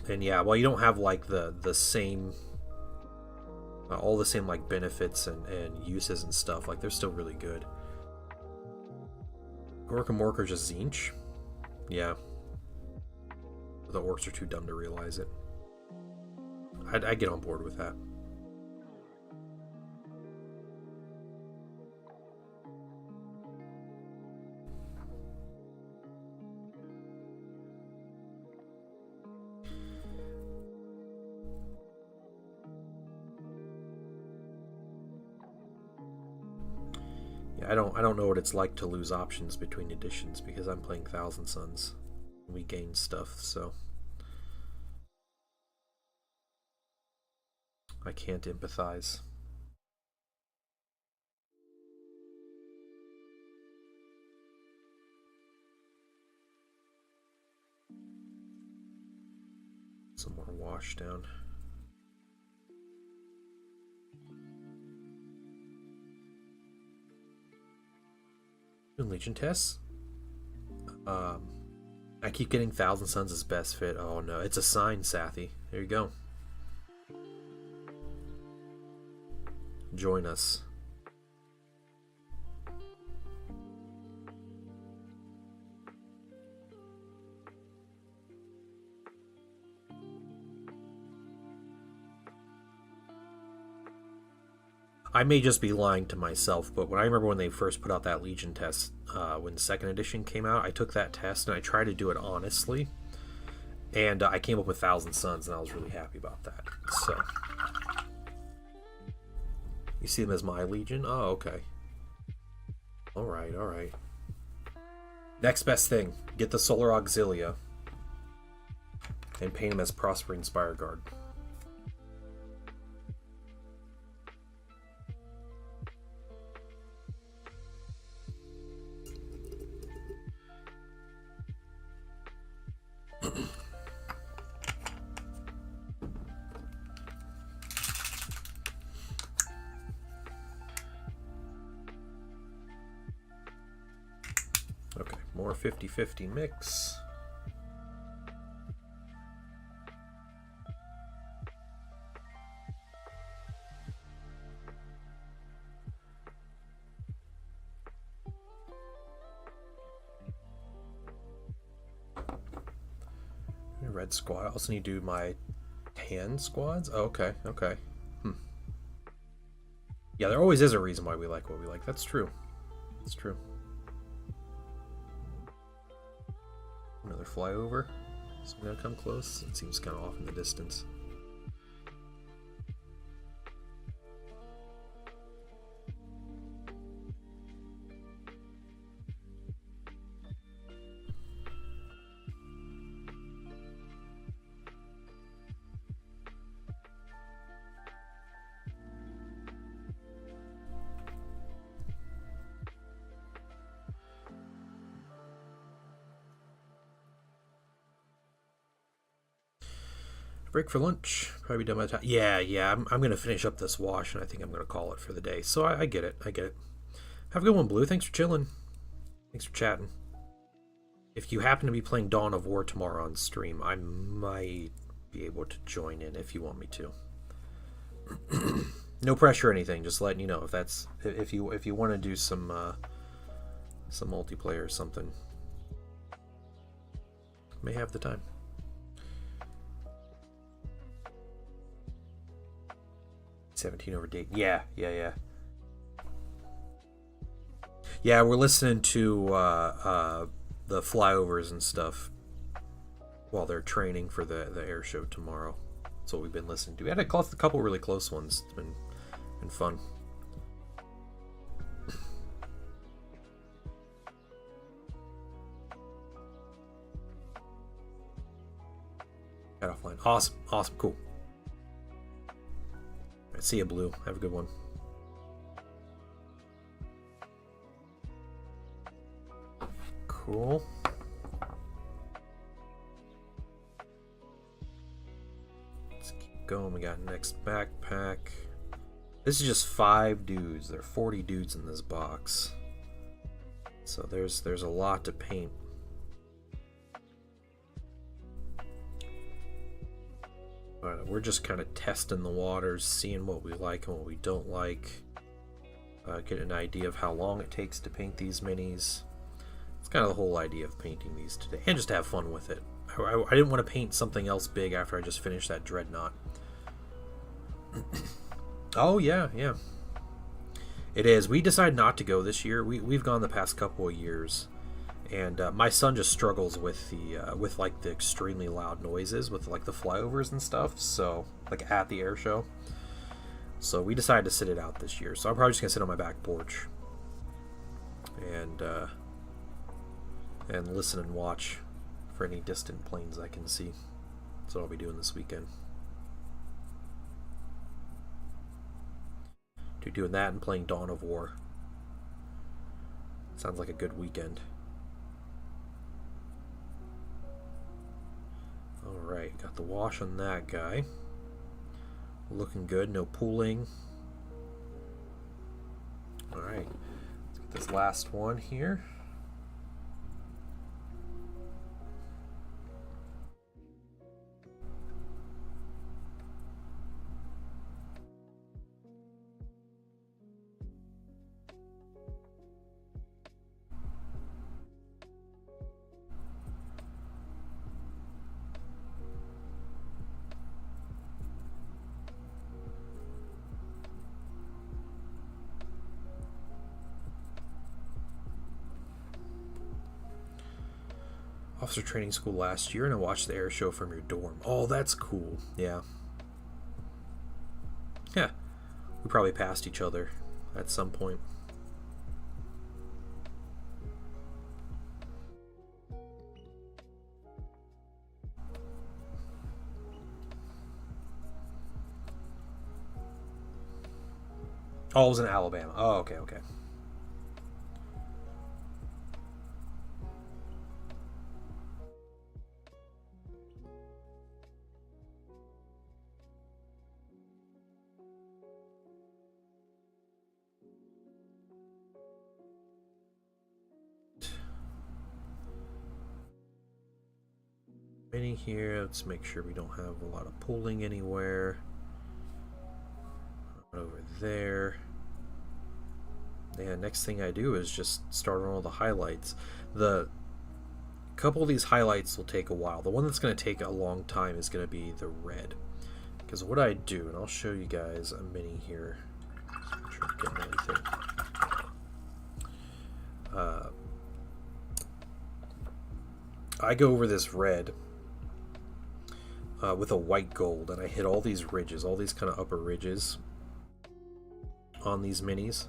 And yeah, well, you don't have like the same all the same like benefits and uses and stuff. Like they're still really good. Gork and Mork are just Zinch. Yeah. The orcs are too dumb to realize it. I'd get on board with that. Yeah, I don't know what it's like to lose options between editions because I'm playing Thousand Suns. We gain stuff, so I can't empathize. Some more wash down. Doing Legion tests. I keep getting Thousand Suns as best fit. Oh no, it's a sign, Sathy. There you go. Join us. I may just be lying to myself, but when I remember when they first put out that Legion test, when 2nd edition came out, I took that test and I tried to do it honestly, and I came up with Thousand Suns, and I was really happy about that. So, you see them as my Legion? Oh, okay. Alright, alright. Next best thing, get the Solar Auxilia, and paint them as Prospering Spire Guard. Okay, more 50-50 mix. Red squad. I also need to do my tan squads. Oh, okay, okay. Yeah, there always is a reason why we like what we like. That's true. That's true. Another flyover. Is it gonna come close? It seems kind of off in the distance. Break for lunch. Probably done by the time. Yeah. I'm going to finish up this wash, and I think I'm going to call it for the day. So I get it. I get it. Have a good one, Blue. Thanks for chilling. Thanks for chatting. If you happen to be playing Dawn of War tomorrow on stream, I might be able to join in if you want me to. No pressure or anything. Just letting you know if you want to do some multiplayer or something. May have the time. Over date. Yeah. Yeah, we're listening to the flyovers and stuff while they're training for the air show tomorrow. That's what we've been listening to. We had a couple really close ones. It's been fun. Got offline. Awesome, cool. See you, Blue. Have a good one. Cool. Let's keep going. We got next backpack. This is just 5 dudes. There are 40 dudes in this box. So there's a lot to paint. we're just kind of testing the waters, seeing what we like and what we don't like. Get an idea of how long it takes to paint these minis. It's kind of the whole idea of painting these today, and just to have fun with it. I didn't want to paint something else big after I just finished that Dreadnought. Oh yeah, yeah. It is. We decided not to go this year. We've gone the past couple of years, and my son just struggles with the like the extremely loud noises with like the flyovers and stuff. So like at the air show. So we decided to sit it out this year. So I'm probably just gonna sit on my back porch and listen and watch for any distant planes I can see. That's what I'll be doing this weekend. Doing that and playing Dawn of War. Sounds like a good weekend. Alright, got the wash on that guy. Looking good, no pooling. Alright, let's get this last one here. Officer training school last year, and I watched the air show from your dorm. Oh, that's cool. Yeah. Yeah. We probably passed each other at some point. Oh, it was in Alabama. Oh, okay, okay. Mini here. Let's make sure we don't have a lot of pooling anywhere. Over there. Yeah, next thing I do is just start on all the highlights. The couple of these highlights will take a while. The one that's going to take a long time is going to be the red. Because what I do, and I'll show you guys a mini here. Just make sure I'm getting everything. I go over this red with a white gold, and I hit all these ridges, all these kind of upper ridges on these minis.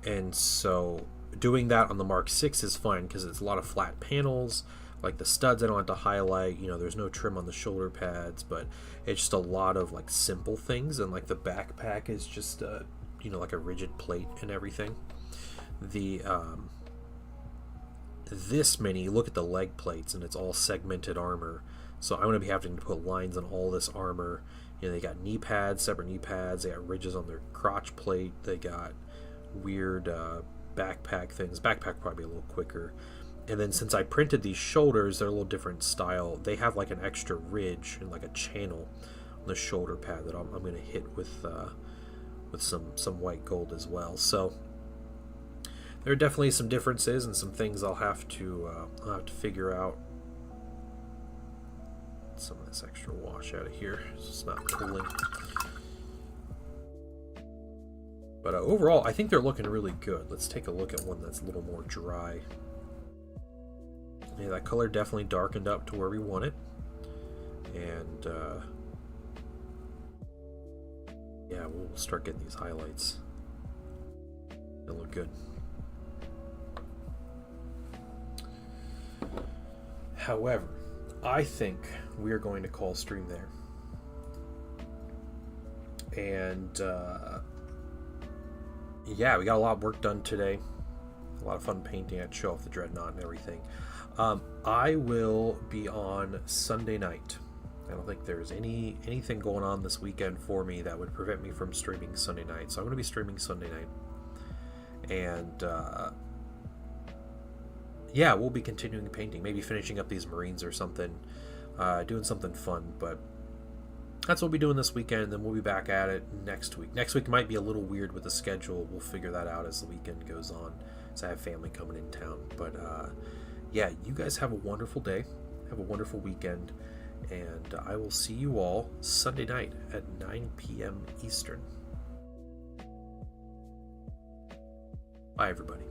And so doing that on the Mark 6 is fine because it's a lot of flat panels. Like the studs I don't have to highlight, you know, there's no trim on the shoulder pads, but it's just a lot of like simple things. And like the backpack is just you know, like a rigid plate and everything. The this mini, look at the leg plates, and it's all segmented armor. So I'm going to be having to put lines on all this armor. You know, they got knee pads, separate knee pads. They got ridges on their crotch plate. They got weird backpack things. Backpack probably a little quicker. And then since I printed these shoulders, they're a little different style. They have like an extra ridge and like a channel on the shoulder pad that I'm going to hit with some white gold as well. So there are definitely some differences and some things I'll have to figure out. Some of this extra wash out of here. It's not pooling. But overall, I think they're looking really good. Let's take a look at one that's a little more dry. Yeah, that color definitely darkened up to where we want it. And yeah, we'll start getting these highlights. They look good. However, I think we are going to call stream there. And yeah, we got a lot of work done today. A lot of fun painting. I'd show off the Dreadnought and everything. I will be on Sunday night. I don't think there's anything going on this weekend for me that would prevent me from streaming Sunday night. So I'm going to be streaming Sunday night. And yeah, we'll be continuing painting. Maybe finishing up these Marines or something. Doing something fun. But that's what we'll be doing this weekend. Then we'll be back at it next week. Next week might be a little weird with the schedule. We'll figure that out as the weekend goes on. So I have family coming in town. But yeah, you guys have a wonderful day. Have a wonderful weekend. And I will see you all Sunday night at 9 p.m. Eastern. Bye, everybody.